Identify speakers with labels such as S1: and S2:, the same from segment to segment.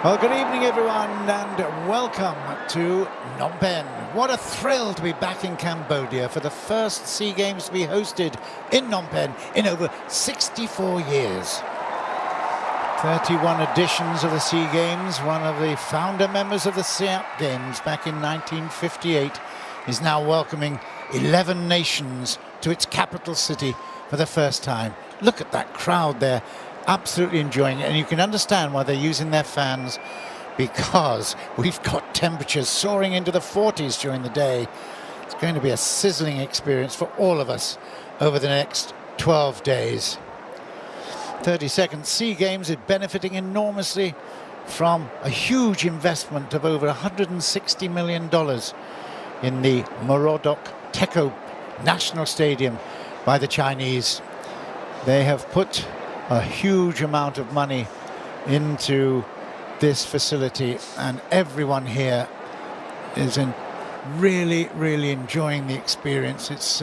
S1: Well, good evening, everyone, and welcome to Phnom Penh. What a thrill to be back in Cambodia for the first SEA Games to be hosted in Phnom Penh in over 64 years. 31 editions of the SEA Games, one of the founder members of the SEAP Games back in 1958, is now welcoming 11 nations to its capital city for the first time. Look at that crowd there. Absolutely enjoying it, and you can understand why they're using their fans, because we've got temperatures soaring into the 40s during the day. It's going to be a sizzling experience for all of us over the next 12 days. 32nd SEA Games is benefiting enormously from a huge investment of over $160 million in the Morodok Teko National Stadium by the Chinese. They have put a huge amount of money into this facility, and everyone here is really enjoying the experience. It's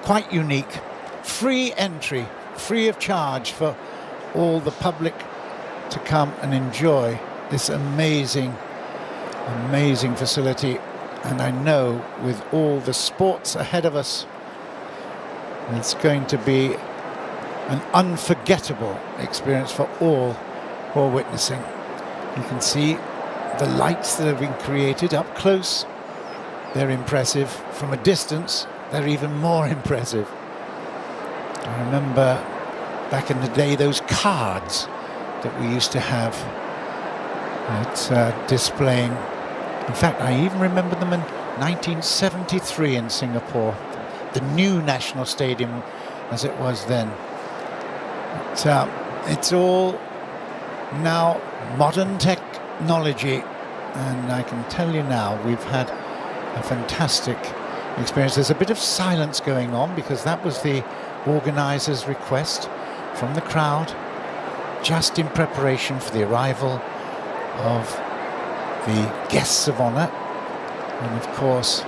S1: quite unique. Free entry, free of charge for all the public to come and enjoy this amazing facility. And I know with all the sports ahead of us, it's going to be an unforgettable experience for all who are witnessing. You can see the lights that have been created up close. They're impressive. From a distance, they're even more impressive. I remember back in the day those cards that we used to have at displaying. In fact, I even remember them in 1973 in Singapore, the new national stadium as it was then. It's all now modern technology, and I can tell you now we've had a fantastic experience. There's a bit of silence going on because that was the organisers' request from the crowd, just in preparation for the arrival of the guests of honour. And of course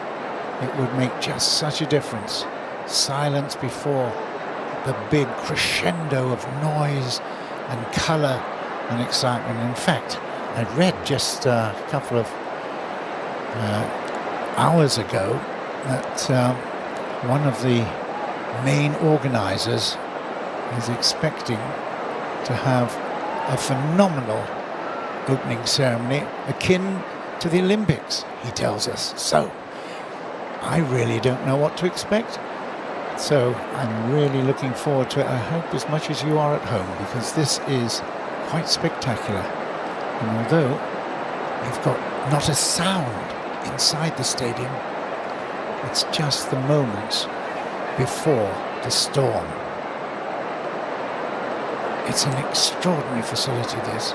S1: it would make just such a difference. Silence before the big crescendo of noise and colour and excitement. In fact, I read just a couple of hours ago that one of the main organisers is expecting to have a phenomenal opening ceremony akin to the Olympics, he tells us. So I really don't know what to expect. So I'm really looking forward to it. I hope as much as you are at home, because this is quite spectacular. And although we've got not a sound inside the stadium, it's just the moments before the storm. It's an extraordinary facility, this.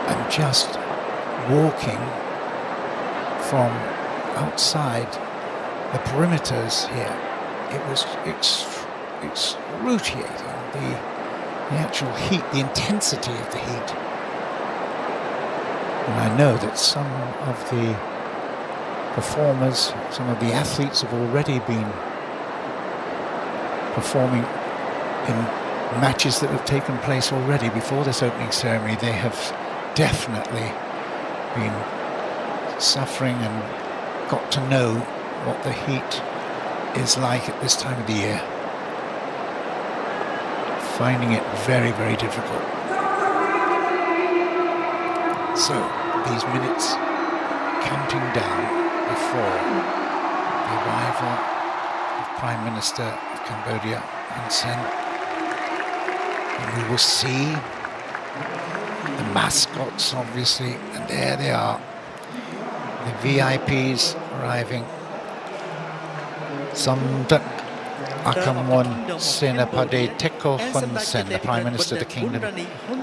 S1: And just walking from outside the perimeters here, it was excruciating, the actual heat, the intensity of the heat. And I know that some of the performers, some of the athletes have already been performing in matches that have taken place already before this opening ceremony. They have definitely been suffering and got to know what the heat is like at this time of the year. Finding it very difficult. So these minutes counting down before the arrival of Prime Minister of Cambodia, Hun Sen. And we will see the mascots, obviously, and there they are, the VIPs arriving. Samdak Akamwon Senapade Teko Hun Sen, the Prime Minister of the Kingdom of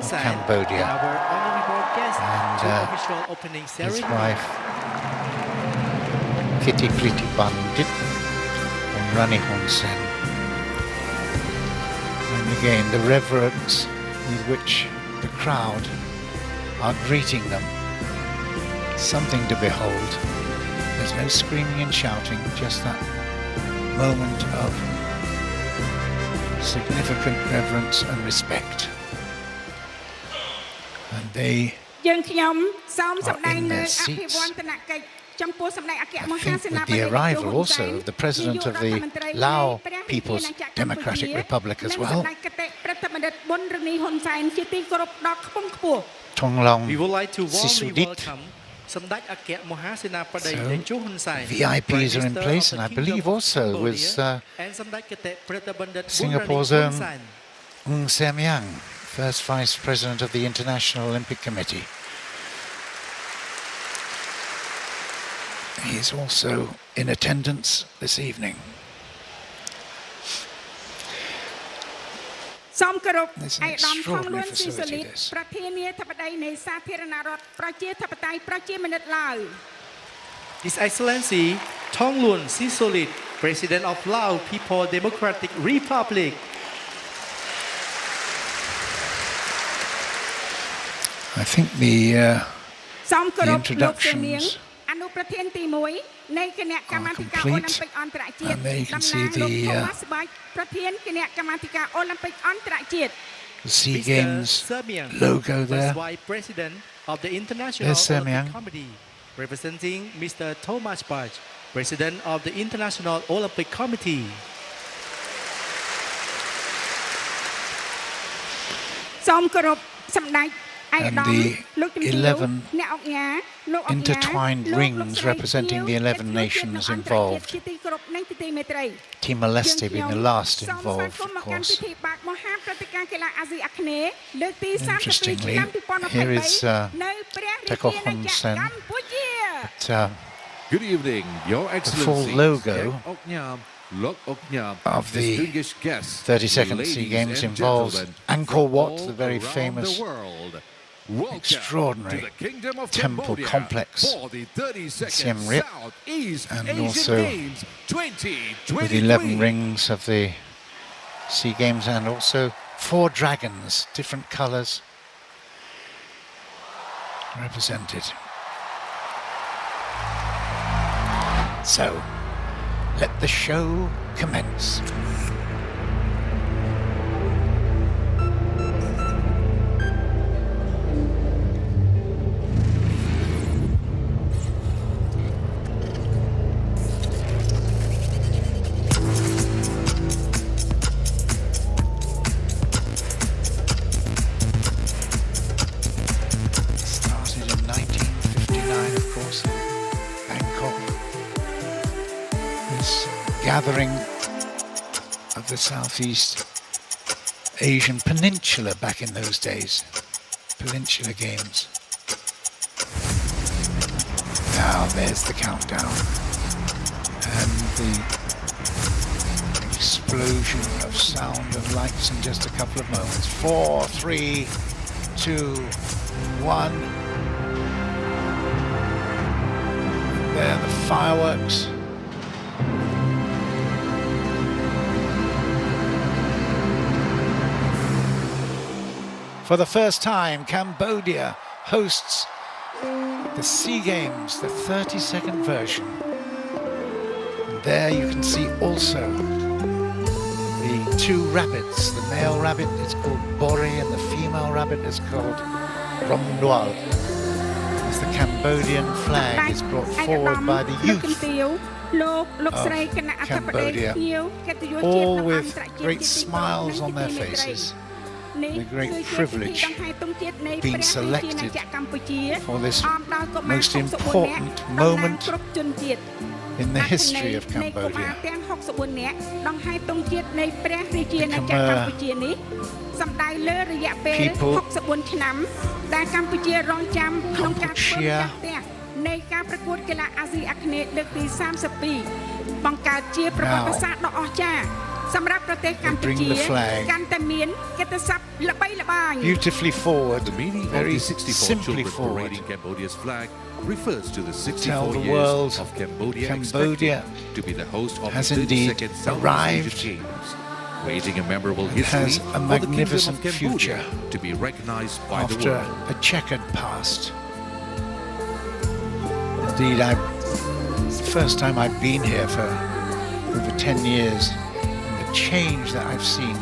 S1: Cambodia, and his wife Kitty Pliti Bandit and Rani Hun Sen. And again, the reverence with which the crowd are greeting them, something to behold. There's no screaming and shouting, just that moment of significant reverence and respect. And they,
S2: យើងខ្ញុំសូមសម្ដែង
S1: in
S2: នៅ
S1: their
S2: អភិ
S1: seats.
S2: វឌ្ឍនកិច្ចចំពោះសម្ដេចអគ្គម
S1: I
S2: ហា
S1: think
S2: សេនាប
S1: with
S2: តី
S1: the arrival also of the President of the Lao People's Democratic Republic as well,
S2: សម្ដេចគតិប្រតិបណ្ឌិតប៊ុនរនីហ៊ុនសែនជាទីគោរពដ៏ខ្ពង់ខ្ពស់
S1: Thonglong
S3: We would like to warmly
S1: Sisudit.
S3: welcome សម្ដេចអគ្គមហាសេនាបតីតេជោហ៊ុនសែន
S1: VIPs are in place, and I believe also with
S3: and សម្ដេចគតិប្រតិបណ្ឌិត
S1: Singapore's own Ng Sem Yang, first Vice President of the International Olympic Committee. He is also in attendance this evening.
S2: សូមគោរព
S1: It's
S2: ឯ
S1: an
S2: កឧត្តមថងលួន
S1: extraordinary
S2: ស៊ីសូលីត
S1: facility, this.
S2: ប្រធានាធិបតីនៃសាធារណរដ្ឋប្រជាធិបតេយ្យប្រជាមានិតឡាវ
S3: His Excellency Thongloun Sisoulith President of Lao People Democratic Republic
S1: I think the
S2: សូមគោរព
S1: The
S2: លោកសេមៀង
S1: introductions
S2: អនុប្រធានទី1នៃគណៈកម្មាធិការ
S1: are
S2: អូ
S1: complete.
S2: ឡ িম্প ិកអន្តរជាតិ
S1: And there you can
S2: តំណា
S1: see
S2: ងលោក
S1: the,
S2: Thomas Bach ប្រធានគណៈកម្មាធិការអូឡ িম্প ិកអន្តរជាតិ
S1: SEA
S3: Mr.
S1: Games
S3: Semiang
S1: logo there.
S3: First Vice President of the International
S1: There's Semiang.
S3: Olympic Committee representing Mr. Thomas Bach President of the International Olympic Committee
S2: សូមគោរពសម្ដេចឯកឧត្ត
S1: And
S2: ម
S1: the
S2: លោកជំទាវ
S1: 11
S2: អ្នកអង្គការលោកអង្គការ
S1: intertwined
S2: លោក
S1: rings
S2: លោកស្រី
S1: representing the 11 nations
S2: អន្តរជាតិ
S1: involved.
S2: ជាទីគោរពនិងជាទីមេត្រី
S1: Timor Leste being the last
S2: សូមស្វា
S1: involved,
S2: គមន៍
S1: of
S2: មកកាន់
S1: course.
S2: ពិធីបើកមហាព្រឹត្តិការណ៍កីឡាអាស៊ីអាគ្នេយ៍លើកទី32
S1: Interestingly,
S2: ឆ្នាំ
S1: here is,
S2: 2023 នៅព្រះរាជាណាចក្រ
S1: Hun Sen.
S2: កម្ពុជា
S1: But,
S4: Good evening, Your Excellency.
S1: logo
S4: of
S1: the
S4: distinguished guests,
S1: 32nd SEA
S4: ladies
S1: Games
S4: and
S1: involves
S4: gentlemen,
S1: Angkor Wat,
S4: all
S1: the very
S4: around
S1: famous
S4: the world. Welcome
S1: extraordinary
S4: to the Kingdom of
S1: temple
S4: Cambodia
S1: complex,
S4: for the 32nd
S1: Siem Reap,
S4: Southeast
S1: and
S4: Asian
S1: also
S4: Games 2023.
S1: with 11 rings of the SEA Games and also 4 dragons, different colours represented. So, let the show commence. Started in 1959, of course, in Bangkok. This gathering of the Southeast Asian Peninsula back in those days. Peninsula Games. Now there's the countdown. And the explosion of sound and lights in just a couple of moments. 4, 3, 2, 1. There are the fireworks. For the first time, Cambodia hosts the SEA Games, the 32nd version. And there you can see also the 2 rabbits. The male rabbit is called Bori and the female rabbit is called Romdual. As the Cambodian flag is brought forward by the youth of Cambodia, all with great smiles on their faces. The great privilege being selected for this most important moment in the history of Cambodia. People, Kampuchea,
S2: នៃការប្រកួតកីឡាអាស៊ីអាគ្នេយ៍លើកទី32បង្កើតជាប្រវត្តិសាស្ត្រដ៏អស្ចារ្យសម្រាប់ប្រទេសកម្ពុជាកាន់តែមានកិត្តិស័ព្ទល្បីល្បាញ
S1: beautifully forward,
S4: The meaning of
S1: very
S4: the 64
S1: simply
S4: children
S1: forward.
S4: parading Cambodia's flag refers to the
S1: Tell
S4: 64
S1: the
S4: years
S1: world
S4: of Cambodia,
S1: Cambodia
S4: expected to be the host of
S1: has
S4: the 32nd
S1: indeed
S4: Southeast
S1: arrived.
S4: Asian Games, creating a memorable
S1: It
S4: history
S1: has a
S4: for the Kingdom
S1: magnificent
S4: of Cambodia
S1: future
S4: to be recognized by the
S1: after
S4: world.
S1: a checkered past. Indeed, it's the first time I've been here for over 10 years, and the change that I've seen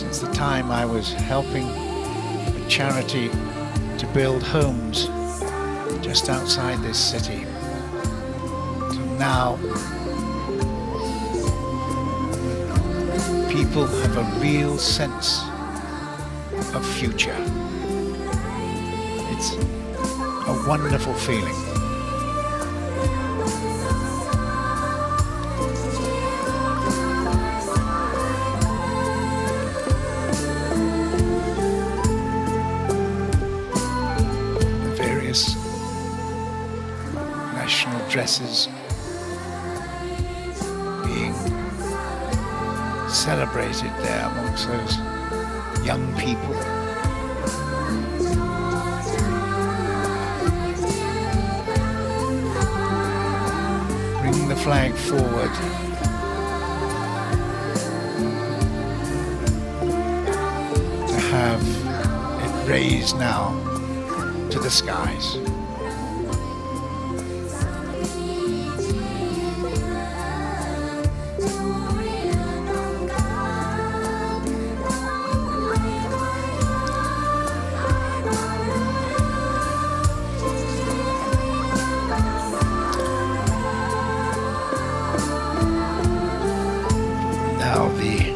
S1: since the time I was helping the charity to build homes just outside this city. So now people have a real sense of future. It's a wonderful feeling. National dresses being celebrated there amongst those young people. Bring the flag forward. To have it raised now to the skies. Now the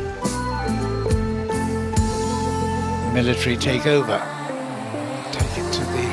S1: military take over, take it to the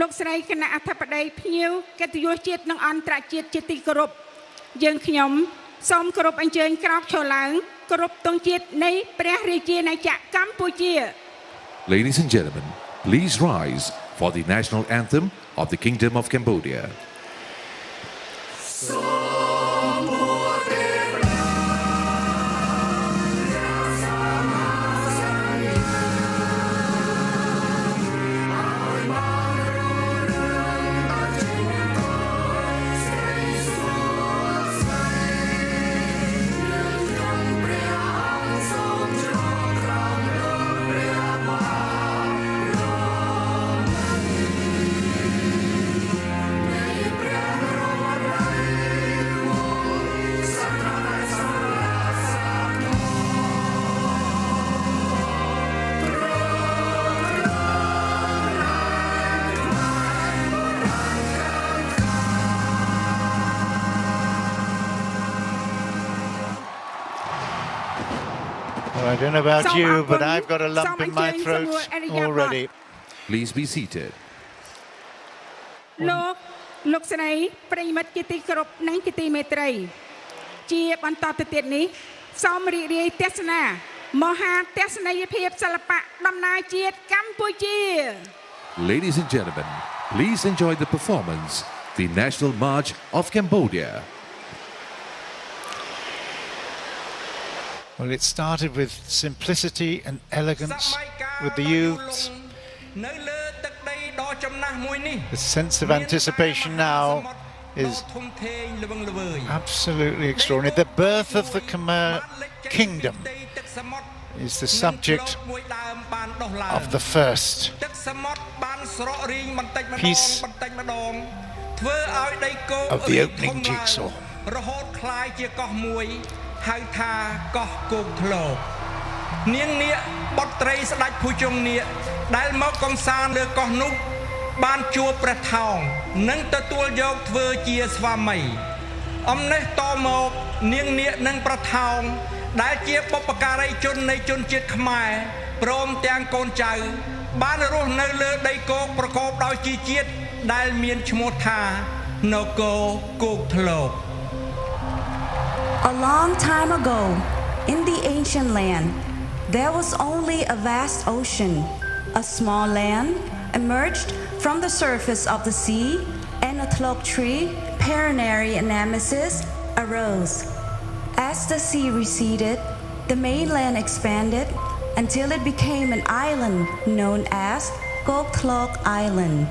S1: លោកស្រីគណៈអធិបតីភ្ញៀវកិត្តិយសជាតិនិងអន្តរជាតិជាទីគោរពយើងខ្ញុំសូមគោរពអញ្ជើញក្រោកឈរឡើងគោរពទង់ជាតិនៃព្រះរាជាណាចក្រកម្ពុជា
S4: Ladies and gentlemen, please rise for the national anthem of the Kingdom of Cambodia.
S1: Well, I don't know about you, but I've got a lump in my throat already.
S4: Please be seated.
S2: លោកស្រីប្រិយមិត្តជាទីគោរពនិងជាទីមេត្រីជាបន្តទៅទៀតនេះសូមរីករាយទស្សនាមហាទស្សនីយភាពសិល្បៈដំណើរជាតិកម្ពុជា
S4: Ladies and gentlemen, please enjoy the performance, the National March of Cambodia.
S1: Well, it started with simplicity and elegance with the youths. The sense of anticipation now is absolutely extraordinary. The birth of the Khmer kingdom is the subject of the first piece of the opening jigsaw. ហៅថាកោះគោកធ្លោកនាងនាគបុត្រីស្ដេចភូជង្គនាគដែលមកកំសាន្តលើកោះនោះបានជួបព្រះថោងនិងទទួលយកធ្វើជាស្វាមីអំណេះតមកនាងនាគនិងព្រះថោងដែលជាបុព្វការីជននៃជនជាតិខ្មែរព្រមទាំងកូនចៅបានរស់នៅលើដីគោកប្រកបដោយជីជាតិដែលមានឈ្មោះថានគរគោកធ្លោក
S5: A long time ago, in the ancient land, there was only a vast ocean. A small land emerged from the surface of the sea and a cloak tree, perennial nemesis, arose. As the sea receded, the mainland expanded until it became an island known as Gok Cloak Island.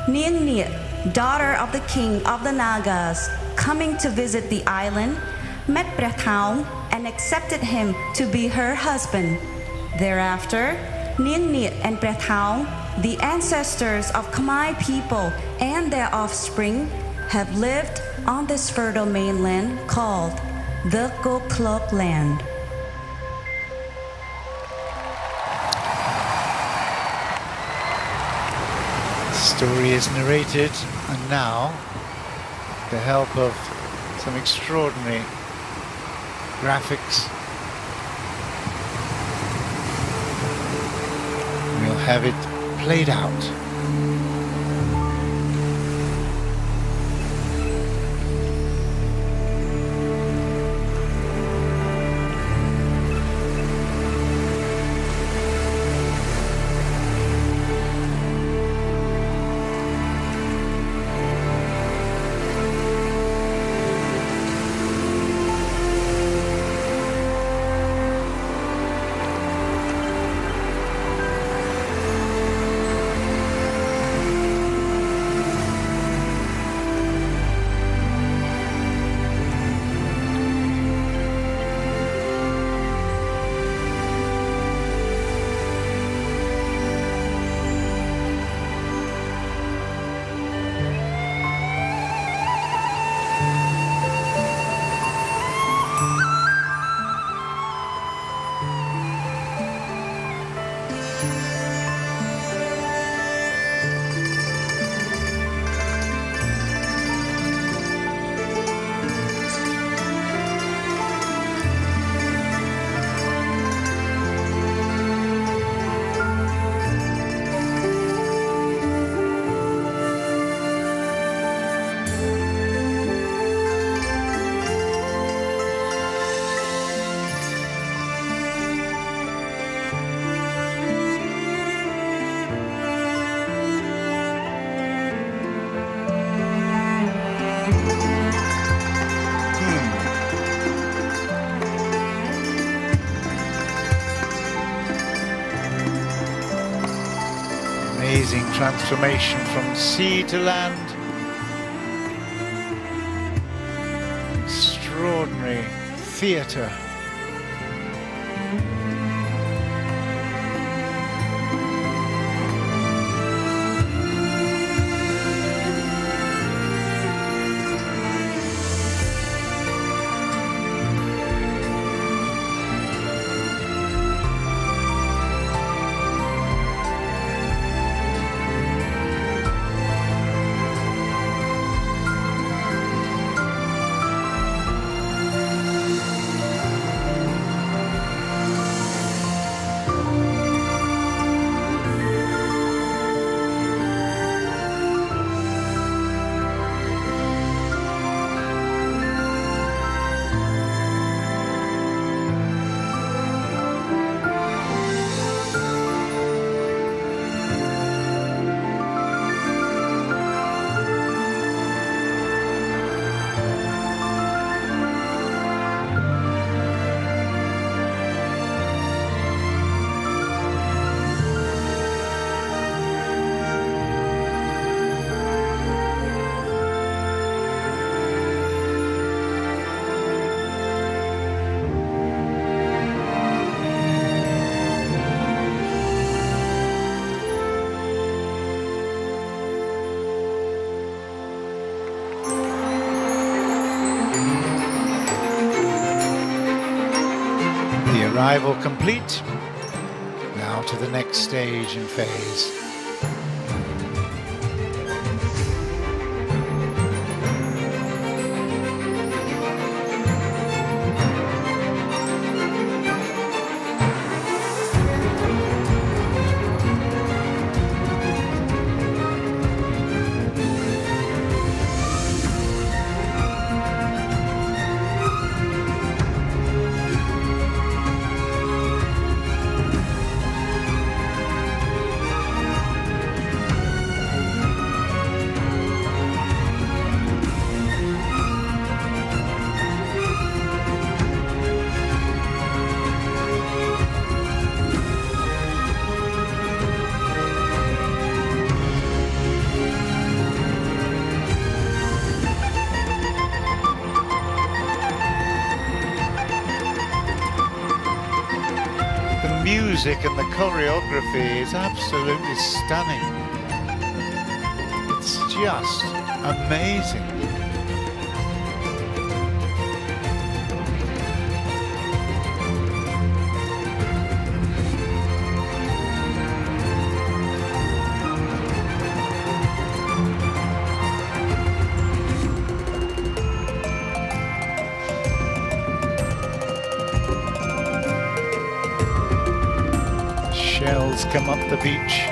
S5: Niang Niet, daughter of the king of the Nagas, coming to visit the island, met Preh Thao and accepted him to be her husband. Thereafter, Niang Niet and Preh Thao, the ancestors of Khmer people and their offspring, have lived on this fertile mainland called the Gok Cloak land.
S1: The story is narrated, and now, with the help of some extraordinary graphics, we'll have it played out. Amazing transformation from sea to land. Extraordinary theatre. Arrival complete. Now to the next stage and phase. music and the choreography is absolutely stunning. It's just amazing. Shells come up the beach.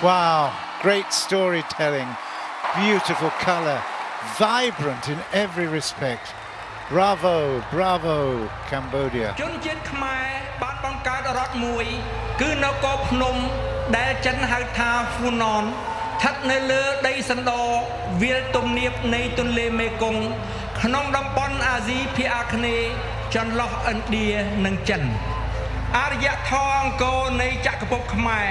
S1: Wow, great storytelling, beautiful colour, vibrant in every respect. Bravo, bravo, Cambodia.
S6: ជនជាតិខ្មែរបានបង្កើតរដ្ឋមួយគឺនគរភ្នំដែលចិនហៅថាហ្វូណនស្ថិតនៅលើដីសណ្ដវាលទំនាបនៃទន្លេមេគង្គក្នុងតំបន់អាស៊ីភាគអាគ្នេយ៍ចន្លោះឥណ្ឌានិងចិនអរិយធម៌អង្គរនៃចក្រភពខ្មែរ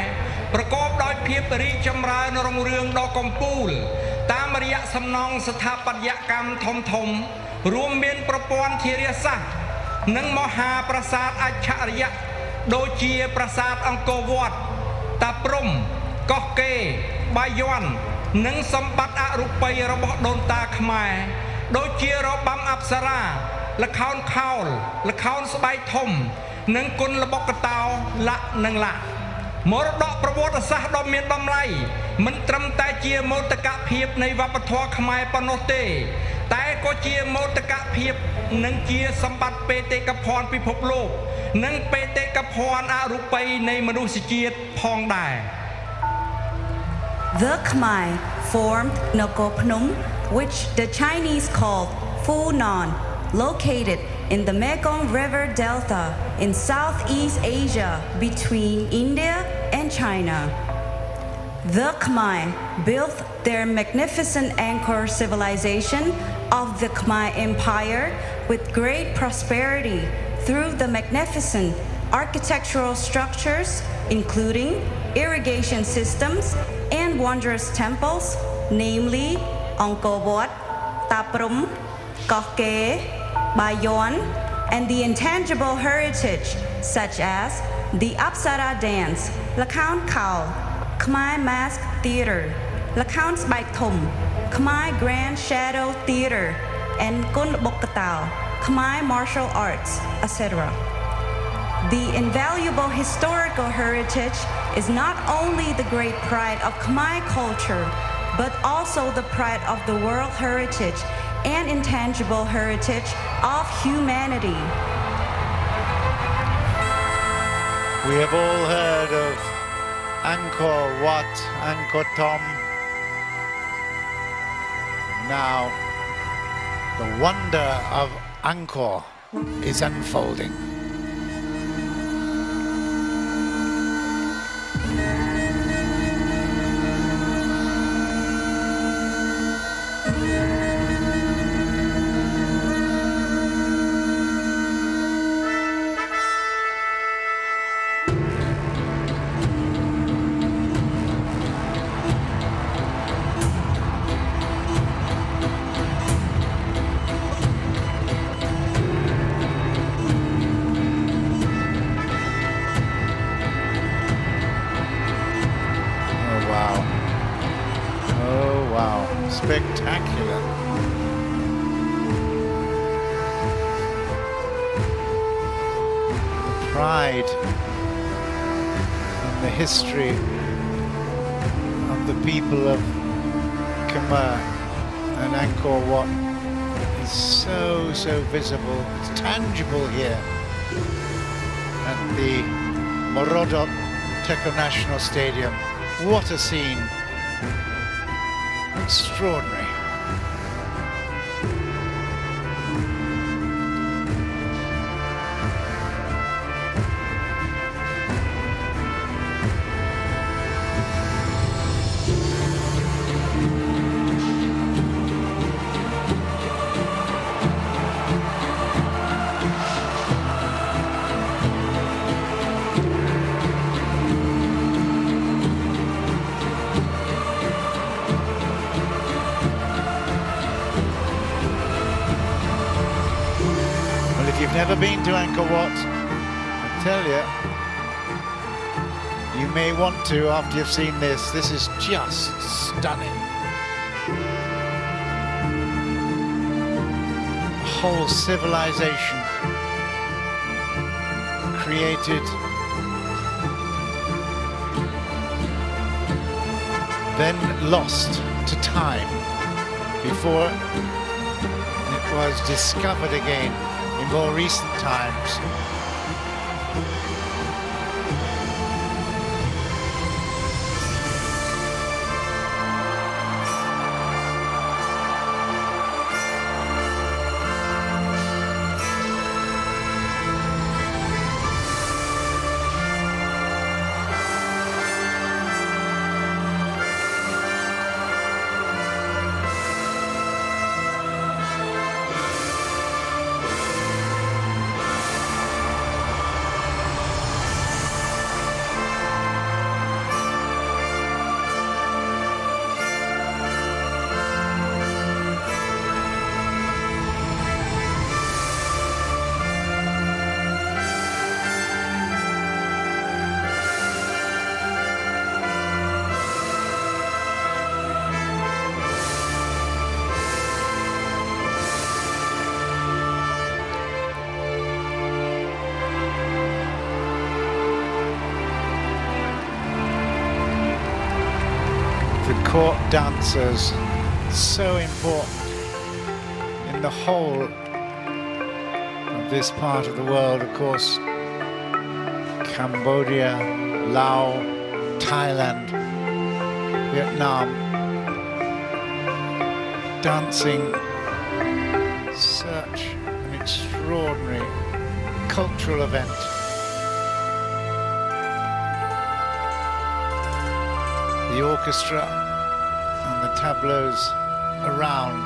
S6: ប្រកបដោយភាពរីកចម្រើនរុងរឿងដ៏កំពូលតាមរយៈសំណង់ស្ថាបត្យកម្មធំៗរួមមានប្រព័ន្ធធារាសាស្ត្រនិងមហាប្រាសាទអច្ឆរិយៈដូចជាប្រាសាទអង្គរវត្តតាព្រំកោះកេរបាយ័ននិងសម្បត្តិអរូបីរបស់ដូនតាខ្មែរដូចជារបាំអប្សរាល្ខោនខោលល្ខោនស្បែកធំនិងគុនល្បុក្កតោលក្ខនិងលក្ខមរតកប្រវត្តិសាស្ត្រដ៏មានតម្លៃមិនត្រឹមតែជាមោទកភាពនៃវប្បធម៌ខ្មែរប៉ុណ្ណោះទេតែក៏ជាមោទកភាពនិងជាសម្បត្តិបេតិកភណ្ឌពិភពលោកនិងបេតិកភណ្ឌអរូបីនៃមនុស្សជាតិផងដែរ
S5: The Khmer formed Nakhon Phanom, which the Chinese called Funan, located in the Mekong River Delta in Southeast Asia between India and China. The Khmer built their magnificent anchor civilization of the Khmer Empire with great prosperity through the magnificent architectural structures, including irrigation systems and 10 wondrous temples, namely Angkor Wat, Taprum, Koke, Bayon, and the intangible heritage such as the Apsara dance, Lakhon Khao, Khmer Mask Theatre, Lakhon Sbaik Thum, Khmer Grand Shadow Theatre, and Kun Bokatao, Khmer martial arts, etc. The invaluable historical heritage is not only the great pride of Khmer culture, but also the pride of the world heritage and intangible heritage of humanity.
S1: We have all heard of Angkor Wat, Angkor Thom. Now, the wonder of Angkor is unfolding. Spectacular. The pride and the history of the people of Khmer and Angkor Wat is so visible. It's tangible here at the Morodok Teko National Stadium. What a scene. Extraordinary. If you've never been to Angkor Wat, I tell you, you may want to after you've seen this. This is just stunning. A whole civilization created, then lost to time before it was discovered again in more recent times. The court dancers, so important in the whole of this part of the world. Of course, Cambodia, Laos, Thailand, Vietnam, dancing, such an extraordinary cultural event. The orchestra and the tableaus around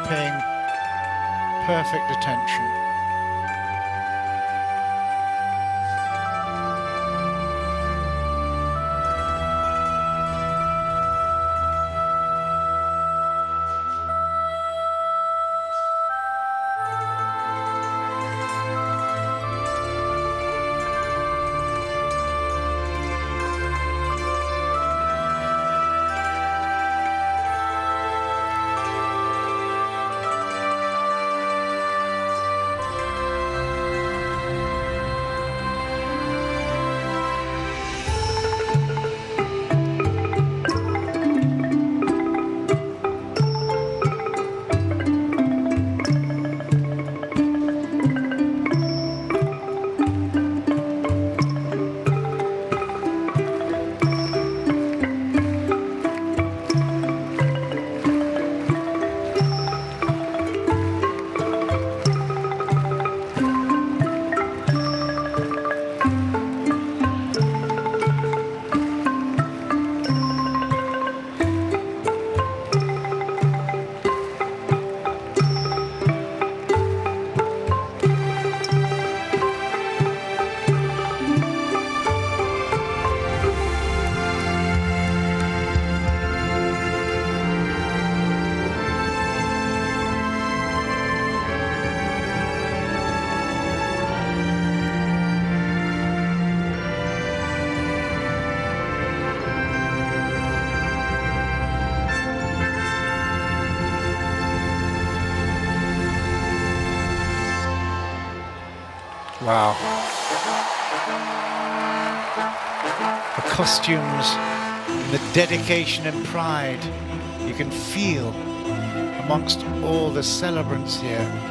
S1: paying perfect attention. Wow. The costumes, the dedication and pride you can feel amongst all the celebrants here.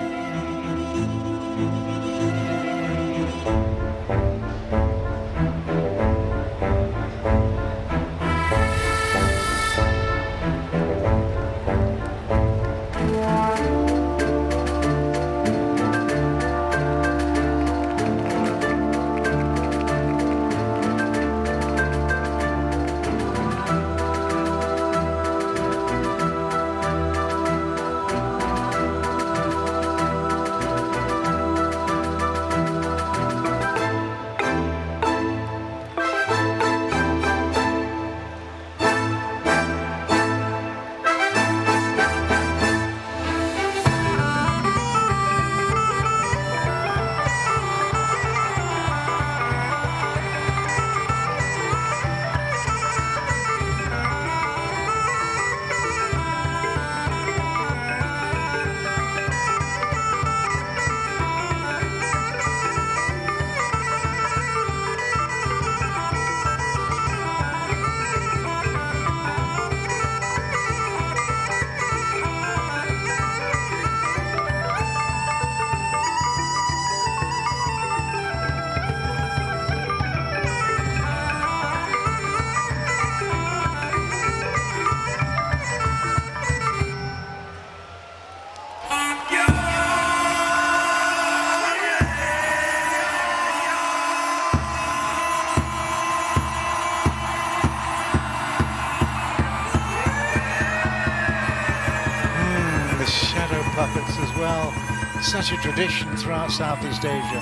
S1: Puppets as well, such a tradition throughout Southeast Asia.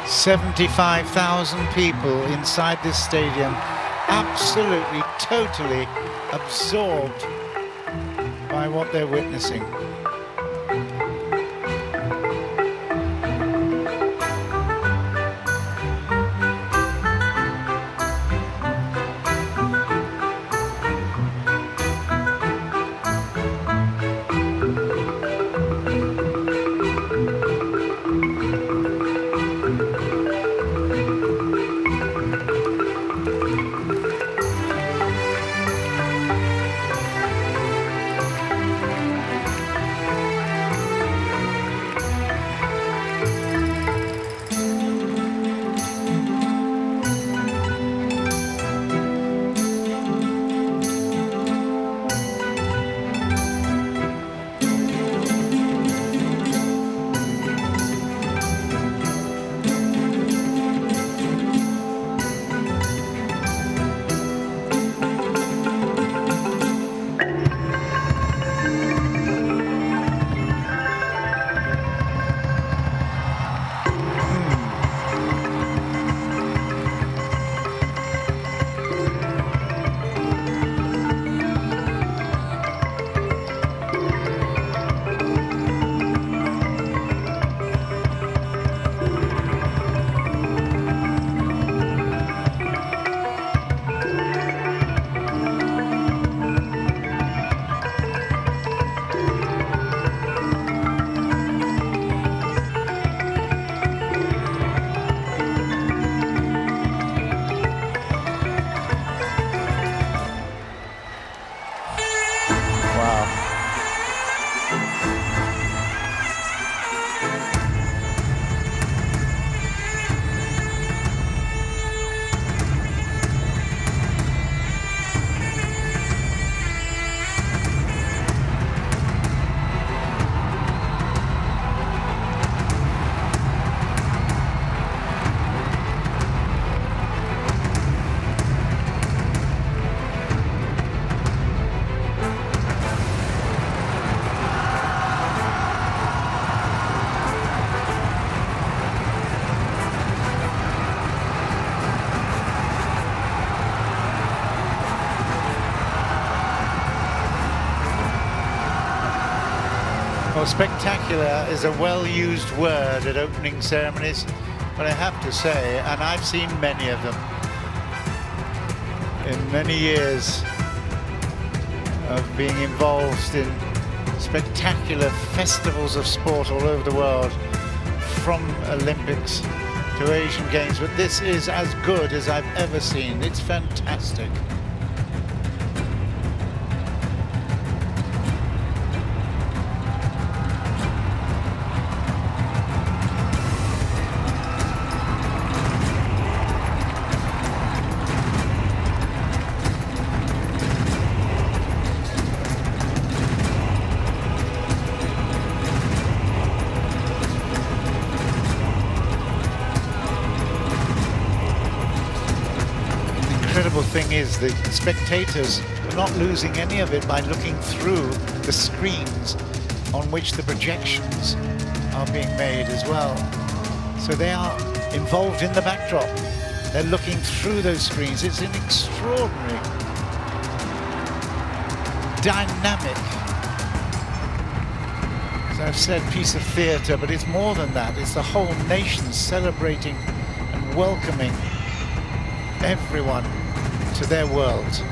S1: "75,000 people inside this stadium, absolutely, totally absorbed by what they're witnessing." Well, spectacular is a well-used word at opening ceremonies, but I have to say, and I've seen many of them, in many years of being involved in spectacular festivals of sport all over the world, from Olympics to Asian Games, but this is as good as I've ever seen. It's fantastic. The incredible thing is the spectators are not losing any of it by looking through the screens on which the projections are being made as well. So they are involved in the backdrop. They're looking through those screens. It's an extraordinary, dynamic, as I've said, piece of theatre, but it's more than that. It's the whole nation celebrating and welcoming everyone to their world.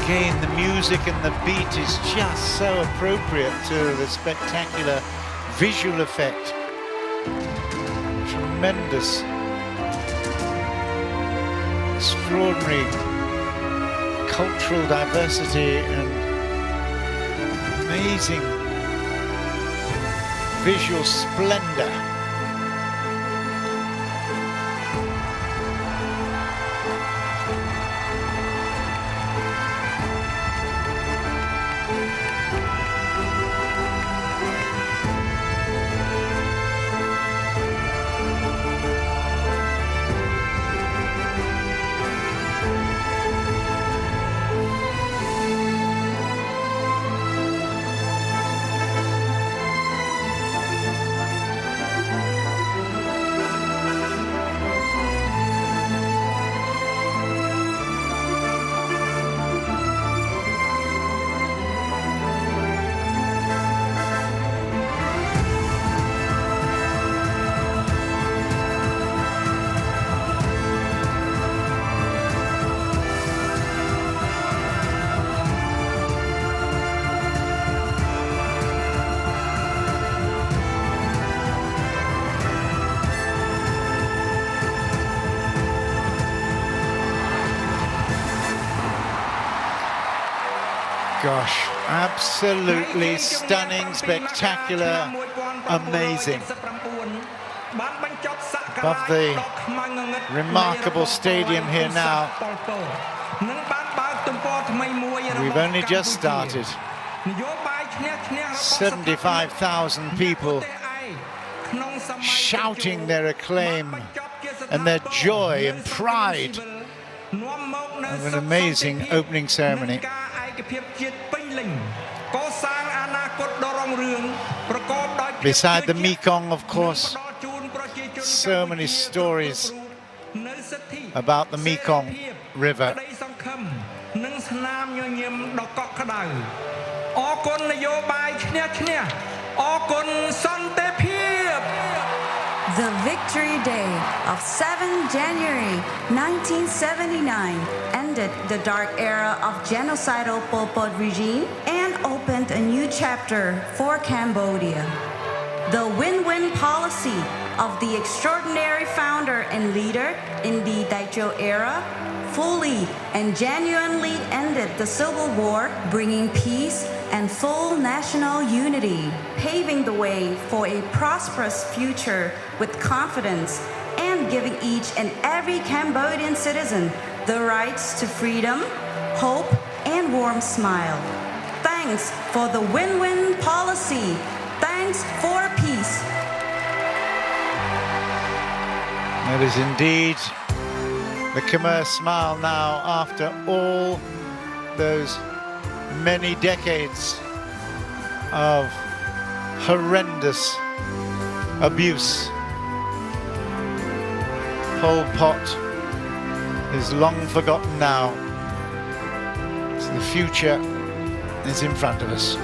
S1: Again, the music and the beat is just so appropriate to the spectacular visual effect. Tremendous, extraordinary cultural diversity and amazing visual splendor. Gosh, absolutely stunning, spectacular, amazing. Above the remarkable stadium here now, we've only just started. 75,000 people shouting their acclaim and their joy and pride of an amazing opening ceremony. Beside the Mekong, of course, so many stories about the Mekong River.
S5: The victory day of 7 January 1979 ended the dark era of genocidal Pol Pot regime and opened a new chapter for Cambodia. The win-win policy of the extraordinary founder and leader in the Daejo era fully and genuinely ended the civil war, bringing peace and full national unity, paving the way for a prosperous future with confidence and giving each and every Cambodian citizen the rights to freedom, hope, and warm smile. Thanks for the win-win policy. Thanks for peace.
S1: That is indeed the Khmer smile now after all those many decades of horrendous abuse. Pol Pot is long forgotten now. So the future is in front of us.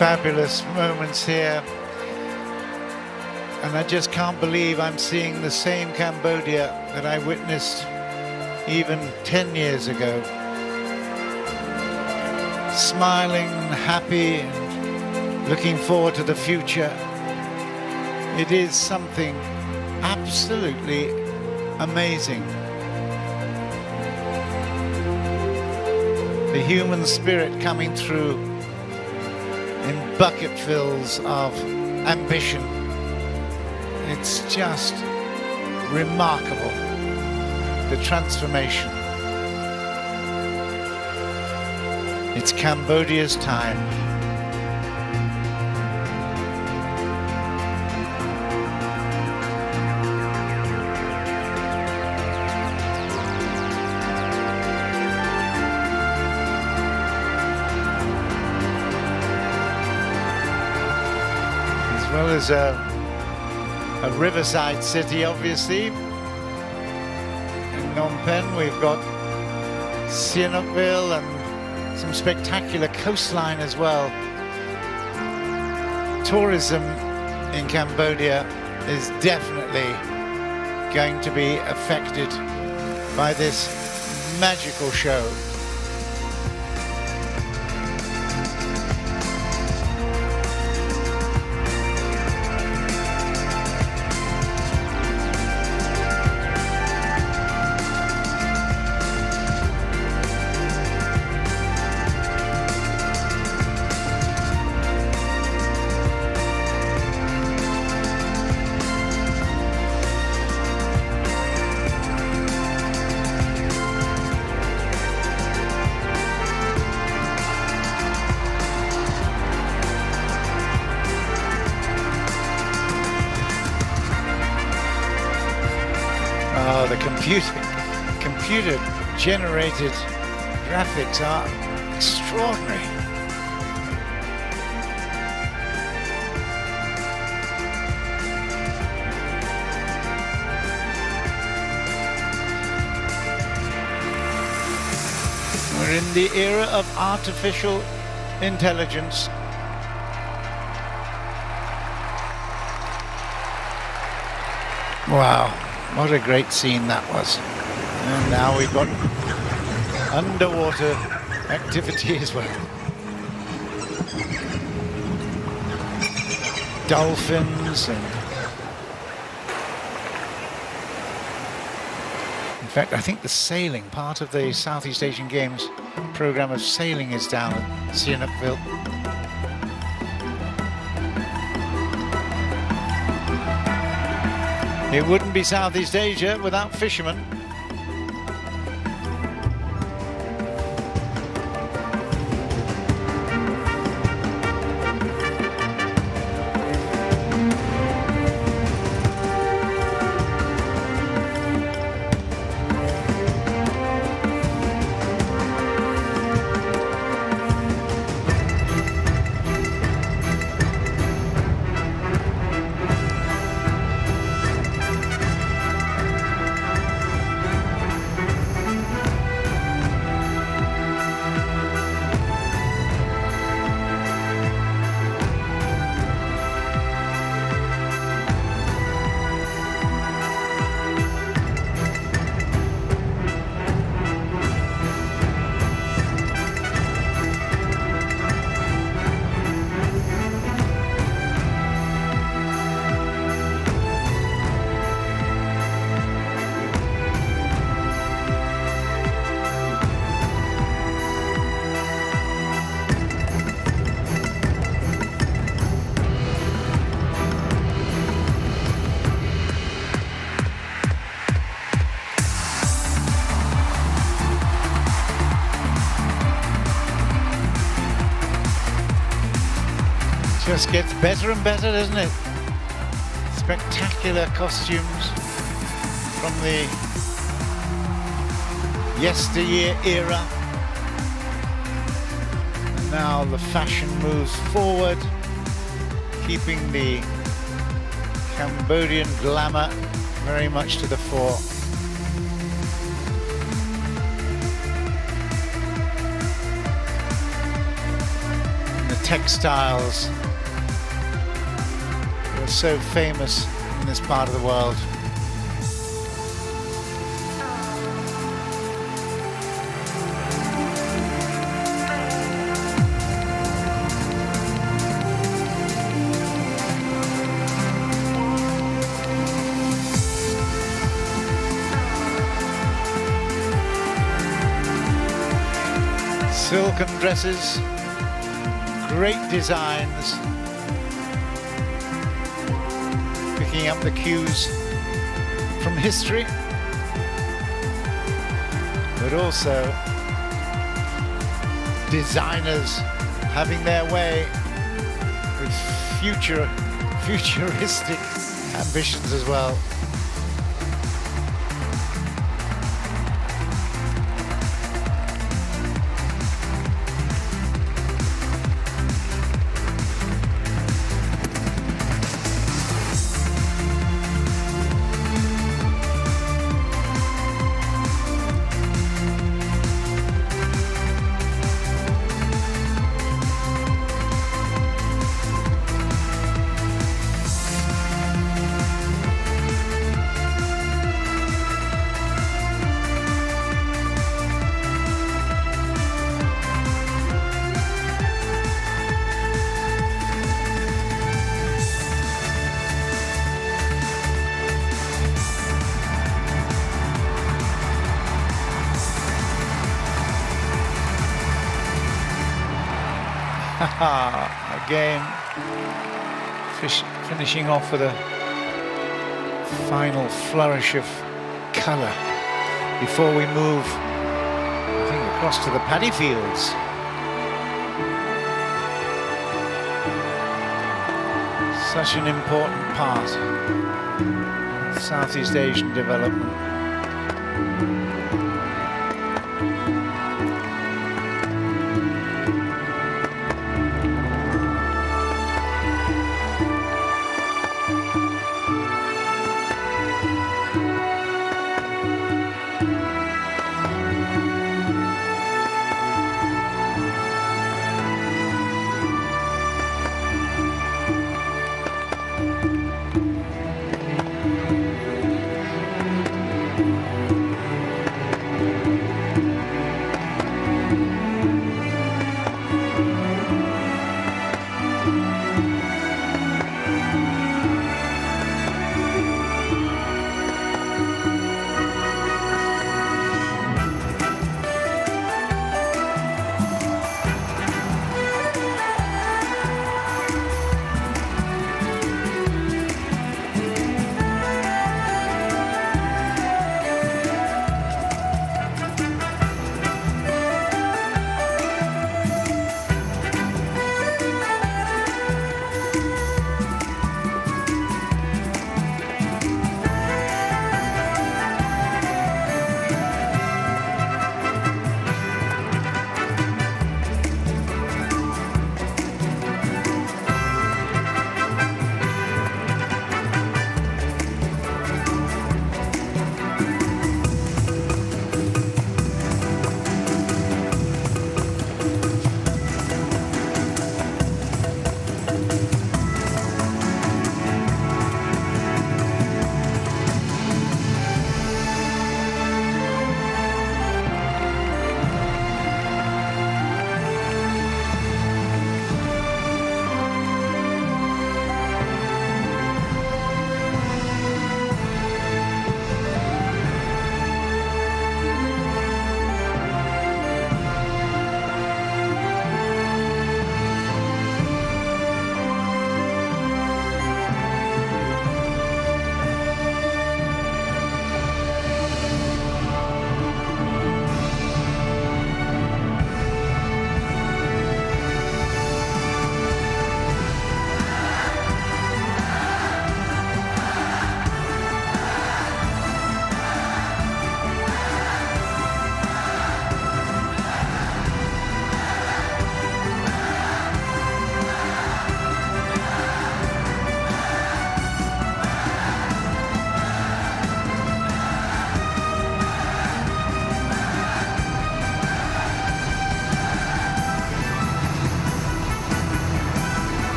S1: Fabulous moments here. And I just can't believe I'm seeing the same Cambodia that I witnessed even 10 years ago. Smiling, happy, and looking forward to the future. It is something absolutely amazing. The human spirit coming through in bucketfuls of ambition. It's just remarkable, the transformation. It's Cambodia's time. As well as a riverside city, obviously. In Phnom Penh, we've got Sihanoukville and some spectacular coastline as well. Tourism in Cambodia is definitely going to be affected by this magical show. Oh, the computer-generated graphics are extraordinary. We're in the era of artificial intelligence. Wow. What a great scene that was. And now we've got underwater activity as well. Dolphins and... In fact, I think the sailing, part of the Southeast Asian Games program of sailing is down at Sihanoukville. It wouldn't be Southeast Asia without fishermen. Just gets better and better, doesn't it? Spectacular costumes from the yesteryear era. And now the fashion moves forward, keeping the Cambodian glamour very much to the fore. textiles were so famous in this part of the world. Silken dresses, great designs, picking up the cues from history, but also designers having their way with futuristic ambitions as well. Again, finishing off with a final flourish of colour before we move, I think, across to the paddy fields. Such an important part of Southeast Asian development.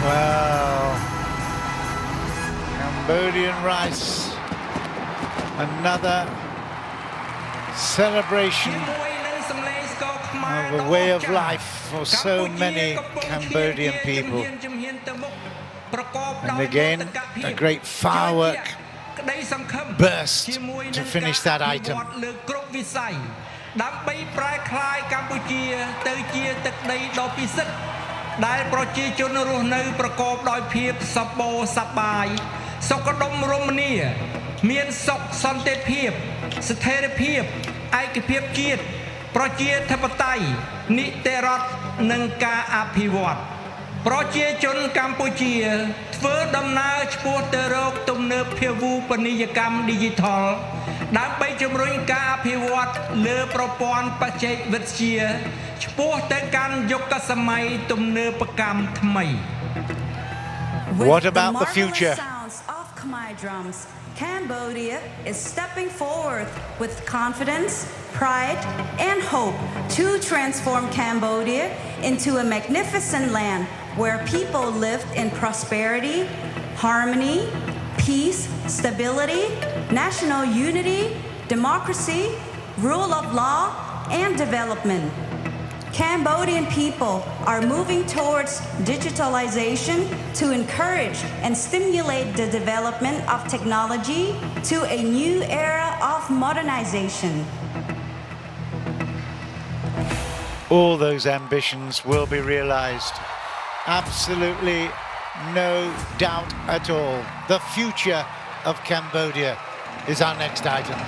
S1: Well, Cambodian rice, another celebration of a way of life for so many Cambodian people. And again, a great firework burst to finish that item.
S6: ដើម្បីប្រែក្លាយកម្ពុជាទៅជាទឹកដីដ៏ពិសិដ្ឋដែលប្រជាជនរស់នៅប្រកបដោយភាពសម្បូរសប្បាយសុខដុមរមនាមានសុខសន្តិភាពស្ថិរភាពឯកភាពជាតិប្រជាធិបតេយ្យនីតិរដ្ឋនិងការអភិវឌ្ឍប្រជាជនកម្ពុជាធ្វើដំណើរឆ្ពោះទៅរកទំនើបភាវូបនីយកម្ម Digital ដើម្បីជំរុញការអភិវឌ្ឍលើប្រព័ន្ធបច្ចេកវិទ្យាឆ្ពោះទៅកាន់យុគសម័យទំនើបកម្មថ្មី
S1: What about the future?
S5: Cambodia is stepping forward with confidence, pride, and hope to transform Cambodia into a magnificent land where people lived in prosperity, harmony, peace, stability, national unity, democracy, rule of law, and development. Cambodian people are moving towards digitalization to encourage and stimulate the development of technology to a new era of modernization.
S1: All those ambitions will be realized. Absolutely no doubt at all. The future of Cambodia is our next item.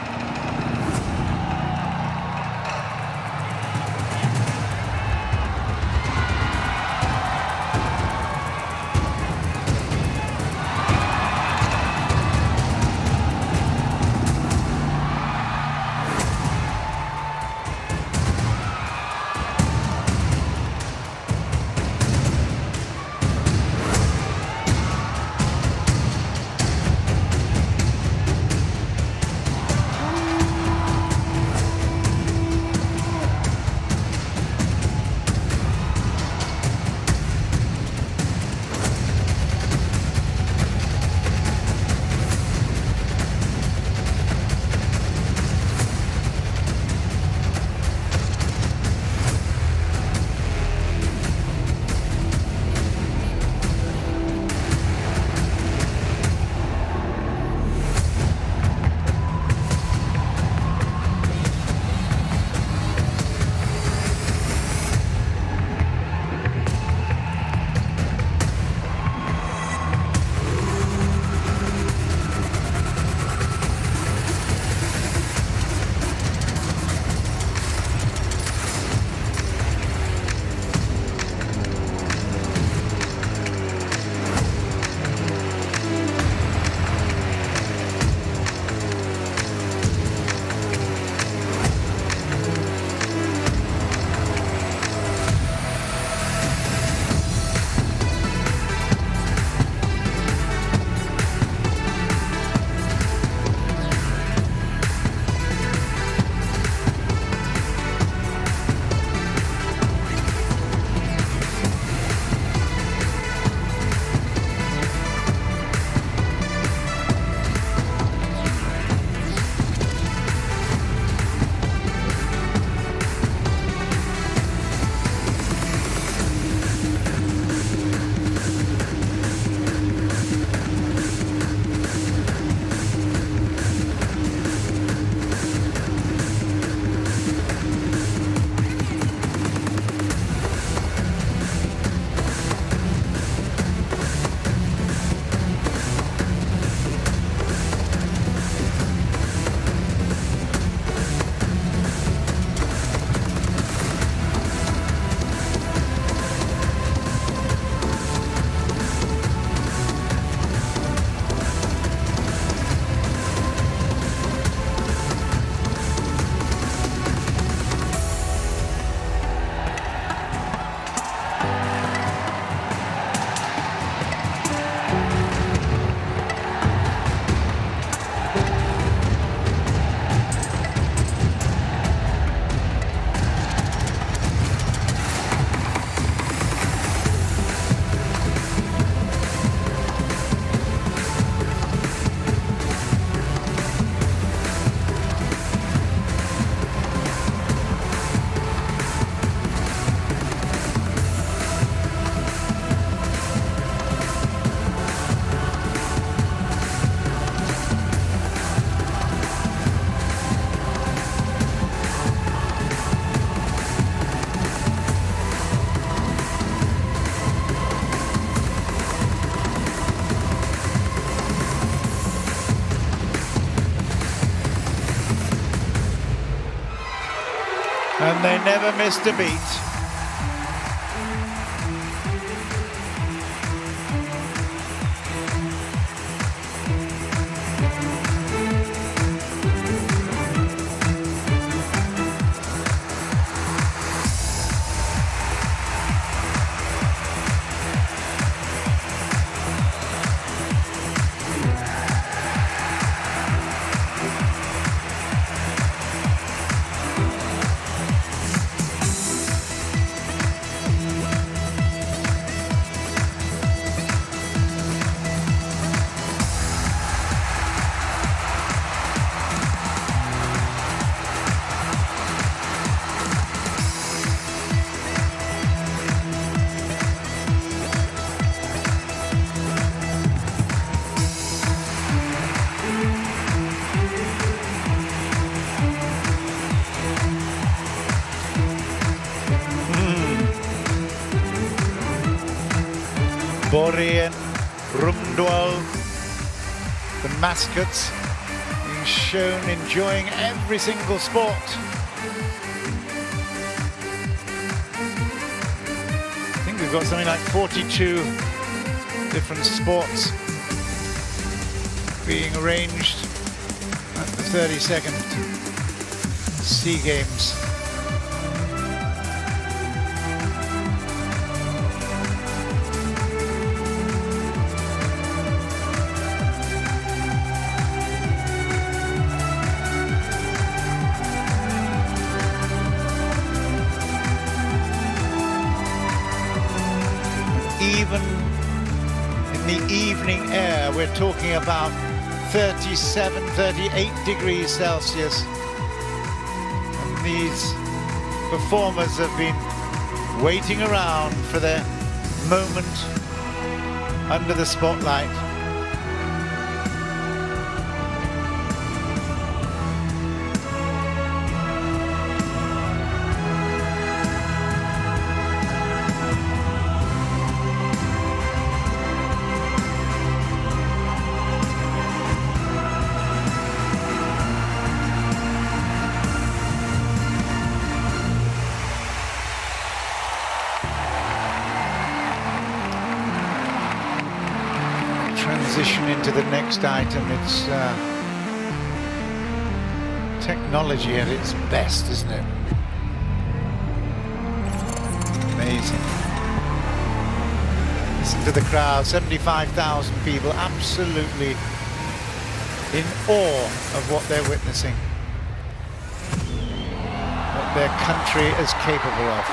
S1: And they never missed a beat. Bori and Rumdwal, the mascots, being shown enjoying every single sport. I think we've got something like 42 different sports being arranged at the 32nd SEA Games. Even in the evening air, we're talking about 37, 38 degrees Celsius. And these performers have been waiting around for their moment under the spotlight. Transition into the next item. It's technology at its best, isn't it? Amazing. Listen to the crowd, 75,000 people, absolutely in awe of what they're witnessing, what their country is capable of.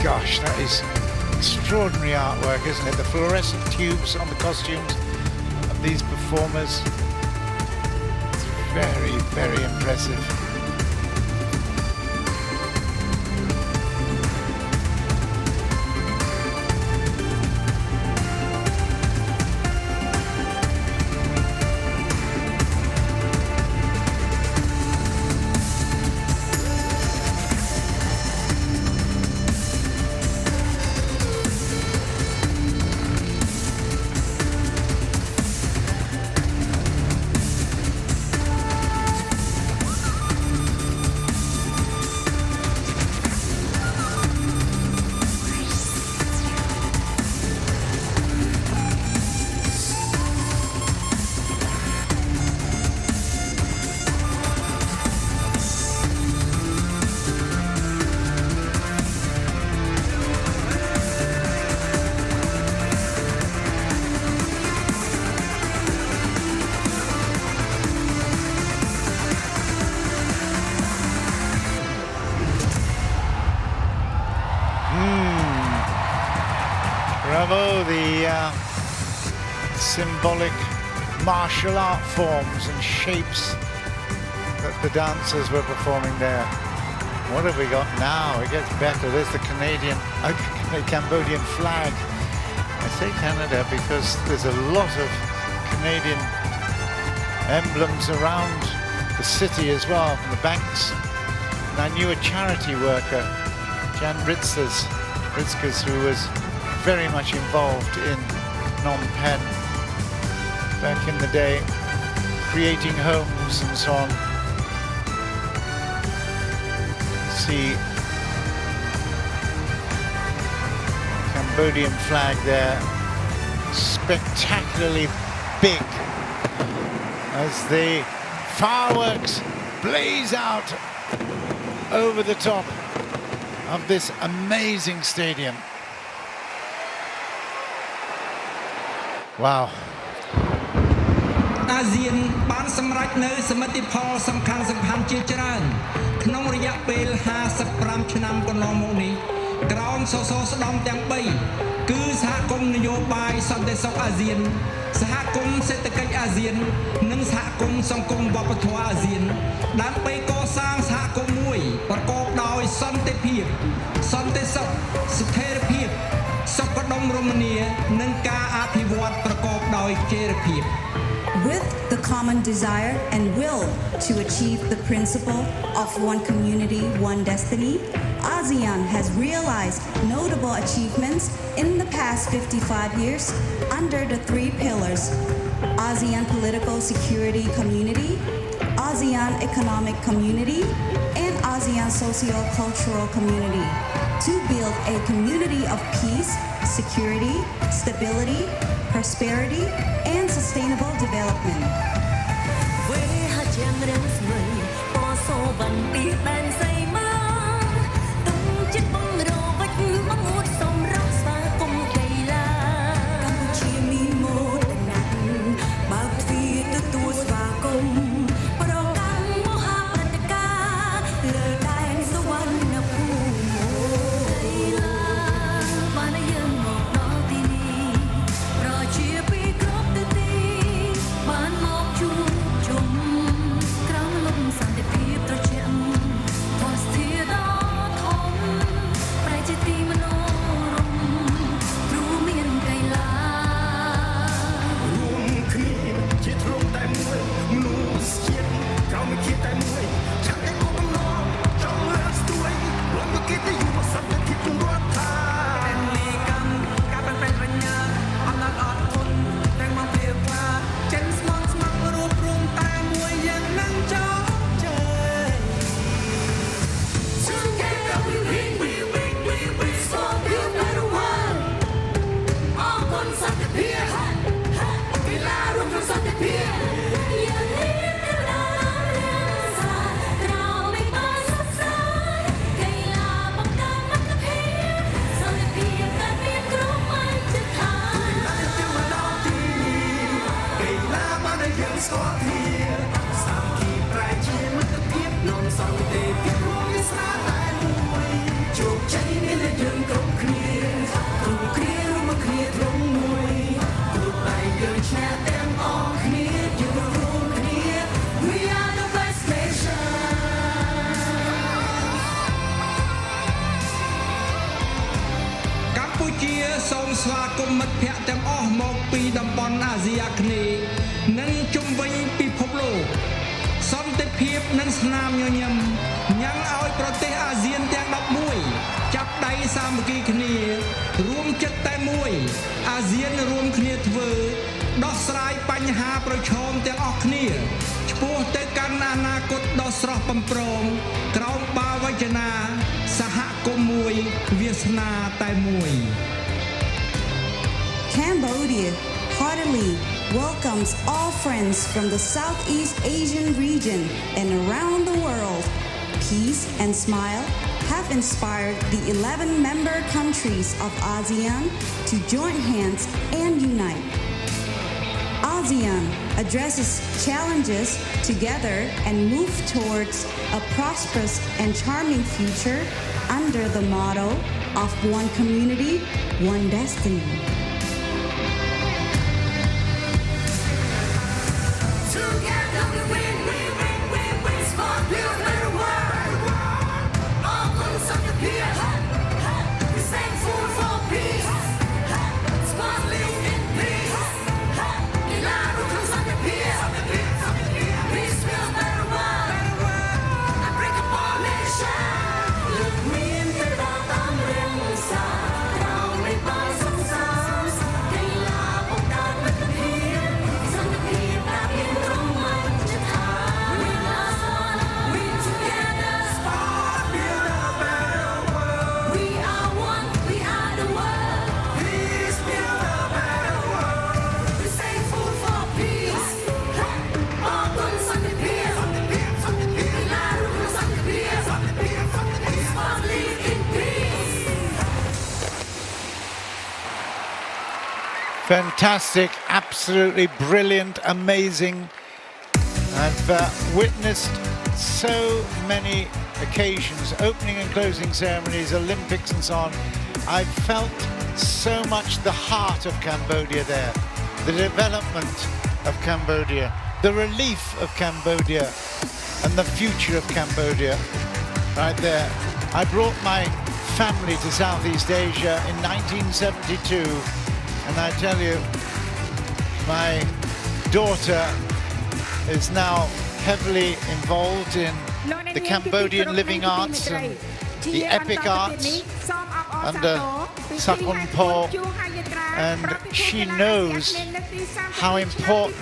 S1: Gosh, that is extraordinary artwork, isn't it? The fluorescent tubes on the costumes of these performers. It's very, very impressive. Bravo, the symbolic martial art forms and shapes that the dancers were performing there. What have we got now? It gets better. There's the Cambodian flag. I say Canada because there's a lot of Canadian emblems around the city as well, from the banks. And I knew a charity worker, Jan Ritzkes, who was very much involved in Phnom Penh back in the day, creating homes and so on. See Cambodian flag there, spectacularly big as the fireworks blaze out over the top of this amazing stadium. Wow.
S6: អាស៊ានបានសម្រេចនៅសមិទ្ធផលសំខាន់ជាច្រើនក្នុងរយៈពេល55ឆ្នាំកន្លងមកនេះក្រោមសសរស្តម្ភទាំង3គឺសហគមន៍នយោបាយសន្តិសុខអាស៊ានសហគមន៍សេដ្ឋកិច្ចអាស៊ាននិងសហគមន៍សង្គមវប្បធម៌អាស៊ានដើម្បីកសាងសហគមន៍មួយប្រកបដោយសន្តិភាពសន្តិសុខស្ថិរភាពសុខដុមរមនានិងការអភិវឌ្ឍប្រកបដោយចីរភាព
S5: With the common desire and will to achieve the principle of one community, one destiny, ASEAN has realized notable achievements in the past 55 years under the 3 pillars: ASEAN Political Security Community, ASEAN Economic Community, and ASEAN Socio-Cultural Community, to build a community of peace, security, stability, prosperity, and sustainable development. Them all.
S6: សូមស្វាគមន៍មិត្តភ័ក្តិទាំងអស់មកពីតំបន់អាស៊ីអាគ្នេយ៍និងជុំវិញពិភពលោកសន្តិភាពនិងស្នាមញញឹមញ៉ាំងឲ្យប្រទេសអាស៊ានទាំង11ចាប់ដៃសាមគ្គីគ្នារួមចិត្តតែមួយអាស៊ានរួមគ្នាធ្វើដោះស្រាយបញ្ហាប្រឈមទាំងអស់គ្នាឆ្ពោះទៅកាន់អនាគតដ៏ស្រស់បំព្រងក្រោមបាវចនាសហគមន៍មួយវាសនាតែមួយ
S5: Cambodia heartily welcomes all friends from the Southeast Asian region and around the world. Peace and smile have inspired the 11 member countries of ASEAN to join hands and unite. ASEAN addresses challenges together and move towards a prosperous and charming future under the motto of one community, one destiny.
S7: Together we win, we win, we win. Smart, build a better world. All colors of the peer. We sing food for peace. Smart, live in peace. United comes on the peer. Peace, build a better world. I break up all nations. Look me in the dark, I'm real side. Down with my songs. They love of God with the peer. Some the peer back in the room. We love one, we together. Smart, build a better world. We are one, we are the world. Peace, build a better world. We say food for peace. All guns on the pier. We lie rules on the pier. Smart, live in peace.
S1: Fantastic, absolutely brilliant, amazing. I've witnessed so many occasions, opening and closing ceremonies, Olympics and so on. I've felt so much the heart of Cambodia there, the development of Cambodia, the relief of Cambodia and the future of Cambodia right there. I brought my family to Southeast Asia in 1972, and I tell you, my daughter is now heavily involved in the Cambodian living arts and the epic arts under Sakon Po, and she knows how important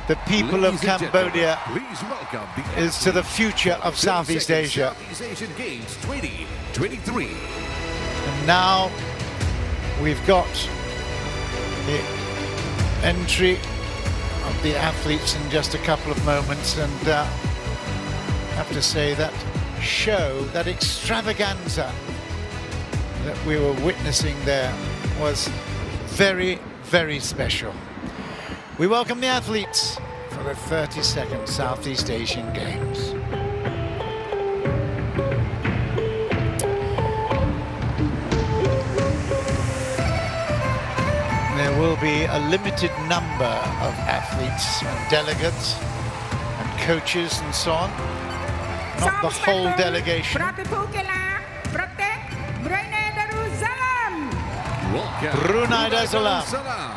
S1: the people of Cambodia
S4: Please welcome the
S1: is to the future of Southeast Asia.
S4: Southeast Asian Games 2023.
S1: And now we've got the entry of the athletes in just a couple of moments, and I have to say that show, that extravaganza that we were witnessing there was very, very special. We welcome the athletes for the 32nd Southeast Asian Games. There will be a limited number of athletes and delegates and coaches and so on. Not the whole delegation.
S4: Welcome,
S1: Brunei Darussalam.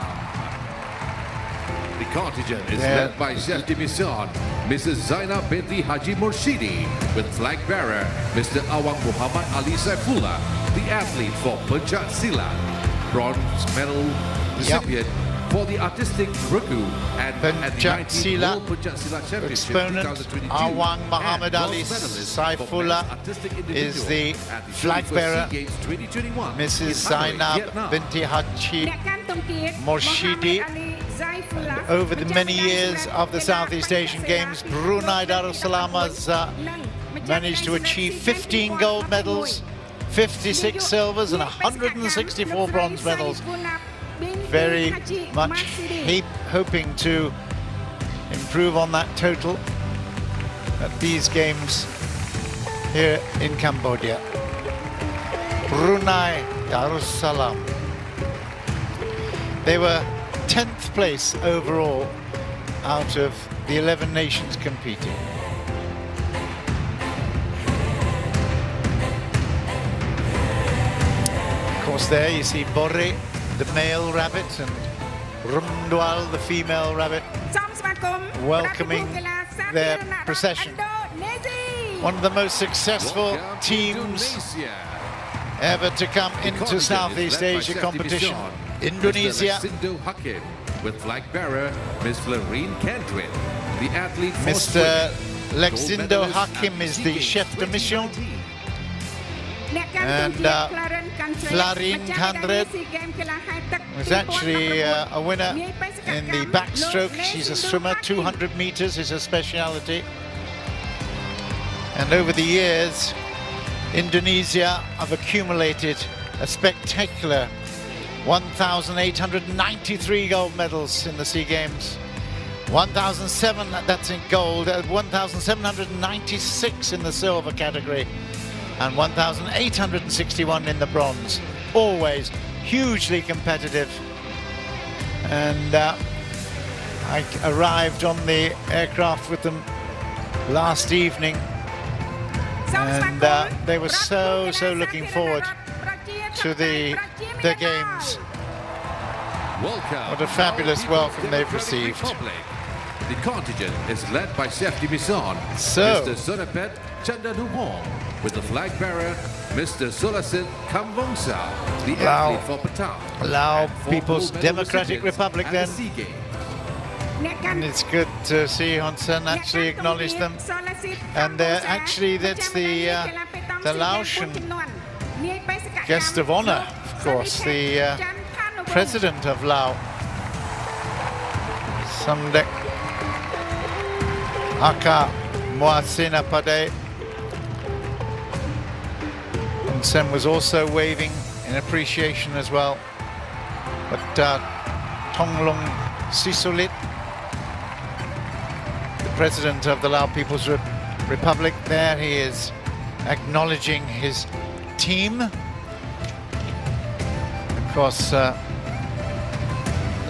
S4: The contingent is
S1: Yeah.
S4: led by Chef de Mission, Mrs. Zainab binti Haji Murshidi, with flag bearer Mr. Awang Muhammad Ali Saifullah, the athlete for Pencak Silat, bronze medal recipient for the artistic Ruku, and at the
S1: Pencak
S4: 19th
S1: Silat
S4: World Pencak Silat Championship
S1: exponent
S4: 2022,
S1: Awang Muhammad
S4: and
S1: Ali
S4: bronze medalist for
S1: Saifullah
S4: Best Artistic
S1: is
S4: Individual
S1: the
S4: at the
S1: flag
S4: 21st
S1: bearer,
S4: SEA Games 2021
S1: Mrs.
S4: in Hanoi,
S1: Zainab
S4: Vietnam.
S1: binti Haji Murshidi. And over the many years of the Southeast Asian Games, Brunei Darussalam has managed to achieve 15 gold medals, 56 silvers and 164 bronze medals. Very much hoping to improve on that total at these games here in Cambodia. Brunei Darussalam. They were 10th place overall out of the 11 nations competing. Of course, rabbits there. You see Borre, the male rabbit, and Rumdwal, the female rabbit, welcoming their procession. One of the most successful
S4: Welcome to
S1: teams
S4: Indonesia.
S1: ever to come
S4: The
S1: into
S4: contingent
S1: Southeast
S4: is led by
S1: Asia
S4: Chef
S1: competition.
S4: Division,
S1: Indonesia,
S4: Mr. Lexindo Hakim, with flag bearer Ms. Florine Cantwin, the athlete for
S1: Mr.
S4: swimming,
S1: Lexindo
S4: gold medalist
S1: Hakim
S4: at
S1: is
S4: SEA
S1: the
S4: Games
S1: chef de mission.
S4: 2019.
S1: And Florine Cantwin was actually a winner in the backstroke. She's a swimmer, 200 meters is her speciality. And over the years, Indonesia have accumulated a spectacular 1,893 gold medals in the SEA Games. 1,007, that's in gold, 1,796 in the silver category, and 1,861 in the bronze. Always hugely competitive. And I arrived on the aircraft with them last evening, and they were so looking forward to the games.
S4: Welcome.
S1: What a fabulous
S4: People's
S1: welcome they've
S4: Democratic
S1: received.
S4: Republic. The contingent is led by Chef Division,
S1: So-
S4: Mr. Sonapet Chandanumong, with the flag bearer Mr. Solasit Kamvongsa, the
S1: Lao.
S4: athlete for Patang.
S1: Lao
S4: and 4
S1: People's
S4: gold medal
S1: Democratic
S4: recipients
S1: Republic
S4: at the
S1: then.
S4: SEA Games.
S1: And it's good to see Hun Sen actually acknowledge them. And actually that's the Laotian guest of honor, of course, the president of Lao, Samdek Aka Moasina Pade. And Sen was also waving in appreciation as well. But Tonglong Sisulit, the president of the Lao People's Republic, there he is acknowledging his team. Of course,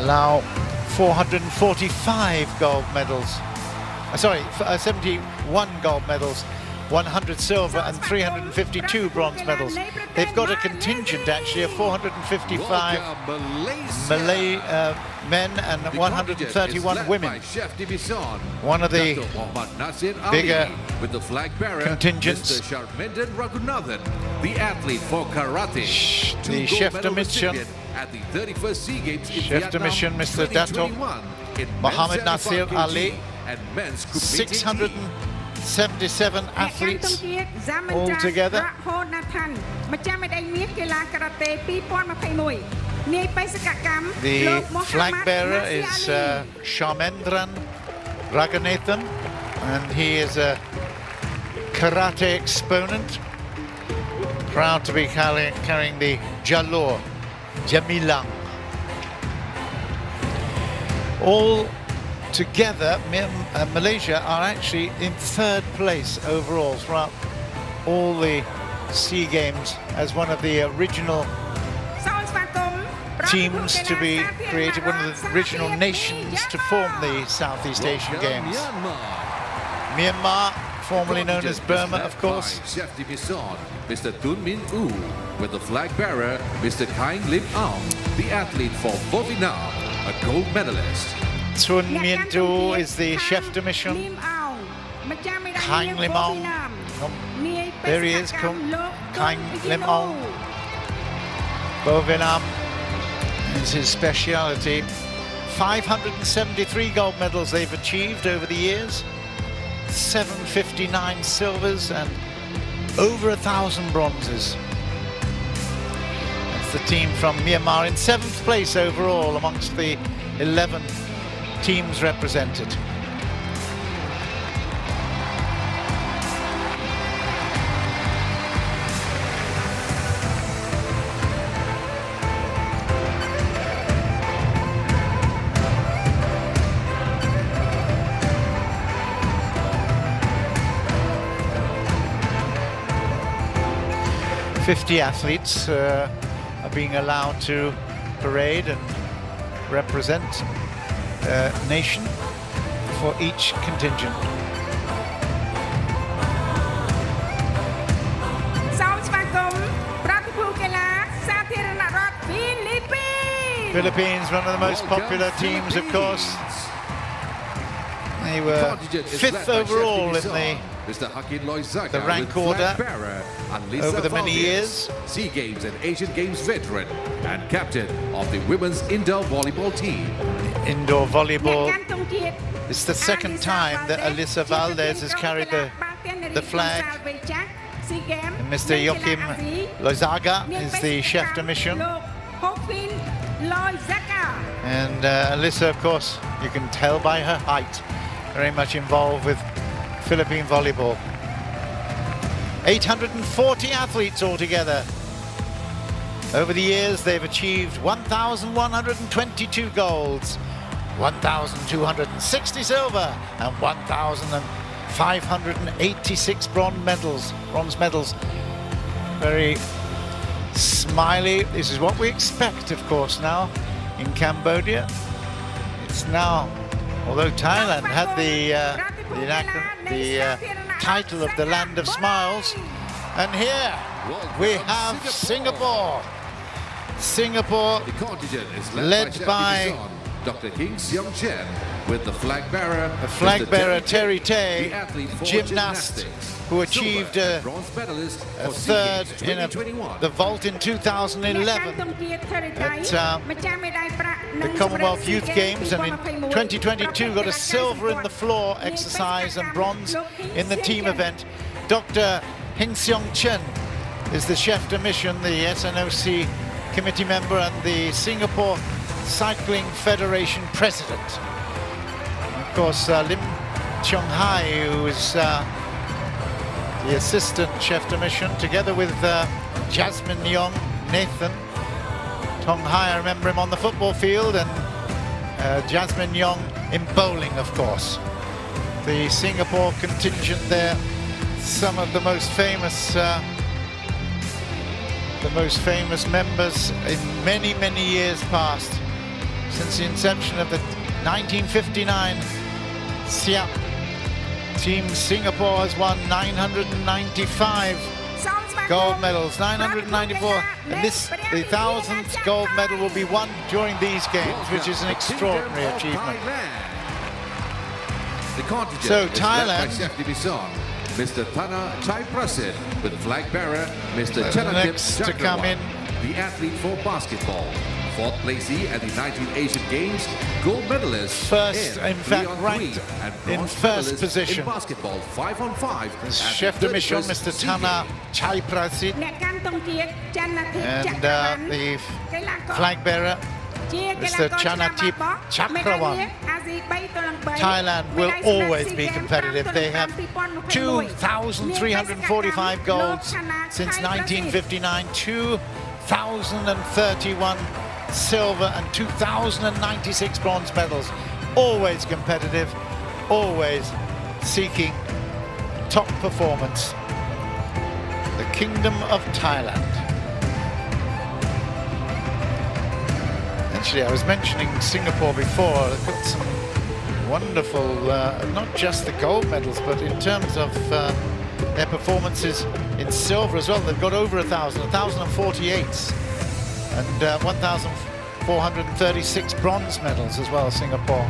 S1: Lao 445 gold medals. 71 gold medals, 100 silver and 352 bronze medals. They've got a contingent actually of 455
S4: Welcome, Malaysia.
S1: Malay men and
S4: The
S1: 131
S4: contingent is led
S1: women.
S4: by Chef Division,
S1: One of the
S4: Dr. Muhammad Nasir
S1: bigger
S4: Ali, with the flag bearer
S1: contingents.
S4: Mr. Sharmendan Raghunathan, the athlete for karate. Two
S1: the
S4: gold
S1: chef de
S4: medal
S1: mission.
S4: recipient at the 31st SEA Games in
S1: Chef de
S4: Vietnam
S1: mission, Mr. Dato
S4: 2021 in
S1: Muhammad
S4: men's 75
S1: Nasir Ali.
S4: kg and men's group
S1: 677 athletes altogether. The flag bearer is Sharmendran Raghunathan, and he is a karate exponent, proud to be carrying the Jalor Jamilang. All together, Malaysia are actually in 3rd place overall throughout all the SEA Games as one of the original teams to be created, one of the original nations to form the Southeast Asian
S4: Welcome,
S1: Games.
S4: Myanmar.
S1: Myanmar, formerly known as Burma, of course.
S4: Chef Division, Mr. Tun Min Oo, with the flag bearer, Mr. Kaing Lim Aung, the athlete for Vietnam, a gold medalist.
S1: Tun Mien Tu is the chef de mission. Kaing Lim Aung. There he is, Kaing Lim Aung. Vietnam is his speciality. 573 gold medals they've achieved over the years. 759 silvers and over 1,000 bronzes. That's the team from Myanmar in 7th place overall amongst the 11 teams represented. .50 athletes are being allowed to parade and represent a nation for each contingent. Philippines, one of the most popular teams, of course. They were 5th overall in the rank order over the many years.
S4: SEA Games and Asian Games veteran and captain of the women's indoor volleyball team.
S1: Indoor volleyball. It's the second time that Alyssa Valdez has carried the flag. And Mr. Joachim Loizaga is the chef de mission. And Alyssa, of course, you can tell by her height, very much involved with Philippine volleyball. 840 athletes altogether. Over the years, they've achieved 1,122 golds, 1,260 silver, and 1,586 bronze medals. Very smiley. This is what we expect, of course, now in Cambodia. It's now, although Thailand had the title of the Land of Smiles, and here we have Singapore. Singapore, led by
S4: Dr. King Seong Chen, with the flag bearer,
S1: Terry Tay, gymnast who achieved a third in the vault in 2011 at the Commonwealth Youth Games, and in 2022 got a silver in the floor exercise and bronze in the team event. Dr. King Seong Chen is the chef de mission, the SNOC committee member, and the Singapore Cycling Federation president. Of course, Lim Chong Hai, who is the assistant chef de mission, together with Jasmine Yong, Nathan. Tong Hai, I remember him on the football field, and Jasmine Yong in bowling, of course. The Singapore contingent there, some of the most famous members in many, many years past. Since the inception of the 1959 SIAP team, Singapore has won 995 gold medals, 994, and the 1,000th gold medal will be won during these games, which is an extraordinary achievement. So Thailand,
S4: Mr. Thana Chai Prasit, with flag bearer Mr.
S1: next to come in,
S4: the athlete for basketball. 4th placee at the 19 Asian Games, gold medalist.
S1: First, in fact, ranked in first position.
S4: In basketball, 5-on-5.
S1: Chef de mission, Mr. Thana Chai Prasit, and the flag bearer, Mr. Chanatip Chakrawan. Thailand will always be competitive. They have 2,345 golds since 1959, 2,031 silver and 2,096 bronze medals. Always competitive, always seeking top performance. The Kingdom of Thailand. Actually, I was mentioning Singapore before. They've got some wonderful, not just the gold medals, but in terms of their performances in silver as well. They've got over 1,000, 1,048, and 1,436 bronze medals as well, Singapore.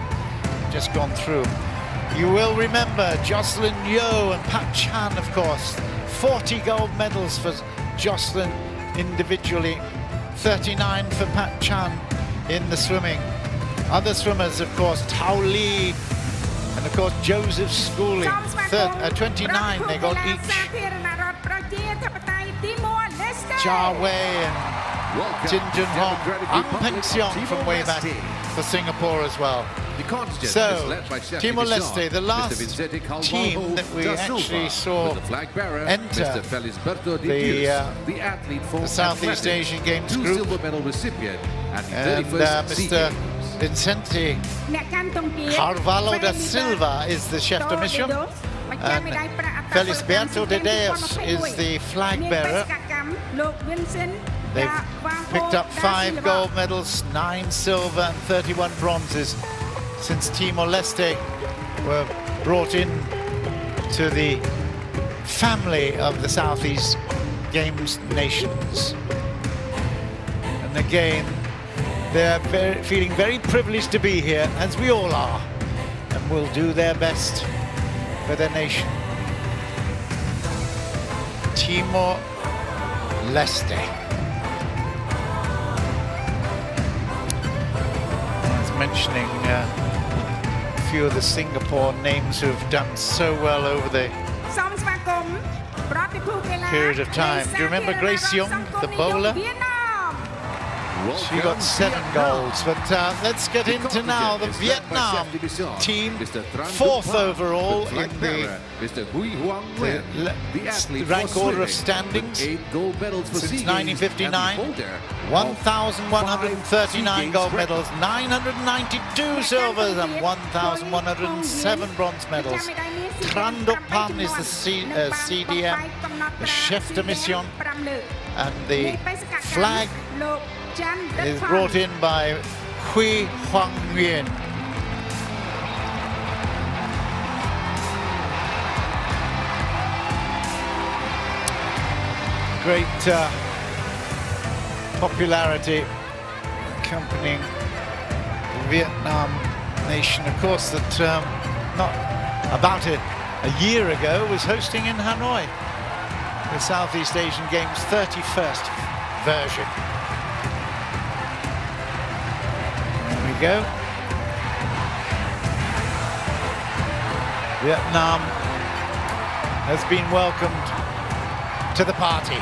S1: Just gone through. You will remember Jocelyn Yeo and Pat Chan, of course. 40 gold medals for Jocelyn individually, 39 for Pat Chan in the swimming. Other swimmers, of course, Tao Lee and, of course, Joseph Schooley, 29 they got each. Cha Wei and Jin Jun Hong, Ang Peng Siong from way back for Singapore as well. So, Timor-Leste, the last team that we actually saw enter the Southeast Asian Games group, and Mr. Vicente Carvalho da Silva is the chef de mission, and Felisberto de Deus is the flag bearer. They've picked up 5 gold medals, 9 silver and 31 bronzes since Timor-Leste were brought in to the family of the Southeast Games nations. And again, They're feeling very privileged to be here, as we all are, and will do their best for their nation. Timor-Leste. I was mentioning a few of the Singapore names who have done so well over the period of time. Do you remember Grace Young, the bowler? She got 7 goals, but let's get into now the Vietnam team, 4th overall in the rank order of standings since 1959. 1,139 gold medals, 992 silvers and 1,107 bronze medals. Tran Duc Pan is the CDM, the chef de mission, and the flag is brought in by Hui Huang Nguyen. Great popularity accompanying the Vietnam nation, of course, that not about a year ago was hosting in Hanoi the Southeast Asian Games 31st version. Go. Vietnam has been welcomed to the party.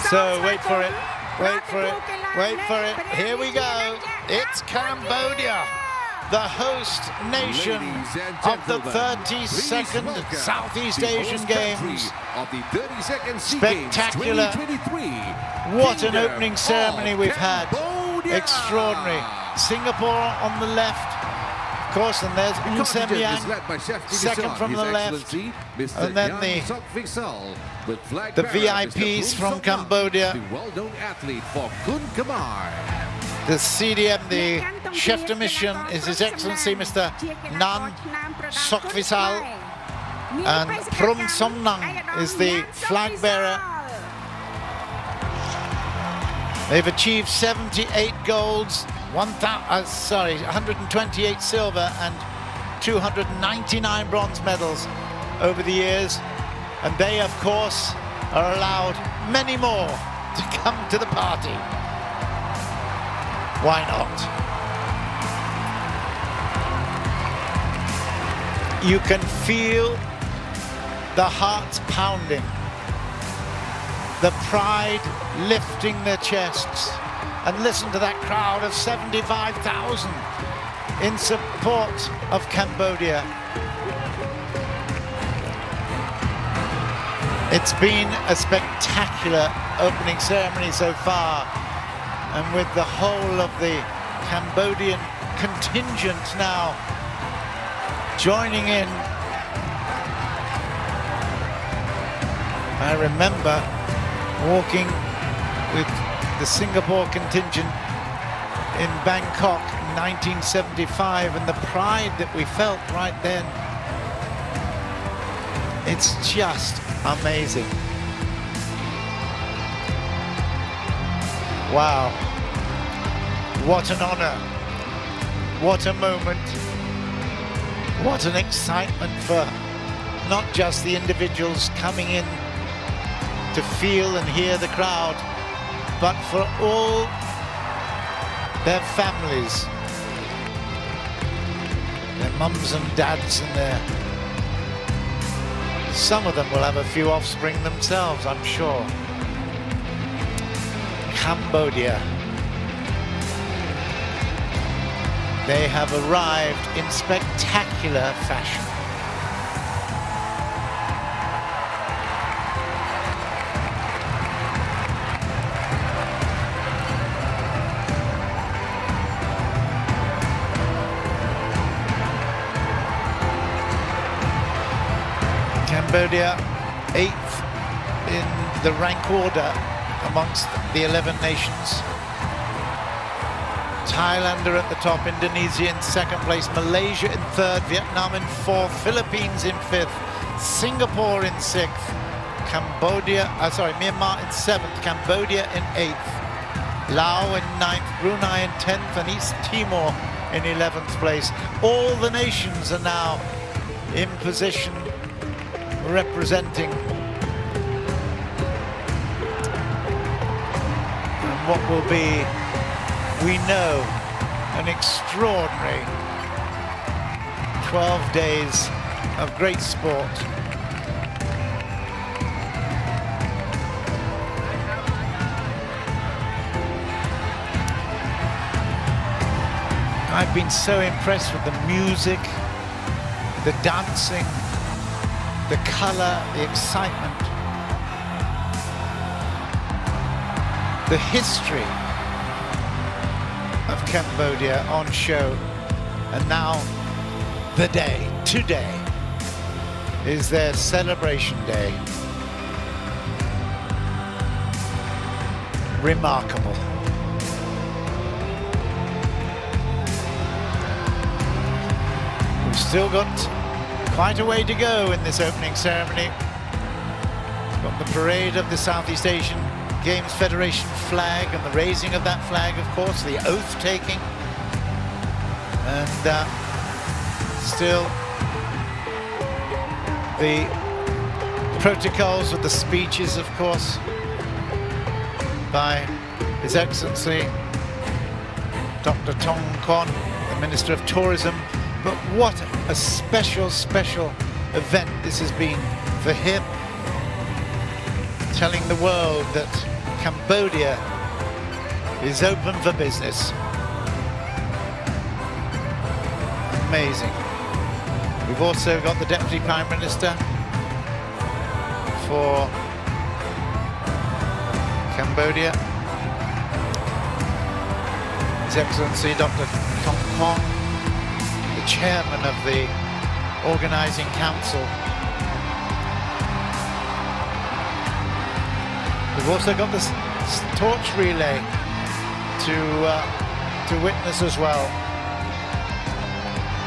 S1: So wait for it, wait for it, wait for it. Here we go. It's Cambodia, the host nation of the 32nd Southeast Asian Games. Spectacular. What an opening ceremony we've had. Extraordinary. Singapore on the left, of course, and there's Un Sem Yang, second from the left, and then the VIPs from Cambodia. The CDM, the chef de mission, is His Excellency Mr. Nan Sokvisal, and Prum Som Nang is the flag bearer. They've achieved 78 golds, 128 silver and 299 bronze medals over the years, and they, of course, are allowed many more to come to the party. Why not? You can feel the hearts pounding, the pride lifting their chests, and listen to that crowd of 75,000 in support of Cambodia. It's been a spectacular opening ceremony so far, and with the whole of the Cambodian contingent now joining in. I remember walking with the Singapore contingent in Bangkok in 1975, and the pride that we felt right then. It's just amazing. Wow. What an honor. What a moment. What an excitement for not just the individuals coming in to feel and hear the crowd, but for all their families, their mums and dads, and some of them will have a few offspring themselves, I'm sure. Cambodia. They have arrived in spectacular fashion. Cambodia 8th in the rank order amongst the 11 nations. Thailand are at the top, Indonesia in second place, Malaysia in third, Vietnam in fourth, Philippines in fifth, Singapore in sixth, Myanmar in seventh, Cambodia in eighth, Laos in ninth, Brunei in 10th, and East Timor in 11th place. All the nations are now in position representing what will be, we know, an extraordinary 12 days of great sport. I've been so impressed with the music, the dancing, the colour, the excitement, the history of Cambodia on show. And now the day, today, is their celebration day. Remarkable. We've still got quite a way to go in this opening ceremony. Got the parade of the Southeast Asian Games Federation flag and the raising of that flag, of course, the oath taking, and still the protocols with the speeches, of course, by His Excellency Dr. Tong Kon, the Minister of Tourism. But what a special, special event this has been for him, telling the world that Cambodia is open for business. Amazing. We've also got the Deputy Prime Minister for Cambodia, His Excellency Dr. Tong Kon, the Chairman of the Organising Council. We've also got this torch relay to witness as well.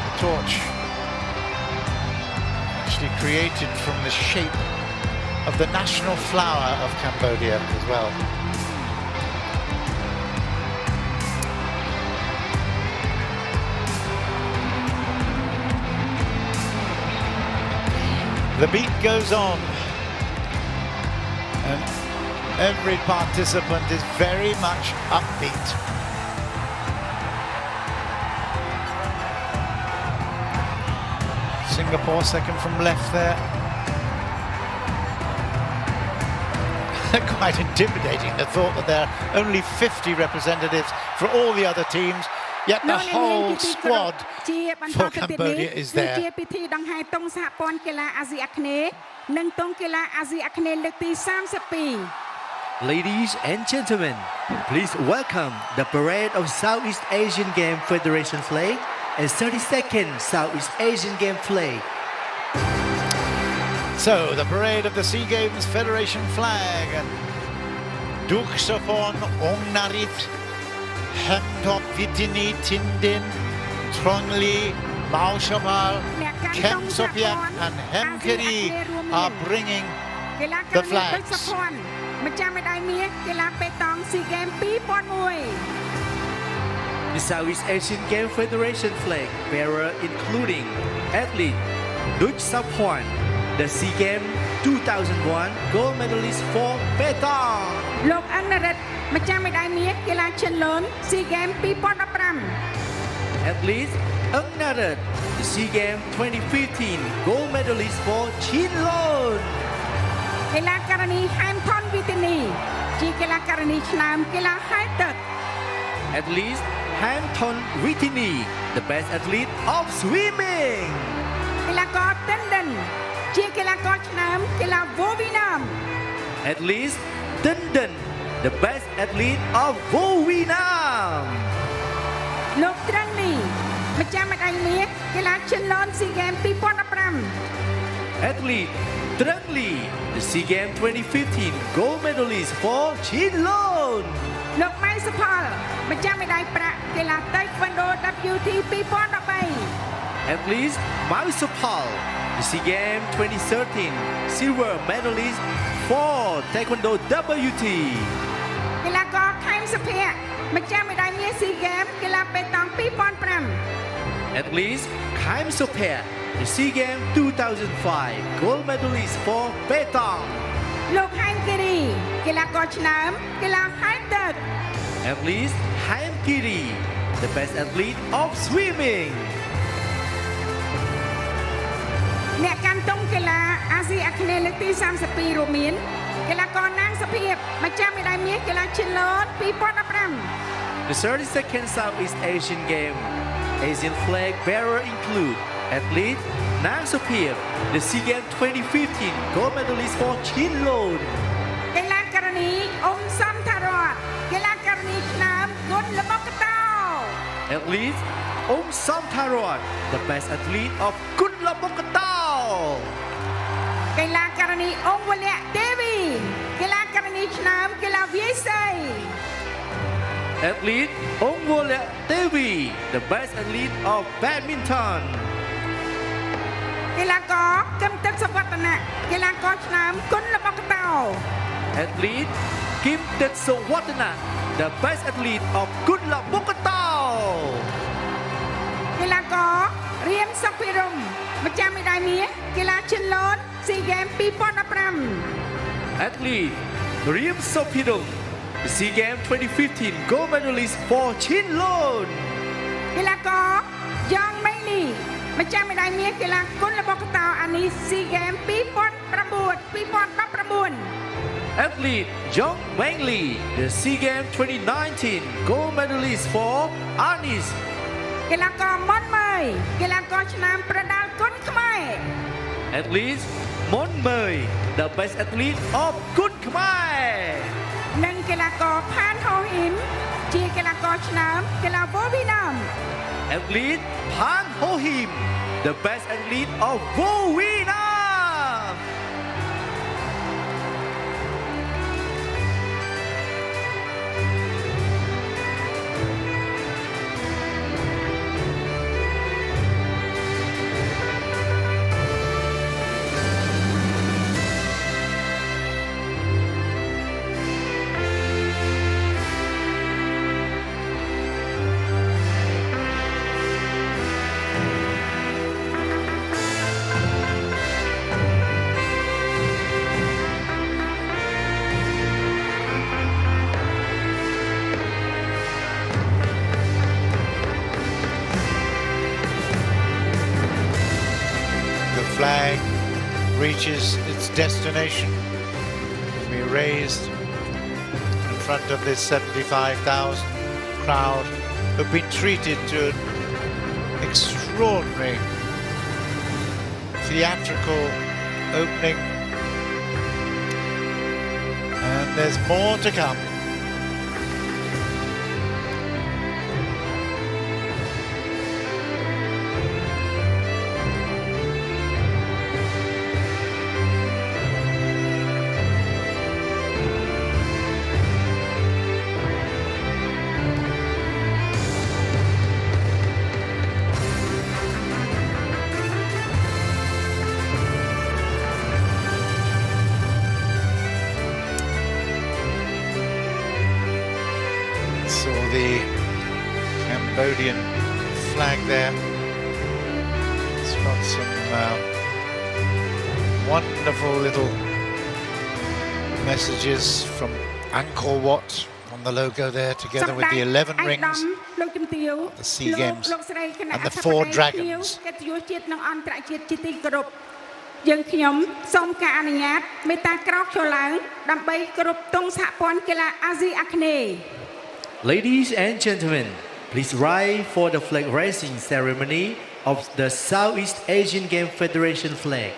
S1: The torch actually created from the shape of the national flower of Cambodia as well. The beat goes on, and every participant is very much upbeat. Singapore second from left there. Quite intimidating, the thought that there are only 50 representatives for all the other teams, yet the whole squad for Cambodia is there.
S3: Ladies and gentlemen, please welcome the parade of Southeast Asian Game Federation flag and 32nd Southeast Asian Game flag.
S1: So, the parade of the SEA Games Federation flag, and Duk Sopon, Ong Narit, Hemtop Vitini, Tindin, Trongli, Mao Shabal, Kem Sopyak and Hem Keri are bringing the flags.
S3: The Southeast Asian Game Federation flag bearer including athlete Duk Sapwan, the SEA Games 2001 gold medalist for Petang. Athlete Ung Narat, the SEA Games 2015 gold medalist for Chinlon. Athlete Hampton Whitney, the best athlete of swimming. Athlete Dundon, the best athlete of Vietnam. Athlete Trung Lee, the SEA Games 2015 gold medalist for Chinlon.
S2: លោកម៉ៃសុផលម្ចាស់មេដាយប្រាក់កីឡាតៃក្វាន់ដូ WT 2013
S3: Athlete Mausapal, the SEA Games 2013 silver medalist for Taekwondo WT.
S2: កីឡាករខេមសុភ័ក្រម្ចាស់មេដាយមាស SEA Games កីឡាប៉េតង់2005
S3: Athlete Khaim Sopher, the SEA Games 2005 gold medalist for Petang.
S2: លោកហែមគិរីកីឡាករឆ្នើមកីឡាហែមទឹក
S3: Athlete Haim Kiri, the best athlete of swimming.
S2: អ្នកកាន់ទង់កីឡាអាស៊ីអាគ្នេយ៍លើកទី32រួមមានកីឡាករណាងសុភាពម្ចាស់មេដាយមាសកីឡាឈិនឡូត2015
S3: The 32nd Southeast Asian Game Asian flag bearer include athlete Nang Sopir, the SEA Games 2015 gold medalist for Chinlon.
S2: កីឡាករនីអ៊ុំសំថារតកីឡាករនីឆ្នើមគុណល្បុក្កតោ
S3: Athlete Samtharat, the best athlete of Kunla Bokatao.
S2: កីឡាករនីអ៊ុំវលៈទេវីកីឡាករនីឆ្នើមកីឡាវាយសី
S3: Athlete Ongwola Devi, the best athlete of badminton.
S2: កីឡាករកឹមទឹកសវត្តណៈកីឡាករឆ្នើមគុណល្បុក្កតោ
S3: Athlete Kim Tetsawatana, the best athlete of Kunla Bokatao.
S2: កីឡាកររៀមសុខភិរមម្ចាស់មេដាយមាសកីឡាឈិនឡូត SEA Games 2015
S3: Athlete Riem Sopidum, the SEA Games 2015 gold medalist for Chinlon.
S2: កីឡាករយ៉ងម៉េងលីម្ចាស់មេដាយមាសកីឡាគុណល្បុក្កតោអានី SEA Games 2019
S3: Athlete Jong Wang Lee, the SEA Games 2019 gold medalist for Anis.
S2: កីឡាករមុនម៉ើយកីឡាករឆ្នើមប្រដាល់គុណខ្មែរ
S3: Athlete Mon Mei, the best athlete of Kun Khmer.
S2: និងកីឡាករផានហូហ៊ីមជាកីឡាករឆ្នើមកីឡាវ៉ូវីណាម
S3: Athlete Pan Ho Him, the best athlete of Vietnam.
S1: The flag reaches its destination. We raised in front of this 75,000 crowd who've been treated to an extraordinary theatrical opening. And there's more to come. Saw the Cambodian flag there. It's got some wonderful little messages from Angkor Wat on the logo there, together with the 11 rings, the SEA Games, and the 4 dragons.
S2: កិត្តិយសជាតិនិងអន្តរជាតិជាទីគោរពយើងខ្ញុំសូមការអនុញ្ញាតមេត្តាក្រោកឈរឡើងដើម្បីគោរពទង់សហព័ន្ធកីឡាអាស៊ីអាគ្នេយ៍
S3: Ladies and gentlemen, please rise for the flag raising ceremony of the Southeast Asian Game Federation flag.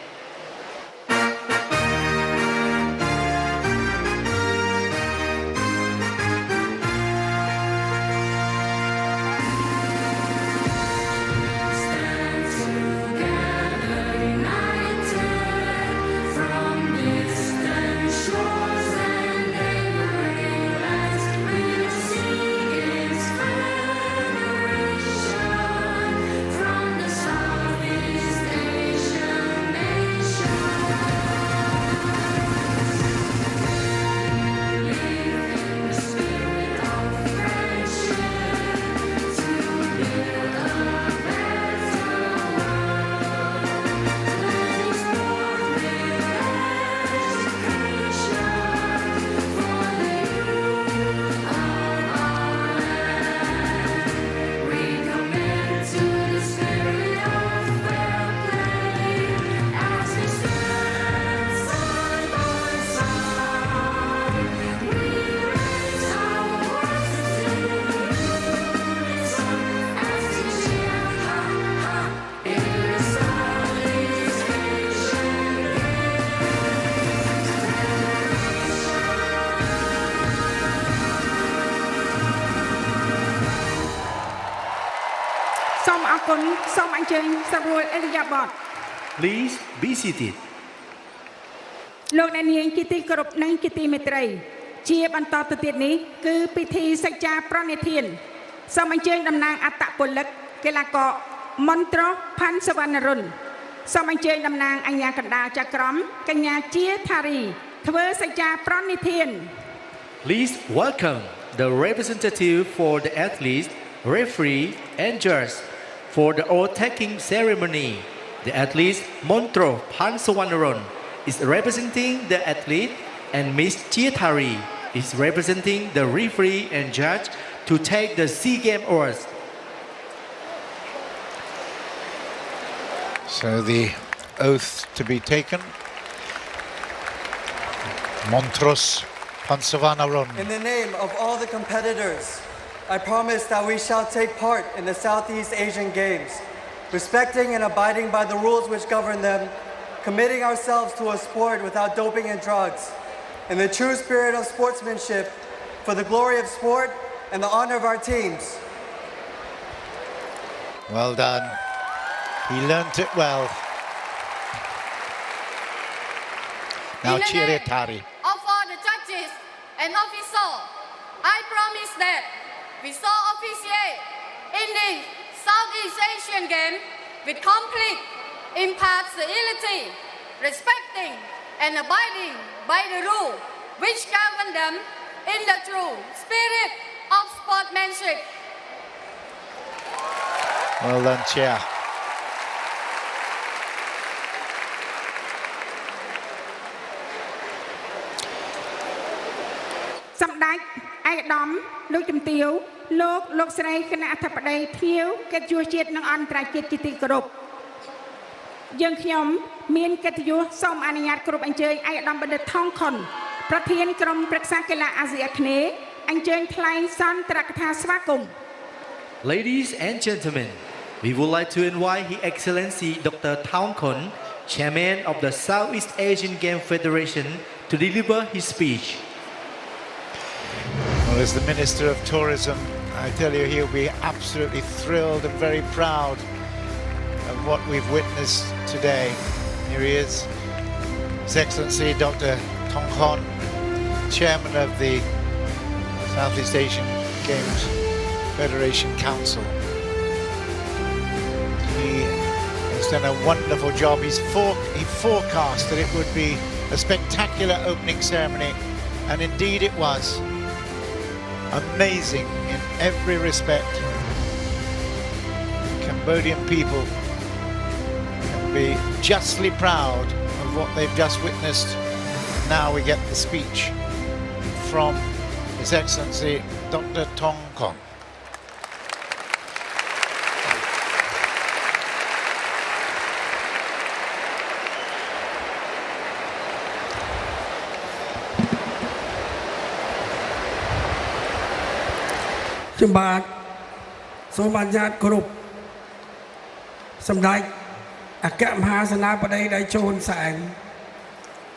S7: From distant shores and neighboring lands, we
S2: សូមអរគុណសូមអញ្ជើញសម្រួលអេរិយាបថ
S3: Please be seated.
S2: លោកអ្នកនាងជាទីគោរពនិងជាទីមេត្រីជាបន្តទៅទៀតនេះគឺពិធីសច្ចាប្រណិធានសូមអញ្ជើញតំណាងអត្តពលិកកីឡាករមន្ត្រផាន់សវណ្ណរុនសូមអញ្ជើញតំណាងអញ្ញាកណ្ដាលចក្រមកញ្ញាជាថារីធ្វើសច្ចាប្រណិធាន
S3: Please welcome the representative for the athletes, referee, and judge for the oath-taking ceremony. The athlete Montro Pansawanaron is representing the athlete, and Miss Chietari is representing the referee and judge to take the SEA Games oath.
S1: So the oath to be taken. Montros Pansavanaron.
S8: In the name of all the competitors, I promise that we shall take part in the Southeast Asian Games, respecting and abiding by the rules which govern them, committing ourselves to a sport without doping and drugs, in the true spirit of sportsmanship, for the glory of sport and the honor of our teams.
S1: Well done. He learnt it well. Now
S9: In the name
S1: Chiretari.
S9: of all the judges and officials, I promise that we shall officiate in the Southeast Asian Games with complete impartiality, respecting and abiding by the rules which govern them in the true spirit of sportsmanship.
S1: Well done, Chia.
S2: Some đại ai đom lúc chấm tiêu lúc sài cái nạ thập đầy phiêu cái chùa chiết năng ăn trái chiết chi group dân nhóm miền cái chùa xong anh nhát group anh chơi ai đom bên đất thong khẩn ប្រធានក្រុមប្រឹក្សាកីឡាអាស៊ីអាគ្នេយ៍អញ្ជើញថ្លែងសន្ទរកថាស្វាគមន៍
S3: Ladies and gentlemen, we would like to invite His Excellency Dr. Thong Khon, Chairman of the Southeast Asian Game Federation, to deliver his speech.
S1: Well, as the Minister of Tourism, I tell you, he'll be absolutely thrilled and very proud of what we've witnessed today. Here he is, His Excellency Dr. Thong Khon, Chairman of the Southeast Asian Games Federation Council. He has done a wonderful job. He forecast that it would be a spectacular opening ceremony, and indeed it was. Amazing in every respect. The Cambodian people can be justly proud of what they've just witnessed. Now we get the speech from His Excellency Dr. Thong Khon.
S10: Jembat Somanjat Group សម្ដេចអគ្គមហាសេនាបតីដៃជូនសែន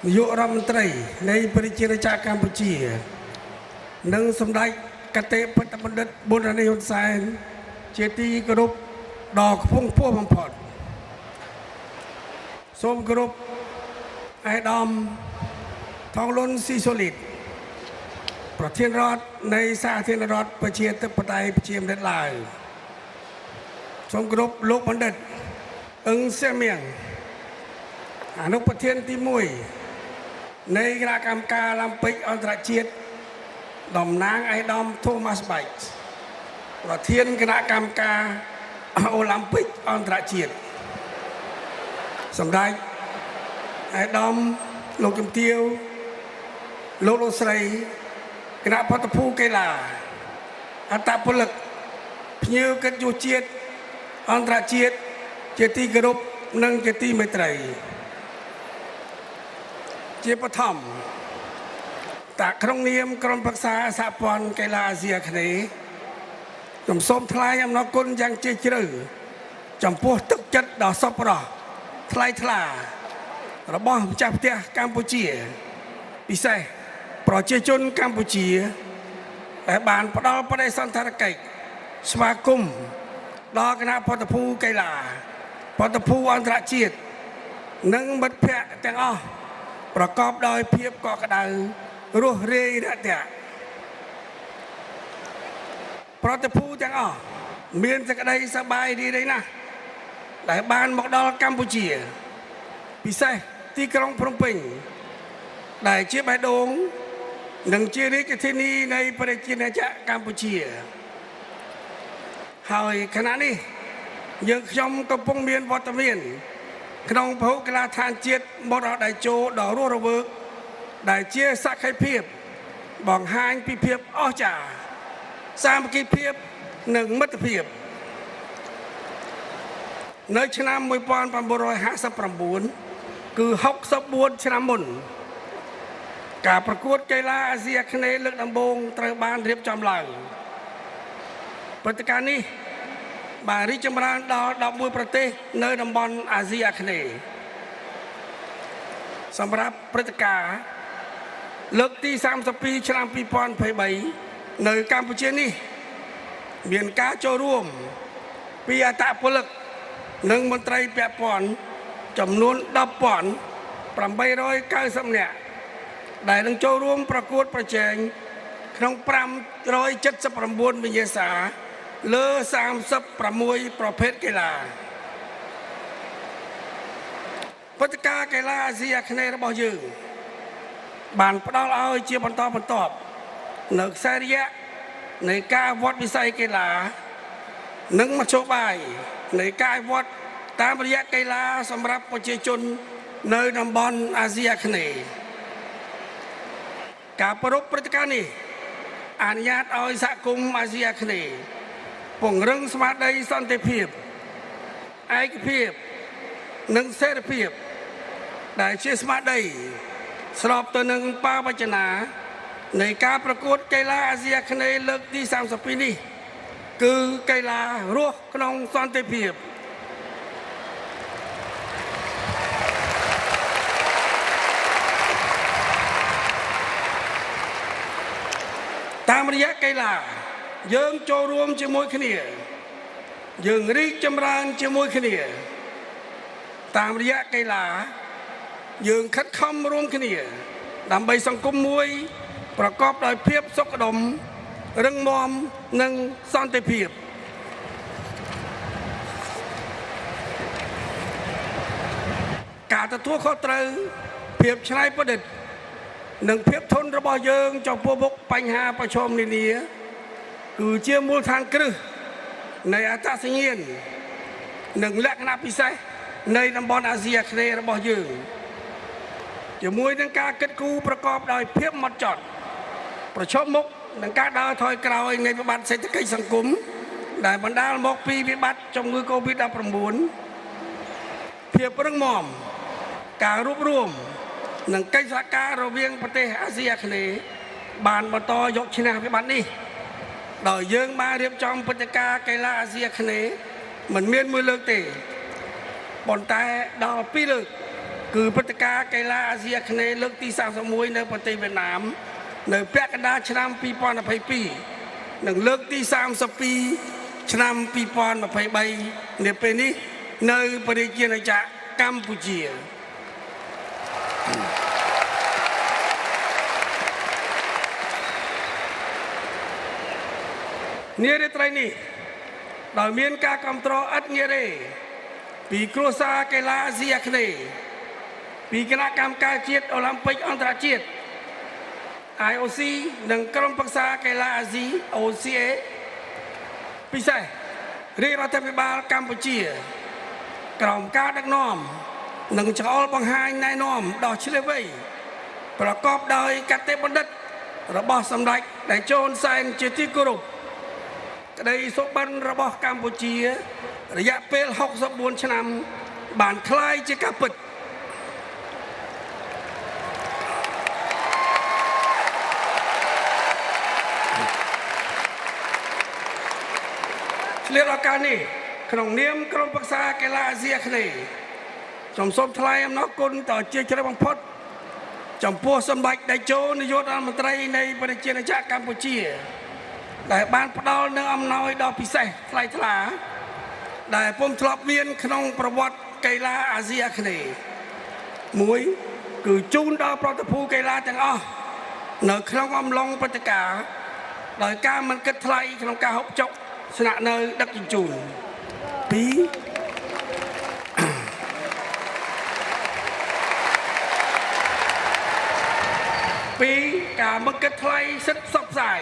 S10: នាយករដ្ឋមន្ត្រីនៃប្រជារាជាកម្ពុជានិងសម្ដេចកតេបតបណ្ឌិតប៊ុនរ៉ានីហ៊ុនសែនជាទីគោរពដ៏ខ្ពង់ខ្ពស់បំផុតសូមគោរពអាយដាមថងលុនស៊ីសូលីតប្រធានរដ្ឋនៃសាធារណរដ្ឋប្រជាធិបតេយ្យប្រជាមានិតឡាវសូមគោរពលោកបណ្ឌិតអឹងសៀមៀងអនុប្រធានទី1នៃគណៈកម្មការអូឡ িম্প ិកអន្តរជាតិតំណាងអាយដាម Thomas Bach ប្រធានគណៈកម្មការអូឡ িম্প ិកអន្តរជាតិសម្ដេចអាយដាមលោកជំទាវលោកស្រីគណៈបាតុភូកីឡាអត្តពលិកភ្ញៀវកិត្តិយសជាតិអន្តរជាតិជាទីគោរពនិងជាទីមេត្រីជាបឋមតាក្នុងនាមក្រុមប្រឹក្សាសហព័ន្ធកីឡាអាស៊ីអាគ្នេយ៍ខ្ញុំសូមថ្លែងអំណរគុណយ៉ាងជ្រាលជ្រៅចំពោះទឹកចិត្តដ៏សប្បុរសថ្លៃថ្លារបស់ម្ចាស់ផ្ទះកម្ពុជាពិសេសប្រជាជនកម្ពុជាដែលបានផ្ដល់បដិសណ្ឋារកិច្ចស្វាគមន៍ ដល់គណៈផលិតភូកីឡាផលិតភូអន្តរជាតិនិងមិត្តភ័ក្តិទាំងអស់ប្រកបដោយភាពកក់ក្ដៅរស់រាយរាក់ទាក់ផលិតភូទាំងអស់មានសេចក្តីសប្បាយរីករាយណាស់ដែលបានមកដល់កម្ពុជាពិសេសទីក្រុងភ្នំពេញដែលជាបេះដូងនិងជារាជធានីនៃប្រជាណាចក្រកម្ពុជាហើយខណៈនេះយើងខ្ញុំកំពុងមានវត្តមានក្នុងភោគនីយដ្ឋានជាតិមរតកដៃជោដ៏រស់រវើកដែលជាសក្ខីភាពបង្ហាញពីភាពអស្ចារ្យសាមគ្គីភាពនិងមិត្តភាពនៅឆ្នាំ1959គឺ64ឆ្នាំមុនការប្រកួតកីឡាអាស៊ីអាគ្នេយ៍លើកដំបូងត្រូវបានរៀបចំឡើងព្រឹត្តិការណ៍នេះបានរីកចម្រើនដល់11ប្រទេសនៅតំបន់អាស៊ីអាគ្នេយ៍សម្រាប់ព្រឹត្តិការណ៍លើកទី32ឆ្នាំ2023នៅកម្ពុជានេះមានការចូលរួមពីអត្តពលិកនិងមន្ត្រីពាក់ព័ន្ធចំនួន10,890 នាក់ដែលនឹងចូលរួមប្រកួតប្រជែងក្នុង579វិញ្ញាសាលើ36ប្រភេទកីឡាព្រឹត្តិការណ៍កីឡាអាស៊ីអាគ្នេយ៍របស់យើងបានផ្ដល់ឲ្យជាបន្តបន្ទាប់នៅខ្សែរយៈនៃការវត្តវិស័យកីឡានិងមធ្យោបាយនៃការវត្តតាមរយៈកីឡាសម្រាប់ប្រជាជននៅតំបន់អាស៊ីអាគ្នេយ៍ការប្រារព្ធព្រឹត្តិការណ៍នេះអនុញ្ញាតឲ្យសហគមន៍អាស៊ីអាគ្នេយ៍ពង្រឹងស្មារតីសន្តិភាពឯកភាពនិងសេរីភាពដែលជាស្មារតីស្របទៅនឹងបរិវចនានៃការប្រកួតកីឡាអាស៊ីអាគ្នេយ៍លើកទី32នេះគឺកីឡារស់ក្នុងសន្តិភាពតាមរយៈកីឡាយើងចូលរួមជាមួយគ្នាយើងរីកចម្រើនជាមួយគ្នាតាមរយៈកីឡាយើងខិតខំរួមគ្នាដើម្បីសង្គមមួយប្រកបដោយភាពសុខដុមរឹងមាំនិងសន្តិភាពការទទួលខុសត្រូវភាពច្នៃប្រឌិតនិងភាពធន់របស់យើងចំពោះមុខបញ្ហាប្រឈមនានាគឺជាមូលដ្ឋានគ្រឹះនៃអត្តសញ្ញាណនិងលក្ខណៈពិសេសនៃតំបន់អាស៊ីអាគ្នេយ៍របស់យើងជាមួយនឹងការគិតគូរប្រកបដោយភាពហ្មត់ចត់ប្រឈមមុខនឹងការដើរថយក្រោយនៃវិបត្តិសេដ្ឋកិច្ចសង្គមដែលបណ្ដាលមកពីវិបត្តិជំងឺ COVID-19 ភាពរឹងមាំការរួបរวมនិងកិច្ចសហការរវាងប្រទេសអាស៊ីអាគ្នេយ៍បានបន្តយកឈ្នះវិបត្តិនេះដោយយើងបានរៀបចំព្រឹត្តិការណ៍កីឡាអាស៊ីអាគ្នេយ៍មិនមានមួយលើកទេប៉ុន្តែដល់2លើកគឺព្រឹត្តិការណ៍កីឡាអាស៊ីអាគ្នេយ៍លើកទី31នៅប្រទេសវៀតណាមនៅពាក់កណ្ដាលឆ្នាំ2022និងលើកទី32ឆ្នាំ2023នាពេលនេះនៅប្រជាណាចក្រកម្ពុជានារីត្រីនេះដោយមានការគ្រប់គ្រងឥតងាយរេពីគ្រួសារកីឡាអាស៊ីអាគ្នេយ៍ពីគណៈកម្មការជាតិអូឡ িম্প ិកអន្តរជាតិ IOC និងក្រុមប្រឹក្សាកីឡាអាស៊ី OCA ពិសេសរាជរដ្ឋាភិបាលកម្ពុជាក្រោមការដឹកនាំនិងចង្អុលបង្ហាញណែនាំដ៏ឆ្លាតវៃប្រកបដោយកតេបណ្ឌិតរបស់សម្ដេចតេជោ ហ៊ុនសែនជាទីគោរពក្តីសុបិនរបស់កម្ពុជារយៈពេល64ឆ្នាំបានคล้ายជាការពិតឆ្លៀតឱកាសនេះក្នុងនាមក្រុមប្រឹក្សាកីឡាអាស៊ីអាគ្នេយ៍សូមថ្លែងអំណរគុណដល់ជាជ្រៅបំផុតចំពោះសម្ដេចតេជោនាយករដ្ឋមន្ត្រីនៃប្រជាណាចក្រកម្ពុជាដែលបានផ្ដល់នូវអំណោយដ៏ពិសេសថ្លៃថ្លា ដែលពុំធ្លាប់មានក្នុងប្រវត្តិកីឡាអាស៊ីអាគ្នេយ៍មួយគឺជូនដល់ប្រតិភូកីឡាទាំងអស់នៅក្នុងអំឡុងព្រឹត្តិការណ៍ដោយការមិនគិតថ្លៃក្នុងការហូបចុកស្នាក់នៅដឹកជញ្ជូនពីរការមិនគិតថ្លៃសិទ្ធិផ្សព្វផ្សាយ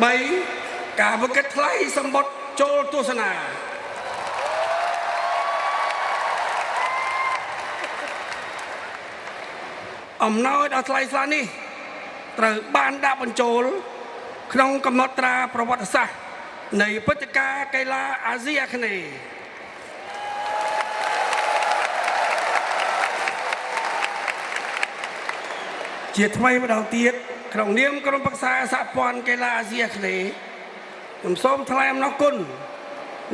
S10: 3ការមិនគិតថ្លៃសម្បត្តិចូលទស្សនាអំណោយដ៏ថ្លៃថ្លានេះត្រូវបានដាក់បញ្ចូលក្នុងកំណត់ត្រាប្រវត្តិសាស្ត្រនៃព្រឹត្តិការណ៍កីឡាអាស៊ីអាគ្នេយ៍ជាថ្មីម្ដងទៀតក្នុងនាមក្រុមប្រឹក្សាសហព័ន្ធកីឡាអាស៊ីអាគ្នេយ៍ខ្ញុំសូមថ្លែងអំណរគុណ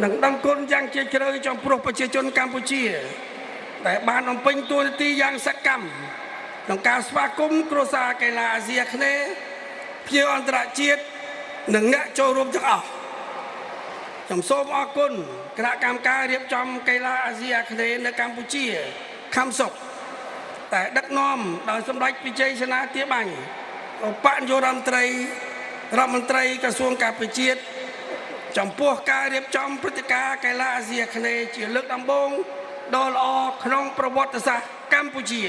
S10: និងដឹងគុណយ៉ាងជ្រាលជ្រៅចំពោះប្រជាជនកម្ពុជាដែលបានបំពេញតួនាទីយ៉ាងសកម្មក្នុងការស្វាគមន៍គ្រួសារកីឡាអាស៊ីអាគ្នេយ៍ភ្ញៀវអន្តរជាតិនិងអ្នកចូលរួមទាំងអស់ខ្ញុំសូមអរគុណគណៈកម្មការរៀបចំកីឡាអាស៊ីអាគ្នេយ៍នៅកម្ពុជាខំសុខតែដឹកនាំដោយសម្ដេចវិជ័យសេនាធាបាញ់ឧបនាយករដ្ឋមន្ត្រីក្រសួងការពារជាតិចំពោះការរៀបចំព្រឹត្តិការណ៍កីឡាអាស៊ីអាគ្នេយ៍ជាលើកដំបូងដ៏ល្អក្នុងប្រវត្តិសាស្ត្រកម្ពុជា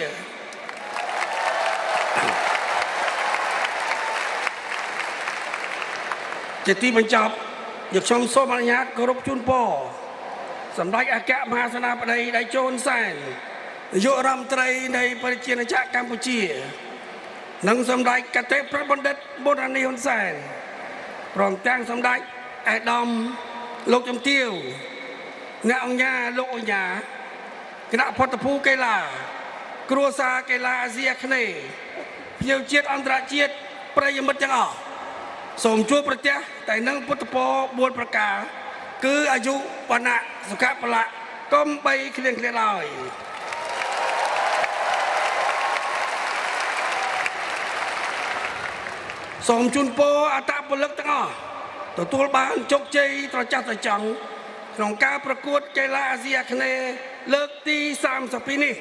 S10: ជាទីបញ្ចប់យកខ្ញុំសូមអនុញ្ញាតគោរពជូនពរសម្ដេចអគ្គមហាសេនាបតីដៃជោ ហ៊ុនសែននាយករដ្ឋមន្ត្រីនៃប្រជាណាចក្រកម្ពុជានិងសម្ដេចកតេប្របណ្ឌិតប៊ុនរ៉ានីហ៊ុនសែនព្រមទាំងសម្ដេចអាយដាមលោកជំទាវអ្នកអង្គការលោកអញ្ញាគណៈប្រតិភូកីឡាគ្រួសារកីឡាអាស៊ីអាគ្នេយ៍ភ្ញៀវជាតិអន្តរជាតិប្រិយមិត្តទាំងអស់សូមជួបប្រទះតែនឹងពុទ្ធពរ4ប្រការគឺអាយុវណ្ណៈសុខៈពលៈកុំបីឃ្លៀងឃ្លាតឡើយសូមជូនពរអត្តពលិកទាំងអស់ទទួលបានជោគជ័យត្រចះត្រចង់ក្នុងការប្រកួតកីឡាអាស៊ីអាគ្នេយ៍លើកទី32នេះ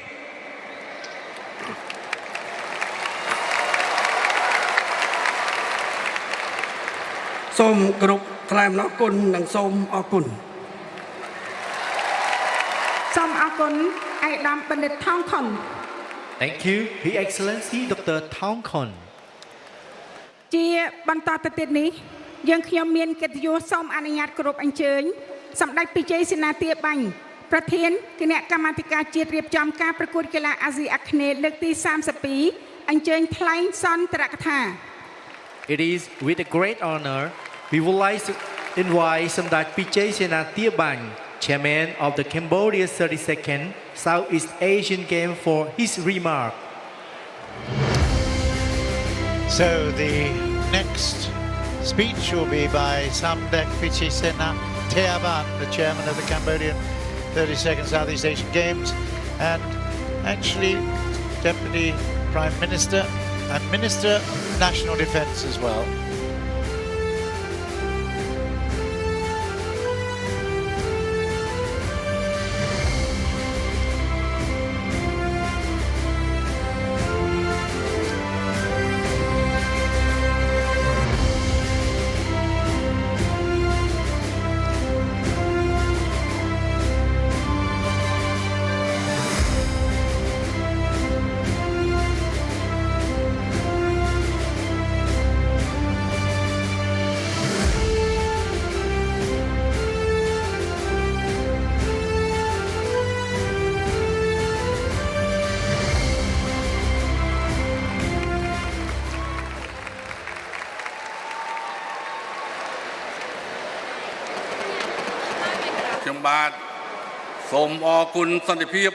S10: សូមគោរពថ្លែងអំណរគុណនិងសូមអរគុណ
S2: សូមអរគុណឯកឧត្តមបណ្ឌិតថងខុន
S3: Thank you His Excellency Dr. Thong Khon
S2: ជាបន្តទៅទៀតនេះយើងខ្ញុំមានកិត្តិយសសូមអនុញ្ញាតគោរពអញ្ជើញសម្ដេចវិជ័យសេនាធាបាញ់ប្រធានគណៈកម្មាធិការជាតិរៀបចំការប្រកួតកីឡាអាស៊ីអាគ្នេយ៍លើកទី32អញ្ជើញថ្លែងសន្ទរកថា
S3: It is with a great honor we would like to invite Samdech Vijay Senathirabany, Chairman of the Cambodia 32nd Southeast Asian Games for his remark.
S1: So the next speech will be by Samdech Vijay Senathirabany, the chairman of the Cambodian 32nd Southeast Asian Games, and actually Deputy Prime Minister and Minister of National Defence as well.
S11: បាទសូមអរគុណសន្តិភាព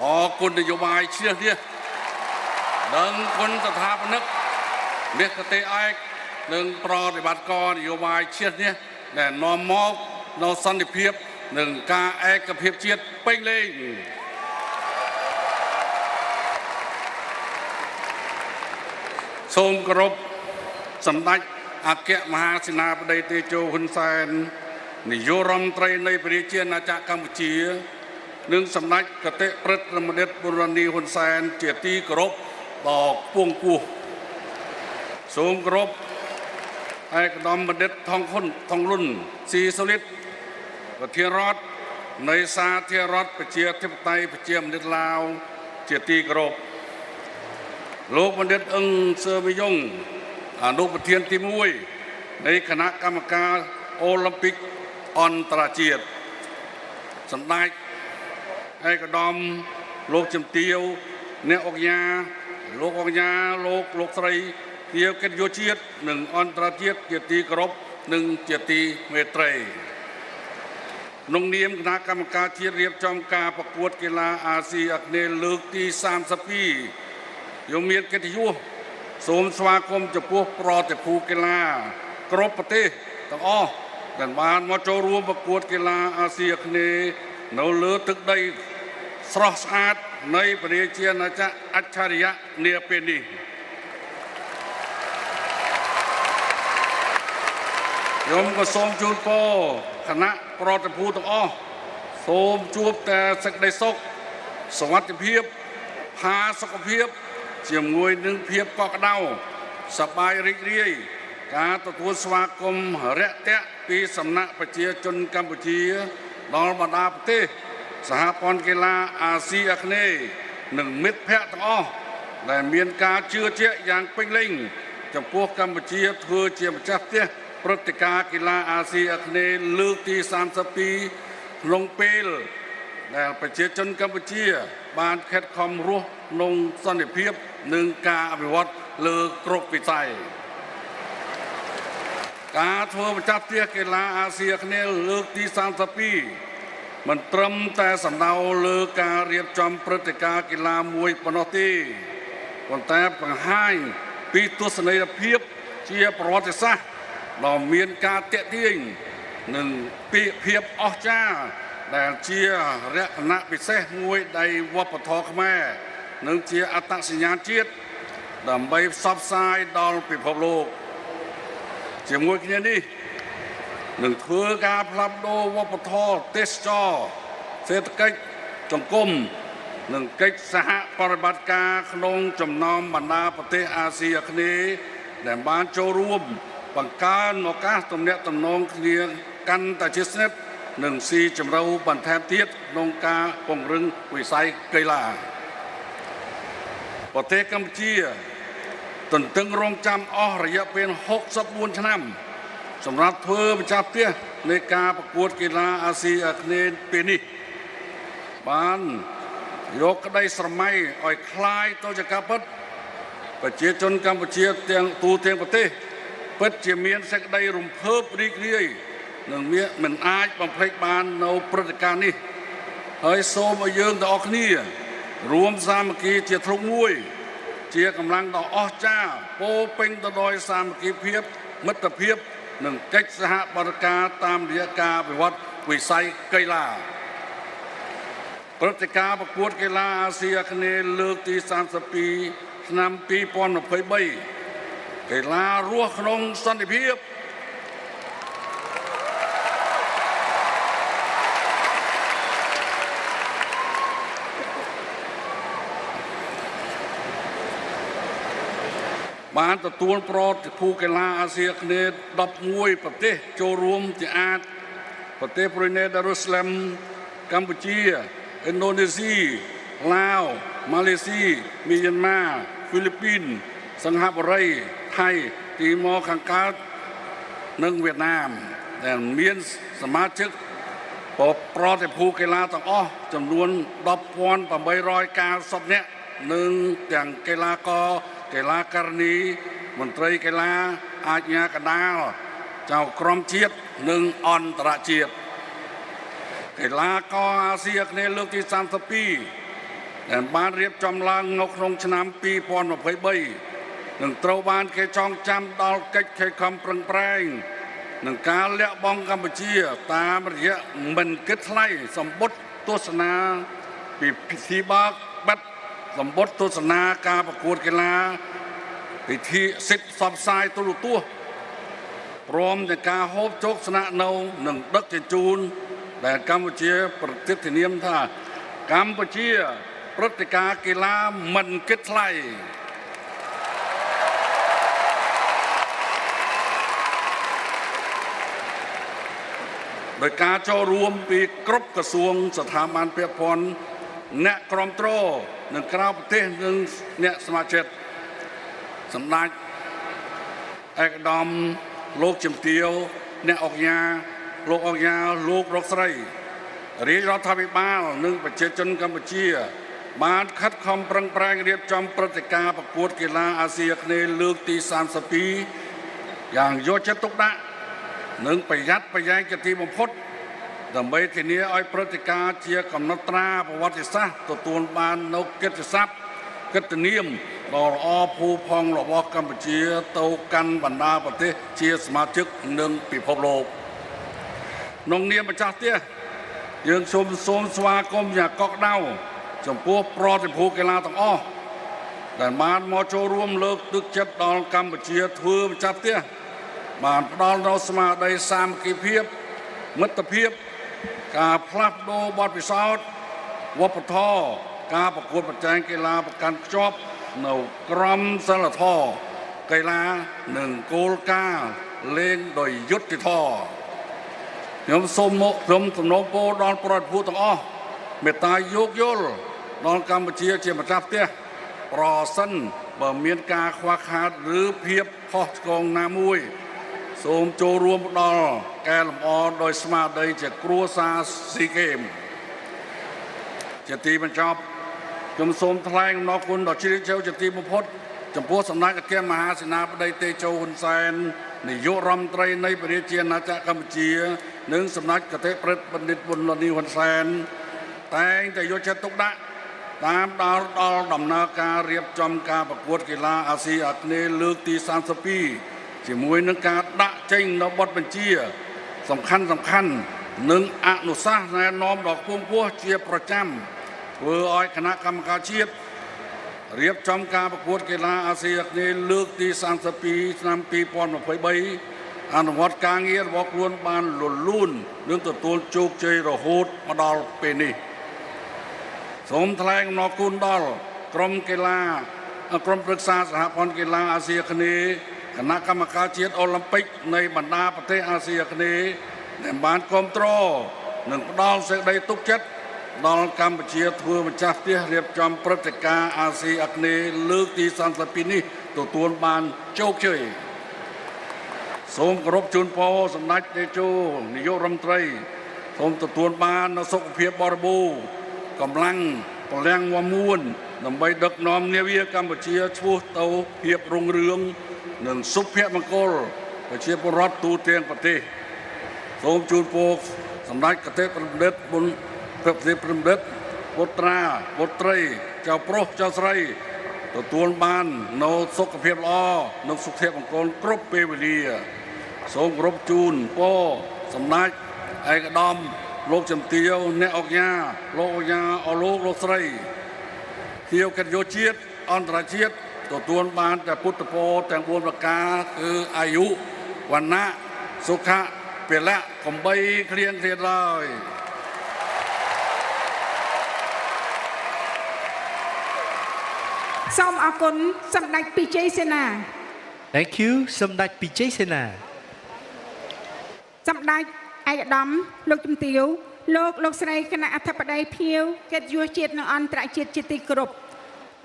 S11: អរគុណនយោបាយជ្រះនេះនិងគុណស្ថាបនិកមេកតេឯកនិងប្រតិបត្តិការនយោបាយជ្រះនេះដែលនាំមកនៅសន្តិភាពនិងការឯកភាពជាតិពេញលេញសូមគោរព សម្ដេចអគ្គមហាសេនាបតីតេជោហ៊ុនសែននាយករដ្ឋមន្ត្រីនៃប្រជាណាចក្រកម្ពុជានិងសម្ដេចគតិព្រឹទ្ធបណ្ឌិតបូរនីហ៊ុនសែនជាទីគោរពដ៏ខ្ពង់ខ្ពស់សូមគោរពឯកឧត្តមបណ្ឌិតថងលុនស៊ីសូលីតប្រធានរដ្ឋនៃសាធារណរដ្ឋប្រជាធិបតេយ្យប្រជាមានិតឡាវជាទីគោរពលោកបណ្ឌិតអឹងសឺវីយ៉ុងអនុប្រធានទី1នៃគណៈកម្មការអូឡ িম্প ពិកអន្តរជាតិសម្ដេចឯកឧត្តមលោកជំទាវអ្នកអង្គការលោកស្រីជាកិត្តិយសជាតិនិងអន្តរជាតិជាទីគោរពនិងជាទីមេត្រីក្នុងនាមគណៈកម្មការជាតិរៀបចំការប្រកួតកីឡាអាស៊ីអាគ្នេយ៍លើកទី32យកមានកិត្តិយសសូមស្វាគមន៍ចំពោះប្រតិភូកីឡាគ្រប់ប្រទេសទាំងអស់ដែលបានមកចូលរួមប្រកួតកីឡាអាស៊ីអាគ្នេយ៍នៅលើទឹកដីស្រស់ស្អាតនៃប្រជាណាចក្រអច្ឆរិយៈនាពេលនេះខ្ញុំក៏សូមជូនពរគណៈប្រតិភូទាំងអស់សូមជួបតែសេចក្តីសុខសុវត្ថិភាពផាសុខភាពជាមួយនឹងភាពកក់ក្ដៅសប្បាយរីករាយការទទួលស្វាគមន៍រាក់ទាក់ពីសំណាក់ប្រជាជនកម្ពុជាដល់បណ្ដាប្រទេសសហព័ន្ធកីឡាអាស៊ីអាគ្នេយ៍និងមិត្តភ័ក្តិទាំងអស់ដែលមានការជឿជាក់យ៉ាងពេញលេញចំពោះកម្ពុជាធ្វើជាម្ចាស់ផ្ទះព្រឹត្តិការណ៍កីឡាអាស៊ីអាគ្នេយ៍លើកទី32ក្នុងពេលដែលប្រជាជនកម្ពុជាបានខិតខំរស់ក្នុងសន្តិភាពនិងការអភិវឌ្ឍលើគ្រប់វិស័យការធ្វើម្ចាស់ផ្ទះកីឡាអាស៊ីអាគ្នេយ៍លើកទី32មិនត្រឹមតែសំដៅលើការរៀបចំព្រឹត្តិការណ៍កីឡាមួយប៉ុណ្ណោះទេប៉ុន្តែបង្ហាញពីទស្សនីយភាពជាប្រវត្តិសាស្ត្រដ៏មានការទាក់ទាញនិងភាពអស្ចារ្យដែលជាលក្ខណៈពិសេសមួយនៃវប្បធម៌ខ្មែរនិងជាអត្តសញ្ញាណជាតិដើម្បីផ្សព្វផ្សាយដល់ពិភពលោកជាមួយគ្នានេះនឹងធ្វើការផ្លាស់ប្ដូរវប្បធម៌ទេសចរសេដ្ឋកិច្ចសង្គមនិងកិច្ចសហប្រតិបត្តិការក្នុងចំណោមបណ្ដាប្រទេសអាស៊ីអាគ្នេយ៍ដែលបានចូលរួមបង្កើនឱកាសទំនាក់ទំនងគ្នាកាន់តែជិតស្និទ្ធនិងស៊ីជម្រៅបន្ថែមទៀតក្នុងការពង្រឹងវិស័យកីឡាប្រទេសកម្ពុជាទន្ទឹងរង់ចាំអស់រយៈពេល64ឆ្នាំសម្រាប់ធ្វើម្ចាស់ផ្ទះនៃការប្រកួតកីឡាអាស៊ីអាគ្នេយ៍ពេលនេះបានយកក្តីស្រមៃឲ្យคล้ายទៅជាការពិតប្រជាជនកម្ពុជាទាំងទូទាំងប្រទេសពិតជាមានសេចក្តីរំភើបរីករាយនិងមិនអាចបំភ្លេចបាននៅព្រឹត្តិការណ៍នេះហើយសូមឲ្យយើងទាំងអស់គ្នារួមសាមគ្គីជាធ្លុងមួយជាកម្លាំងដ៏អស្ចារ្យពោពេញទៅដោយសាមគ្គីភាពមិត្តភាពនិងកិច្ចសហប្រតិការតាមរយៈការអភិវឌ្ឍវិស័យកីឡាព្រឹត្តិការណ៍ប្រកួតកីឡាអាស៊ីអាគ្នេយ៍លើកទី32ឆ្នាំ2023កីឡារស់ក្នុងសន្តិភាពបានទទួលប្រតិភូកីឡាអាស៊ីអាគ្នេយ៍11ប្រទេសចូលរួមជាអាចប្រទេសប្រ៊ុយណេដារុស្សាឡែមកម្ពុជាឥណ្ឌូនេស៊ីឡាវម៉ាឡេស៊ីមីយ៉ាន់ម៉ាហ្វីលីពីនសិង្ហបុរីថៃទីម៉ូខាងកើតនិងវៀតណាមដែលមានសមាជិកប្រតិភូកីឡាទាំងអស់ចំនួន 10,890 នាក់និងទាំងកីឡាករកីឡាការិនីមន្ត្រីកីឡាអាជ្ញាកណ្ដាលចៅក្រមជាតិនិងអន្តរជាតិកីឡាករអាស៊ីអាគ្នេយ៍លើកទី32ដែលបានរៀបចំឡើងនៅក្នុងឆ្នាំ2023នឹងត្រូវបានគេចងចាំដល់កិច្ចខិតខំប្រឹងប្រែងនឹងការលះបង់កម្ពុជាតាមរយៈមិនគិតថ្លៃសម្បត្តិទស្សនាពីពិធីបើកបិទសម្បត្តិទស្សនាការប្រកួតកីឡា ពិធីសិទ្ធិផ្សព្វផ្សាយទូរទស្សន៍ព្រមទាំងការហូបចុកស្នាក់នៅនិងដឹកជញ្ជូនដែលកម្ពុជាប្រតិទិនាមថាកម្ពុជាព្រឹត្តិការណ៍កីឡាមិនគិតថ្លៃដោយការចូលរួមពីគ្រប់ក្រសួងស្ថាប័នពាក់ព័ន្ធអ្នកគ្រប់គ្រងនិងក្រៅប្រទេសនិងអ្នកសមាជិកសម្ដេចឯកឧត្តមលោកជំទាវអ្នកអង្គការលោកអង្គការលោករកស្រីរាជរដ្ឋាភិបាលនិងប្រជាជនកម្ពុជាបានខិតខំប្រឹងប្រែងរៀបចំព្រឹត្តិការណ៍ប្រកួតកីឡាអាស៊ីអាគ្នេយ៍លើកទី32យ៉ាងយកចិត្តទុកដាក់និងប្រយ័ត្នប្រយែងជាទីបំផុតដើម្បីធានាឲ្យព្រឹត្តិការណ៍ជាកំណត់ត្រាប្រវត្តិសាស្ត្រទទួលបាននូវកិត្តិស័ព្ទកិត្តិនាមដ៏ល្អផូរផង់របស់កម្ពុជាទៅកាន់បណ្ដាប្រទេសជាសមាជិកនិងពិភពលោកក្នុងនាមម្ចាស់ផ្ទះយើងសូមស្វាគមន៍យ៉ាងកក់ក្ដៅចំពោះប្រតិភូកីឡាទាំងអស់ដែលបានមកចូលរួមលើកទឹកចិត្តដល់កម្ពុជាធ្វើម្ចាស់ផ្ទះបានផ្ដល់នូវស្មារតីសាមគ្គីភាពមិត្តភាពការផ្លាស់ប្ដូរបទពិសោធន៍វប្បធម៌ការប្រកួតប្រជែងកីឡាប្រកាន់ខ្ជាប់នៅក្រមសីលធម៌កីឡានិងគោលការណ៍លេងដោយយុត្តិធម៌ខ្ញុំសូមសំណូមពរដល់ប្រតិភូទាំងអស់មេត្តាយោគយល់ដល់កម្ពុជាជាម្ចាស់ផ្ទះប្រសិនបើមានការខ្វះខាតឬភាពខុសឆ្គងណាមួយសូមចូលរួមផ្ដល់កែលម្អដោយស្មារតីជាគ្រួសារស៊ីហ្គេមជាទីបញ្ចប់ខ្ញុំសូមថ្លែងអំណរគុណដល់ជ្រាលជ្រៅជាទីបំផុតចំពោះសម្ដេចអគ្គមហាសេនាបតីតេជោហ៊ុនសែននាយករដ្ឋមន្ត្រីនៃព្រះរាជាណាចក្រកម្ពុជានិងសម្ដេចកតេព្រឹទ្ធបណ្ឌិតវុនលនីហ៊ុនសែនតែងតែយកចិត្តទុកដាក់តាមដល់ដំណើរការរៀបចំការប្រកួតកីឡាអាស៊ីអាគ្នេយ៍លើកទី32ជាមួយនឹងការដាក់ចេញនូវបទបញ្ជាសំខាន់និងអនុសាសន៍ណែនាំដល់គង់ពោះជាប្រចាំធ្វើឲ្យគណៈកម្មការជាតិរៀបចំការប្រកួតកីឡាអាស៊ីអាគ្នេយ៍លើកទី32ឆ្នាំ2023អនុវត្តការងាររបស់ខ្លួនបានលលូននិងទទួលជោគជ័យរហូតមកដល់ពេលនេះសូមថ្លែងអំណរគុណដល់ក្រុមប្រឹក្សាសហព័ន្ធកីឡាអាស៊ីអាគ្នេយ៍គណៈកម្មការជាតិអូឡ িম্প ពិកនៃបណ្ដាប្រទេសអាស៊ីអាគ្នេយ៍ដែលបានគាំទ្រនិងផ្ដល់សេចក្តីទុកចិត្តដល់កម្ពុជាធ្វើម្ចាស់ផ្ទះរៀបចំព្រឹត្តិការណ៍អាស៊ីអាគ្នេយ៍លើកទី32នេះទទួលបានជោគជ័យសូមគោរពជូនពរសម្ដេចតេជោនាយករដ្ឋមន្ត្រីសូមទទួលបាននូវសុខភាពបរិបូរណ៍កម្លាំងពលំមមួនដើម្បីដឹកនាំនាវាកម្ពុជាឆ្ពោះទៅភាពរុងរឿងនិងសុភមង្គលប្រជាពលរដ្ឋទូទាំងប្រទេសសូមជូនពរសម្ដេចកតេប្រឌិតបុនព្រះប្រតិបណ្ឌិតពុត្រាពុត្រីចៅប្រុសចៅស្រីទទួលបាននូវសុខភាពល្អនិងសុភមង្គលគ្រប់ពេលវេលាសូមគោរពជូនពរសម្ដេចឯកឧត្តមលោកជំទាវអ្នកអង្គការលោកអង្គការលោកស្រីជាកិត្តិយសជាតិអន្តរជាតិទទួលបានតែពុទ្ធពរទាំង4ប្រការគឺអាយុវណ្ណៈសុខៈពលៈកំបីគ្លៀងគ្លាតឡើយ
S2: សូមអរគុណសម្ដេចពិជ័យសេនា
S3: Thank you សម្ដេចពិជ័យសេនា
S2: សម្ដេចឯកឧត្តមលោកជំទាវលោកស្រីគណៈអធិបតីភ្ញៀវកិត្តិយសជាតិនិងអន្តរជាតិជាទីគោរព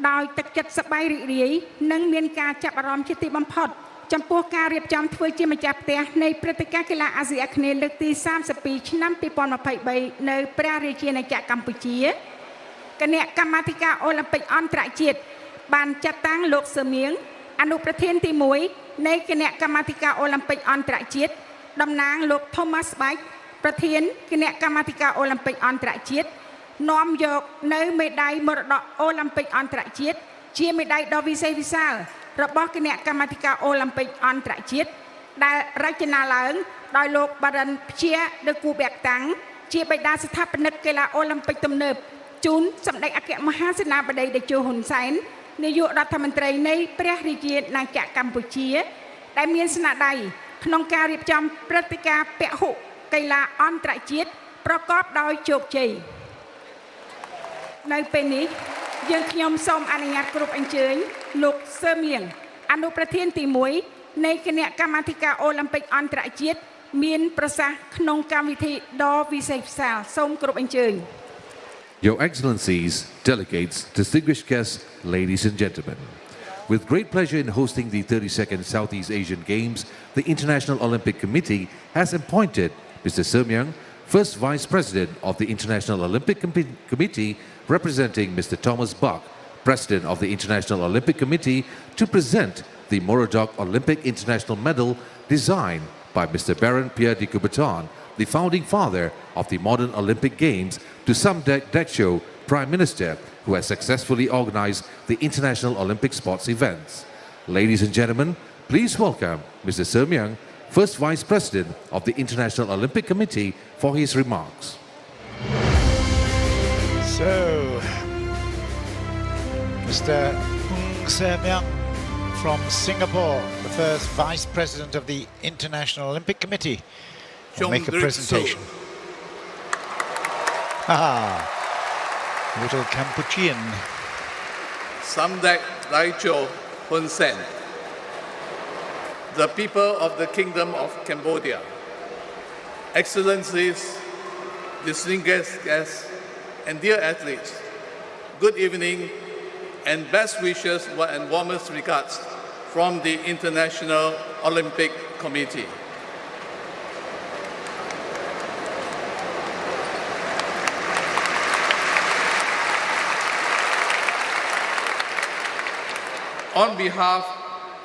S2: ដោយទឹកចិត្តសប្បាយរីករាយនិងមានការចាប់អារម្មណ៍ជាទីបំផុតចំពោះការរៀបចំធ្វើជាម្ចាស់ផ្ទះនៃព្រឹត្តិការណ៍កីឡាអាស៊ីអាគ្នេយ៍លើកទី32ឆ្នាំ2023នៅព្រះរាជាណាចក្រកម្ពុជាគណៈកម្មាធិការអូឡ িম্প ពិកអន្តរជាតិបានចាត់តាំងលោកសឺមៀងអនុប្រធានទី1នៃគណៈកម្មាធិការអូឡ িম্প ពិកអន្តរជាតិតំណាងលោក Thomas Bach ប្រធានគណៈកម្មាធិការអូឡ িম্প ពិកអន្តរជាតិនាំយកនៅមេដាយមរតកអូឡ িম্প ពិកអន្តរជាតិជាមេដាយដ៏វិសេសវិសាលរបស់គណៈកម្មាធិការអូឡ িম্প ពិកអន្តរជាតិដែលរចនាឡើងដោយលោកបារិនព្យាដឺគូបែកតាំងជាបិតាស្ថាបនិកកីឡាអូឡ িম্প ពិកទំនើបជូនសម្ដេចអគ្គមហាសេនាបតីតេជោហ៊ុនសែន នាយករដ្ឋមន្ត្រីនៃព្រះរាជាណាចក្រកម្ពុជាដែលមានស្នាដៃក្នុងការរៀបចំព្រឹត្តិការណ៍ពហុកីឡាអន្តរជាតិប្រកបដោយជោគជ័យនៅពេលនេះយើងខ្ញុំសូមអនុញ្ញាតគ្រប់អញ្ជើញលោកសឺមៀងអនុប្រធានទី1នៃគណៈកម្មាធិការអូឡ িম্পিক អន្តរជាតិមានប្រសាសន៍ក្នុងកម្មវិធីដ៏វិសេសវិសាលសូមគ្រប់អញ្ជើញ
S4: Your Excellencies, delegates, distinguished guests, ladies and gentlemen. With great pleasure in hosting the 32nd Southeast Asian Games, the International Olympic Committee has appointed Mr. Sermyang, First Vice President of the International Olympic Committee, representing Mr. Thomas Bach, President of the International Olympic Committee, to present the Morodok Olympic International Medal designed by Mr. Baron Pierre de Coubertin, the founding father of the modern Olympic Games, to Samdech Dekcho, Prime Minister, who has successfully organized the international Olympic sports events. Ladies and gentlemen, please welcome Mr. Sermyang, First Vice President of the International Olympic Committee, for his remarks.
S1: So, Mr. Sermyang from Singapore, the first Vice President of the International Olympic Committee, will make a presentation. Little Kampuchean.
S12: Samdech Raicho Hun Sen, the people of the Kingdom of Cambodia, Excellencies, distinguished guests, and dear athletes, good evening and best wishes and warmest regards from the International Olympic Committee. On behalf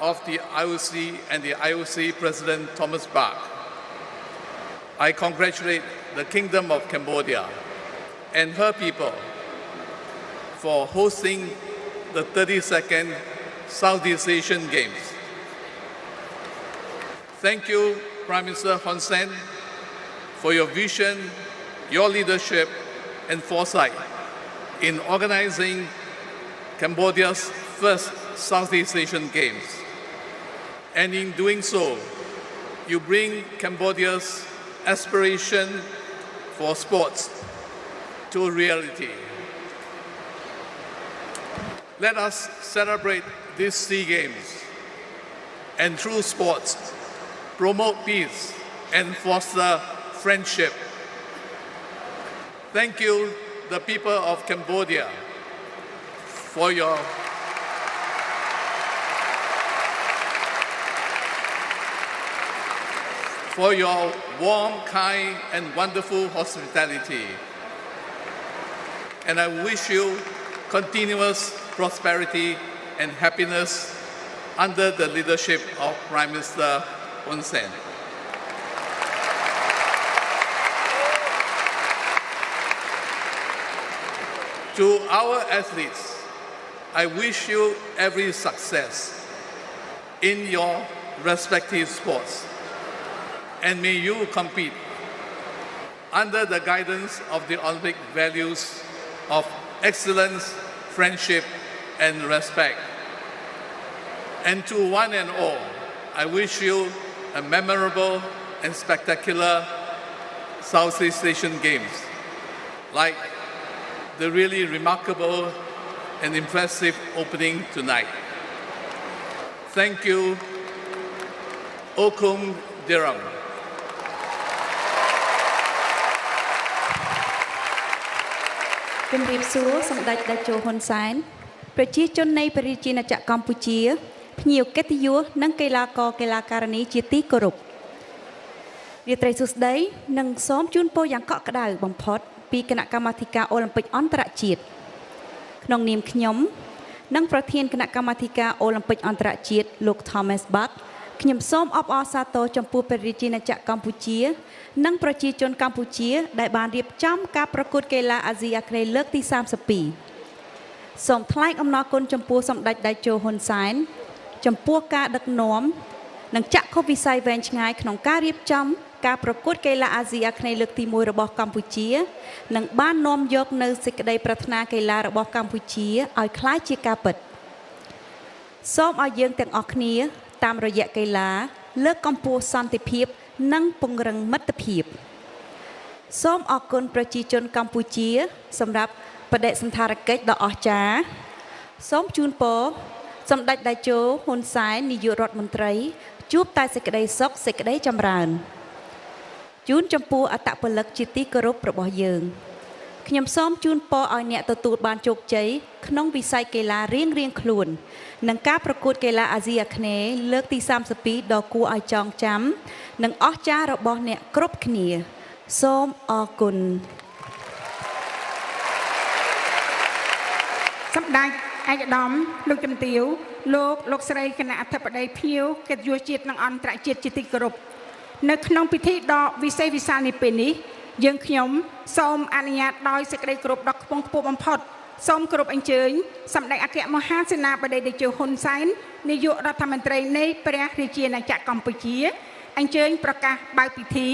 S12: of the IOC and the IOC President Thomas Bach, I congratulate the Kingdom of Cambodia and her people for hosting the 32nd Southeast Asian Games. Thank you, Prime Minister Hun Sen, for your vision, your leadership, and foresight in organizing Cambodia's first Southeast Asian Games. And in doing so, you bring Cambodia's aspiration for sports to reality. Let us celebrate these SEA Games and through sports, promote peace and foster friendship. Thank you, the people of Cambodia, for your warm, kind, and wonderful hospitality. And I wish you continuous prosperity and happiness under the leadership of Prime Minister Hun Sen. To our athletes, I wish you every success in your respective sports. And may you compete under the guidance of the Olympic values of excellence, friendship, and respect. And to one and all, I wish you a memorable and spectacular Southeast Asian Games, like the really remarkable and impressive opening tonight. Thank you, Okum Dirham.
S5: ជំរាបសួរសម្ដេចតេជោហ៊ុនសែនប្រជាជននៃព្រះរាជាណាចក្រកម្ពុជាភ្ញៀវកិត្តិយសនិងកីឡាករកីឡាការិនីជាទីគោរពរាត្រីសួស្តីនិងសូមជូនពរយ៉ាងកក់ក្ដៅបំផុតពីគណៈកម្មាធិការអូឡ িম্পিক អន្តរជាតិក្នុងនាមខ្ញុំនិងប្រធានគណៈកម្មាធិការអូឡ িম্পিক អន្តរជាតិលោក Thomas Bach ខ្ញុំសូមអបអរសាទរចំពោះព្រះរាជាណាចក្រកម្ពុជានិងប្រជាជនកម្ពុជាដែលបានរៀបចំការប្រកួតកីឡាអាស៊ីអាគ្នេយ៍លើកទី32សូមថ្លែងអំណរគុណចំពោះសម្ដេចតេជោហ៊ុនសែនចំពោះការដឹកនាំនិងចក្ខុវិស័យវែងឆ្ងាយក្នុងការរៀបចំការប្រកួតកីឡាអាស៊ីអាគ្នេយ៍លើកទី1របស់កម្ពុជានិងបាននាំយកនៅសេចក្តីប្រាថ្នាកីឡារបស់កម្ពុជាឲ្យក្លាយជាការពិត
S13: សូមឲ្យយើងទាំងអស់គ្នាតាមរយៈកីឡាលើកកម្ពស់សន្តិភាពនិងពង្រឹងមិត្តភាពសូមអរគុណប្រជាជនកម្ពុជាសម្រាប់បដិសណ្ឋារកិច្ចដ៏អស្ចារ្យសូមជូនពរសម្ដេចតេជោហ៊ុនសែននាយករដ្ឋមន្ត្រីជួបតែសេចក្តីសុខសេចក្តីចម្រើនជូនចំពោះអត្តពលិកជាទីគោរពរបស់យើងខ្ញុំសូមជូនពរឲ្យអ្នកទទួលបានជោគជ័យក្នុងវិស័យកីឡារៀងៗខ្លួននិងការប្រកួតកីឡាអាស៊ីអាគ្នេយ៍លើកទី32ដ៏គួរឲ្យចងចាំនិងអស្ចារ្យរបស់អ្នកគ្រប់គ្នាសូមអរគុណ
S2: សម្ដេចឯកឧត្តមលោកជំទាវលោកស្រីគណៈអធិបតីភ្ញៀវកិត្តិយសជាតិនិងអន្តរជាតិជាទីគោរពនៅក្នុងពិធីដ៏វិសេសវិសាលនេះពេលនេះយើងខ្ញុំសូមអនុញ្ញាតដោយសេចក្តីគោរពដ៏ខ្ពង់ខ្ពស់បំផុតសូមគោរពអញ្ជើញសម្ដេចអគ្គមហាសេនាបតីតេជោហ៊ុនសែននាយករដ្ឋមន្ត្រីនៃព្រះរាជាណាចក្រកម្ពុជាអញ្ជើញប្រកាសបើកពិធី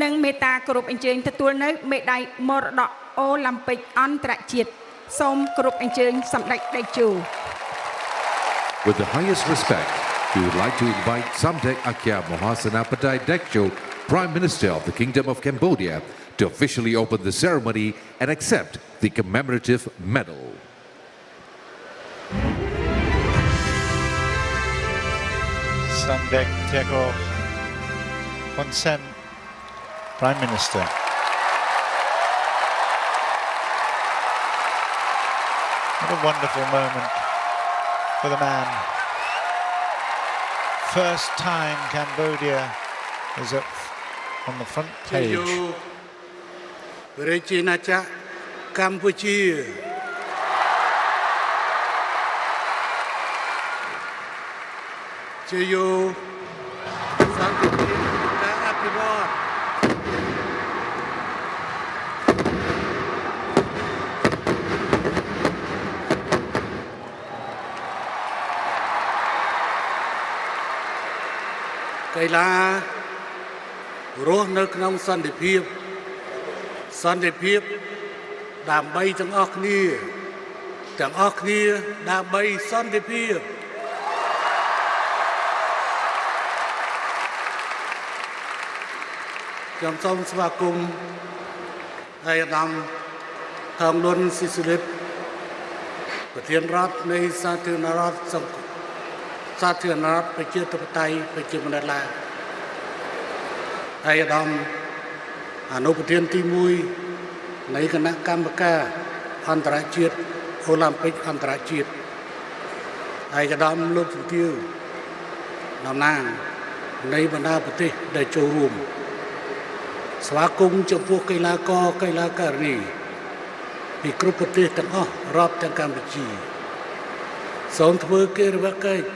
S2: និងមេត្តាគោរពអញ្ជើញទទួលនៅមេដាយមរតកអូឡ িম্প ិកអន្តរជាតិសូមគោរពអញ្ជើញសម្ដេចតេជោ
S4: With the highest respect, we would like to invite Samdech Akya Mahasenapatai Dekcho, Prime Minister of the Kingdom of Cambodia, to officially open the ceremony and accept the commemorative medal.
S1: Samdech Akya Hun Sen, Prime Minister. What a wonderful moment for the man. First time Cambodia is up on the front page.
S14: Regina Cambodia. Cheyoកីឡារស់នៅក្នុងសន្តិភាពដើម្បីទាំងអស់គ្នាដើម្បីសន្តិភាពខ្ញុំសូមស្វាគមន៍ឯកឧត្តមថងលុនស៊ីស៊ូលីតប្រធានរដ្ឋនៃសាធារណរដ្ឋប្រជាធិបតេយ្យប្រជាមានិតឡាឯកឧត្តមអនុប្រធានទី1នៃគណៈកម្មការអន្តរជាតិអូឡ িম্প ិកអន្តរជាតិឯកឧត្តមលោកជំទាវតំណាងនៃបណ្ដាប្រទេសដែលចូលរួមស្វាគមន៍ចំពោះកីឡាករកីឡាការិនីពីគ្រប់ប្រទេសទាំងអស់រាប់ទាំងកម្ពុជាសូមធ្វើកិរិយាកិច្ច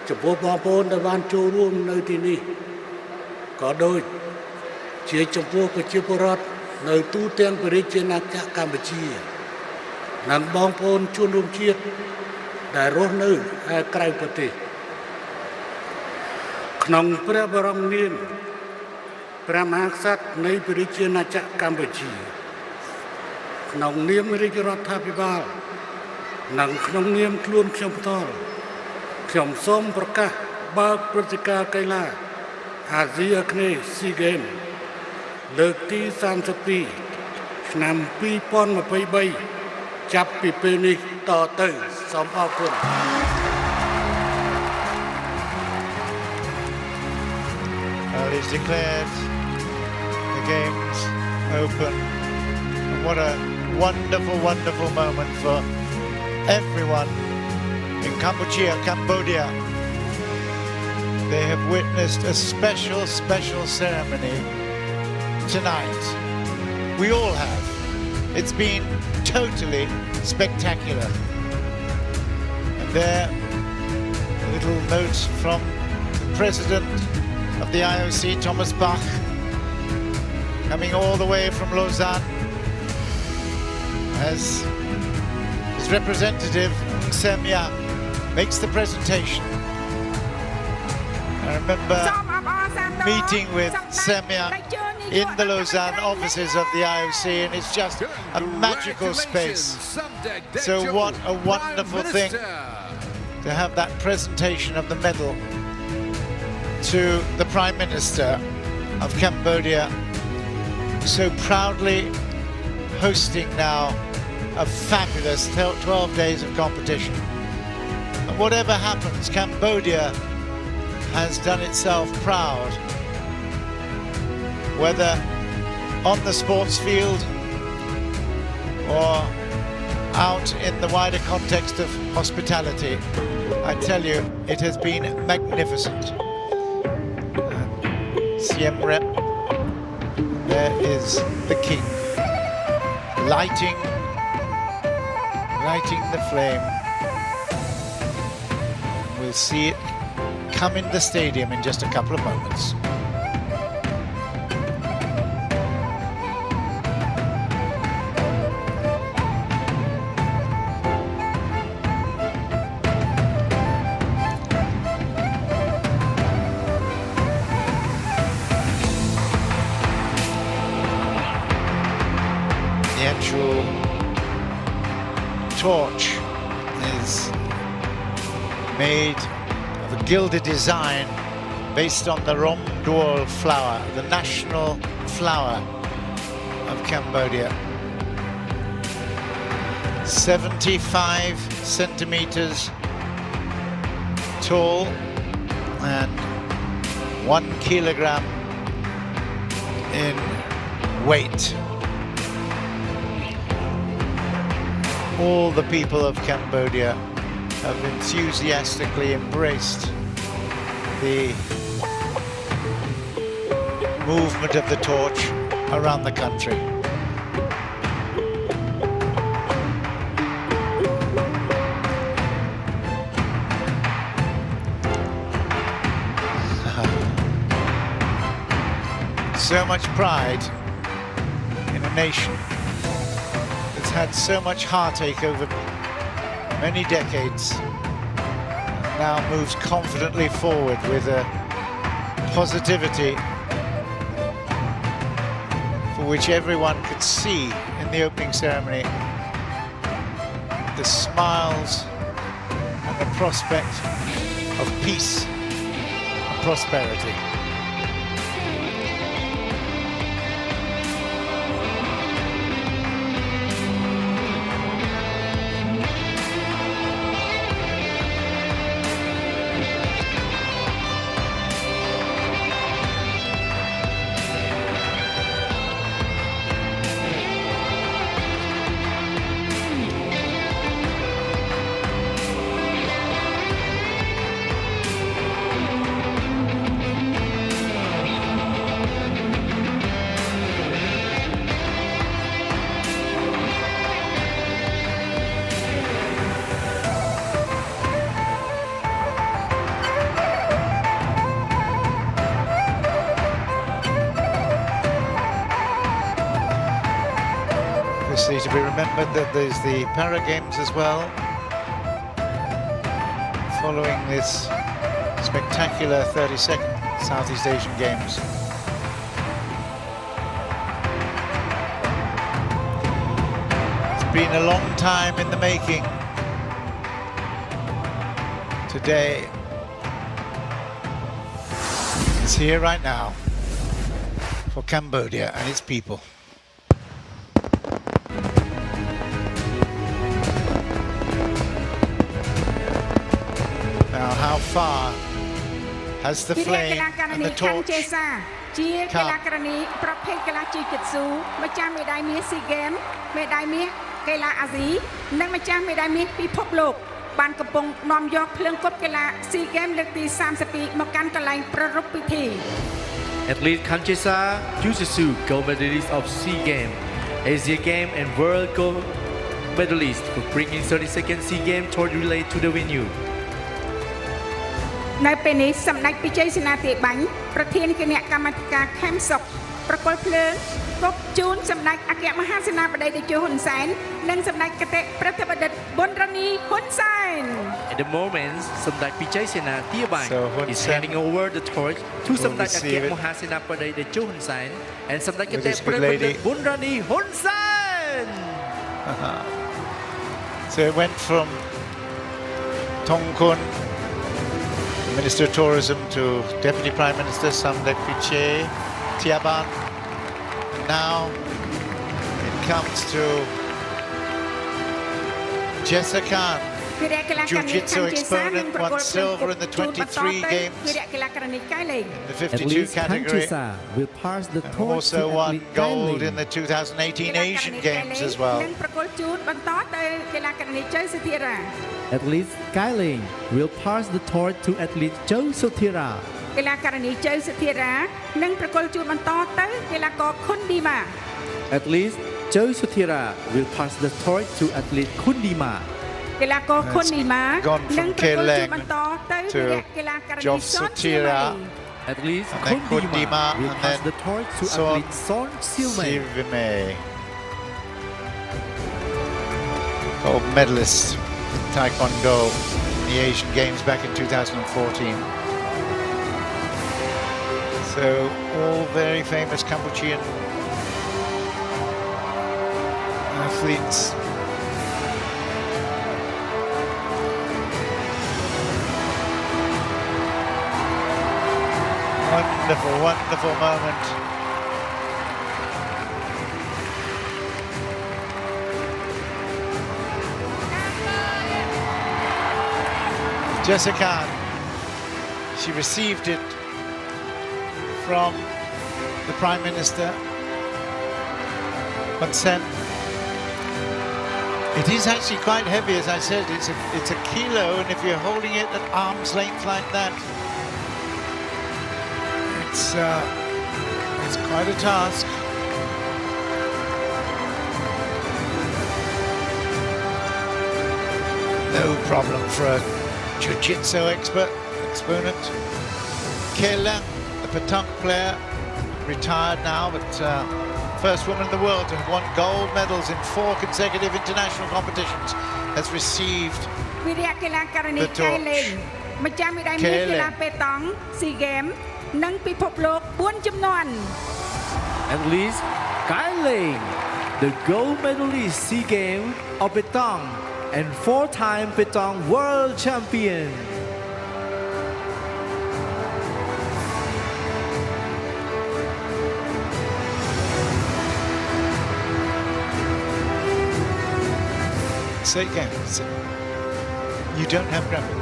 S14: ចំពោះបងប្អូនដែលបានចូលរួមនៅទីនេះក៏ដូចជាចំពោះប្រជាពលរដ្ឋនៅទូទាំងព្រះរាជាណាចក្រកម្ពុជានិងបងប្អូនជនរួមជាតិដែលរស់នៅក្រៅប្រទេសក្នុងព្រះបរមនាមព្រះមហាក្សត្រនៃព្រះរាជាណាចក្រកម្ពុជាក្នុងនាមរាជរដ្ឋាភិបាលនិងក្នុងនាមខ្លួនខ្ញុំផ្ទាល់ខ្ញុំសូមប្រកាសបើកព្រឹត្តិការណ៍កីឡាអាស៊ីអាគ្នេយ៍ SEA Games លើកទី32ឆ្នាំ2023ចាប់ពីពេលនេះតទៅសូមអរគុណ
S1: Well, he's declared the games open. And what a wonderful, wonderful moment for everyone in Cambodia. They have witnessed a special, special ceremony tonight. We all have. It's been totally spectacular. And there, a little note from the President of the IOC, Thomas Bach, coming all the way from Lausanne as his representative, Semya, makes the presentation. I remember meeting with Semya in the Lausanne offices of the IOC, and it's just a magical space. So what a wonderful thing to have that presentation of the medal to the Prime Minister of Cambodia, so proudly hosting now a fabulous 12 days of competition. And whatever happens, Cambodia has done itself proud, whether on the sports field or out in the wider context of hospitality. I tell you, it has been magnificent. Siem Reap, there is the king, lighting the flame. We'll see it come in the stadium in just a couple of moments. The actual torch is made of a gilded design based on the rom duol flower, the national flower of Cambodia. 75 centimeters tall and 1 kilogram in weight. All the people of Cambodia have enthusiastically embraced the movement of the torch around the country. So much pride in a nation that's had so much heartache over many decades, and now moves confidently forward with a positivity for which everyone could see in the opening ceremony the smiles and the prospect of peace and prosperity. Obviously, to be remembered that there's the Para Games as well, following this spectacular 32nd Southeast Asian Games. It's been a long time in the making. Today is here right now for Cambodia and its people. Now, how far has the flame and the torch
S2: ជាកីឡាករនីប្រភេទកីឡាជីគិតស៊ូម្ចាស់មេដាយមាស SEA Games មេដាយមាសកីឡាអាស៊ីនិងម្ចាស់មេដាយមាសពិភពលោកបានកំពុងនាំយកភ្លើងគប់កីឡា SEA Games លើកទី32មកកាន់កន្លែងប្រារព្ធពិធី
S3: Athlete Kanchesa Yususu, gold medalist of SEA Games, Asia Games and World Gold Medalist for bringing 32nd SEA Games torch relay to the venue.
S2: នៅពេលនេះសម្ដេចពិជ័យសេនាធិបាញ់ប្រធានគណៈកម្មាធិការខេមសុខប្រគល់ភ្លើងគប់ជូនសម្ដេចអគ្គមហាសេនាបតីតេជោហ៊ុនសែននិងសម្ដេចគតិប្រតិបត្តិប៊ុនរ៉ានីហ៊ុនសែន
S3: At the moment, Samdech Pichai Sena Tiabang is handing over the torch to Samdech Akia Mohasena Padai de Cho Hun Sen and Samdech Kete President Bunrani Hun Sen.
S1: So it went from Tongkun, Minister of Tourism, to Deputy Prime Minister Samdech Piche, Tiaban. And now it comes to Jessica Khan, Jiu-Jitsu exponent, won silver in the 23 games, the 52 category,
S3: will pass the
S1: and
S3: torch
S1: also
S3: to
S1: won
S3: athlete
S1: gold
S3: Kai
S1: in the 2018 Asian Games as well.
S3: Athlete Skyling will pass the torch to athlete Joe Sotira.
S2: កីឡាករនីជ័យសុធារានឹងប្រកល់ជូនបន្តទៅកីឡាករខុនឌីម៉ា
S3: Athlete Joe Sotira will pass the torch to athlete Kundima.
S2: កីឡាករខុនឌីម៉ា
S1: Gone
S2: នឹង
S1: from
S2: ប្រកល់ជូន
S1: Keleng
S2: បន្តទៅ
S1: to
S2: កីឡាករនី
S1: Job
S2: សន
S1: Sotira,
S3: Athlete
S1: and then
S3: Kundima
S1: Kundima,
S3: will
S1: and
S3: pass
S1: then
S3: the torch to
S1: Son
S3: athlete Son Silme.
S1: Sivime, gold medalist in Taekwondo in the Asian Games back in 2014. So all very famous Cambodian athletes. Wonderful, wonderful moment. Jessica, she received it from the Prime Minister. But then it is actually quite heavy, as I said. It's a kilo, and if you're holding it at arm's length like that, it's quite a task. No problem for a jiu-jitsu exponent. Keleng, the petanque player, retired now, but first woman in the world to have won gold medals in 4 consecutive international competitions, has received
S2: វិរៈកីឡាករនីកែលេងម្ចាស់មេដាយមាសកីឡាប៉េតង់ស៊ីហ្គេមនិងពិភពលោក4ជំនាន់
S3: Athlete Skyling, the gold medalist SEA Games of Petong and 4-time Petong world champion.
S1: Say again. You don't have grappling.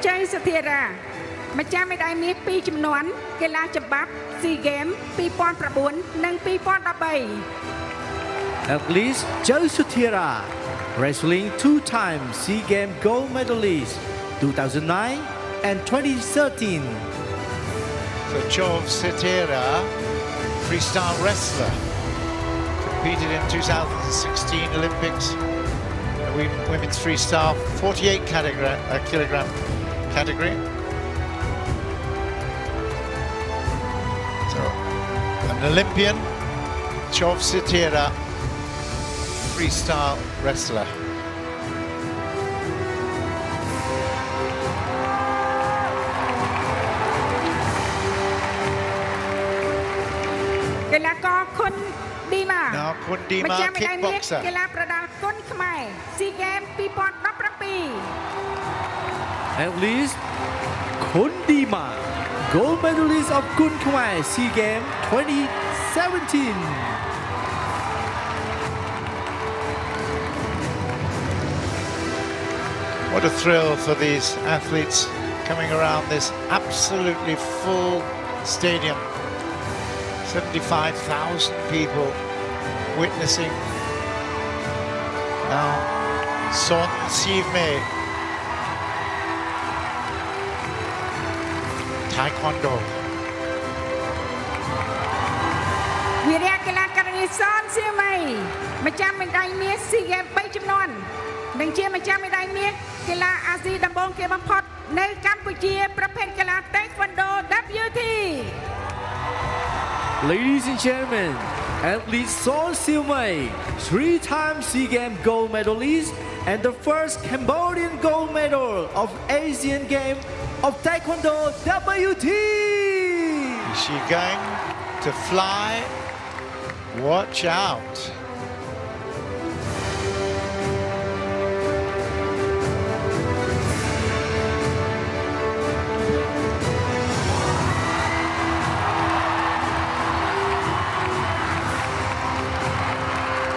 S2: Jay Satira ម្ចាស់មេដាយមាស2ចំនួនកីឡាច្បាប់ SEA Games 2009 និង 2013
S3: Athlete Joe Sotira, wrestling 2-time SEA Games gold medalist 2009 and 2013.
S1: So Joe Sotira, freestyle wrestler, competed in 2016 Olympics. Women's freestyle 48 kilogram category. So an Olympian, Chov Sitira, freestyle wrestler. Now Kundima, kickboxer.
S2: កីឡាប្រដាល់គុនខ្មែរ SEA Games 2017
S3: Athlete Kundima, gold medalist of Kun Khmer SEA Games 2017.
S1: What a thrill for these athletes coming around this absolutely full stadium. 75,000 people witnessing. Now, Son Sivme, Taekwondo.
S2: វិរៈកីឡាករនីសនសៀមីម្ចាស់មេដាយមាស SEA Games 3ចំនួននិងជាម្ចាស់មេដាយមាសកីឡាអាស៊ីដំបូងគេបំផុតនៅកម្ពុជាប្រភេទកីឡា Taekwondo WT
S3: Ladies and gentlemen, Athlete Son Siu Mei, 3-time SEA Games gold medalist and the first Cambodian gold medal of Asian Games of Taekwondo WT.
S1: Is she going to fly? Watch out.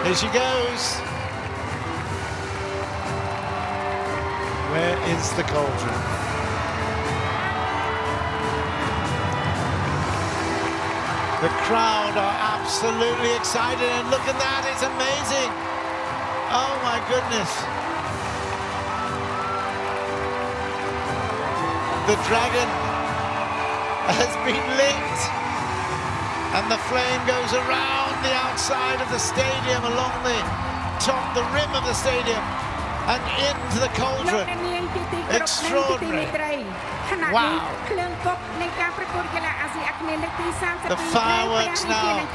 S1: Here she goes. Where is the cauldron? The crowd are absolutely excited, and look at that, it's amazing. Oh my goodness. The dragon has been lit, and the flame goes around the outside of the stadium, along the top, the rim of the stadium, and into the cauldron. Extraordinary. Wow. The fireworks now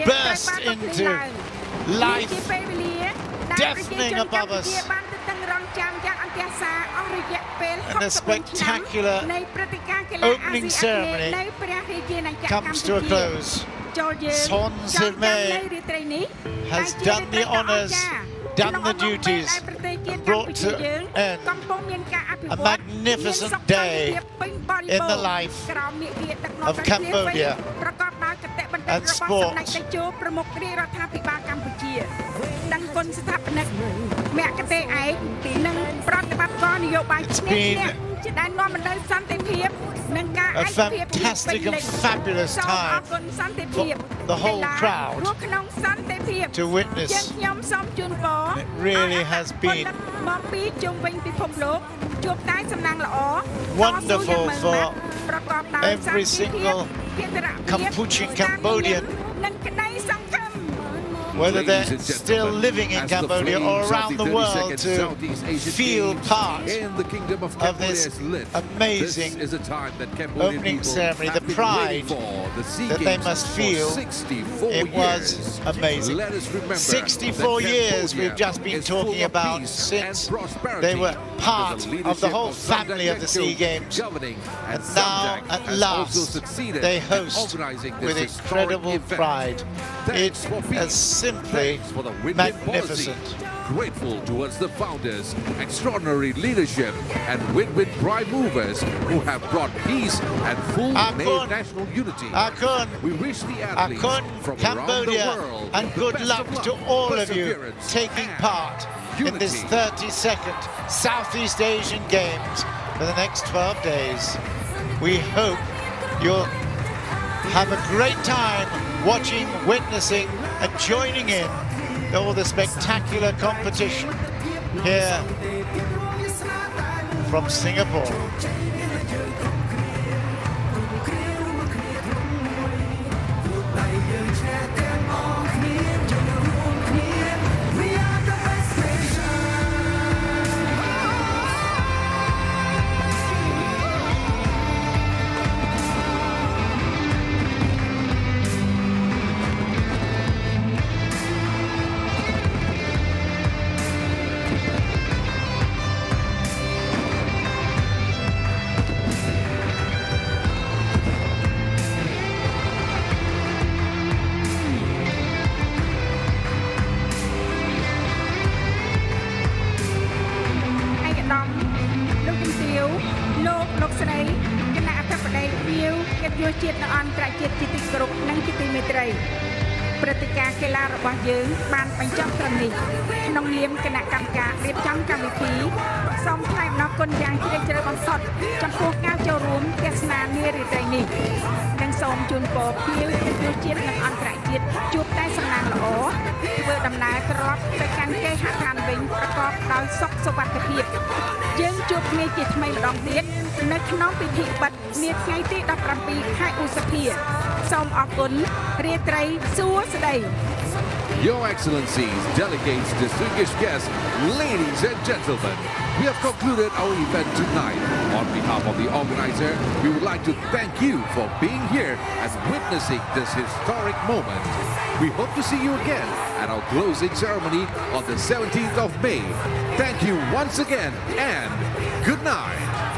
S1: burst into life, deafening above us. And the spectacular opening ceremony comes to a close. Son Siu Mei has done the honours, done the duties, and brought to end a magnificent day in the life of Cambodia and sport. It's been a fantastic and fabulous time for the whole crowd to witness. It really has been wonderful for every single Cambodian, whether they're still living in Cambodia or around the world, to feel part of this amazing opening ceremony, the pride that they must feel. It was amazing. 64 years we've just been talking about since they were part of the whole family of the SEA Games, and now at last they host with incredible pride. It is simply magnificent.
S4: Grateful towards the founders, extraordinary leadership, and win-win prime movers who have brought peace and full national unity. We wish the athletes from
S1: Cambodia
S4: around the world
S1: and good luck to all of you taking part in this 32nd Southeast Asian Games for the next 12 days. We hope you'll have a great time watching, witnessing, and joining in all the spectacular competition here from Singapore.
S4: Your Excellencies, delegates, distinguished guests, ladies and gentlemen, we have concluded our event tonight. On behalf of the organizer, we would like to thank you for being here and witnessing this historic moment. We hope to see you again at our closing ceremony on the 17th of May. Thank you once again and good night.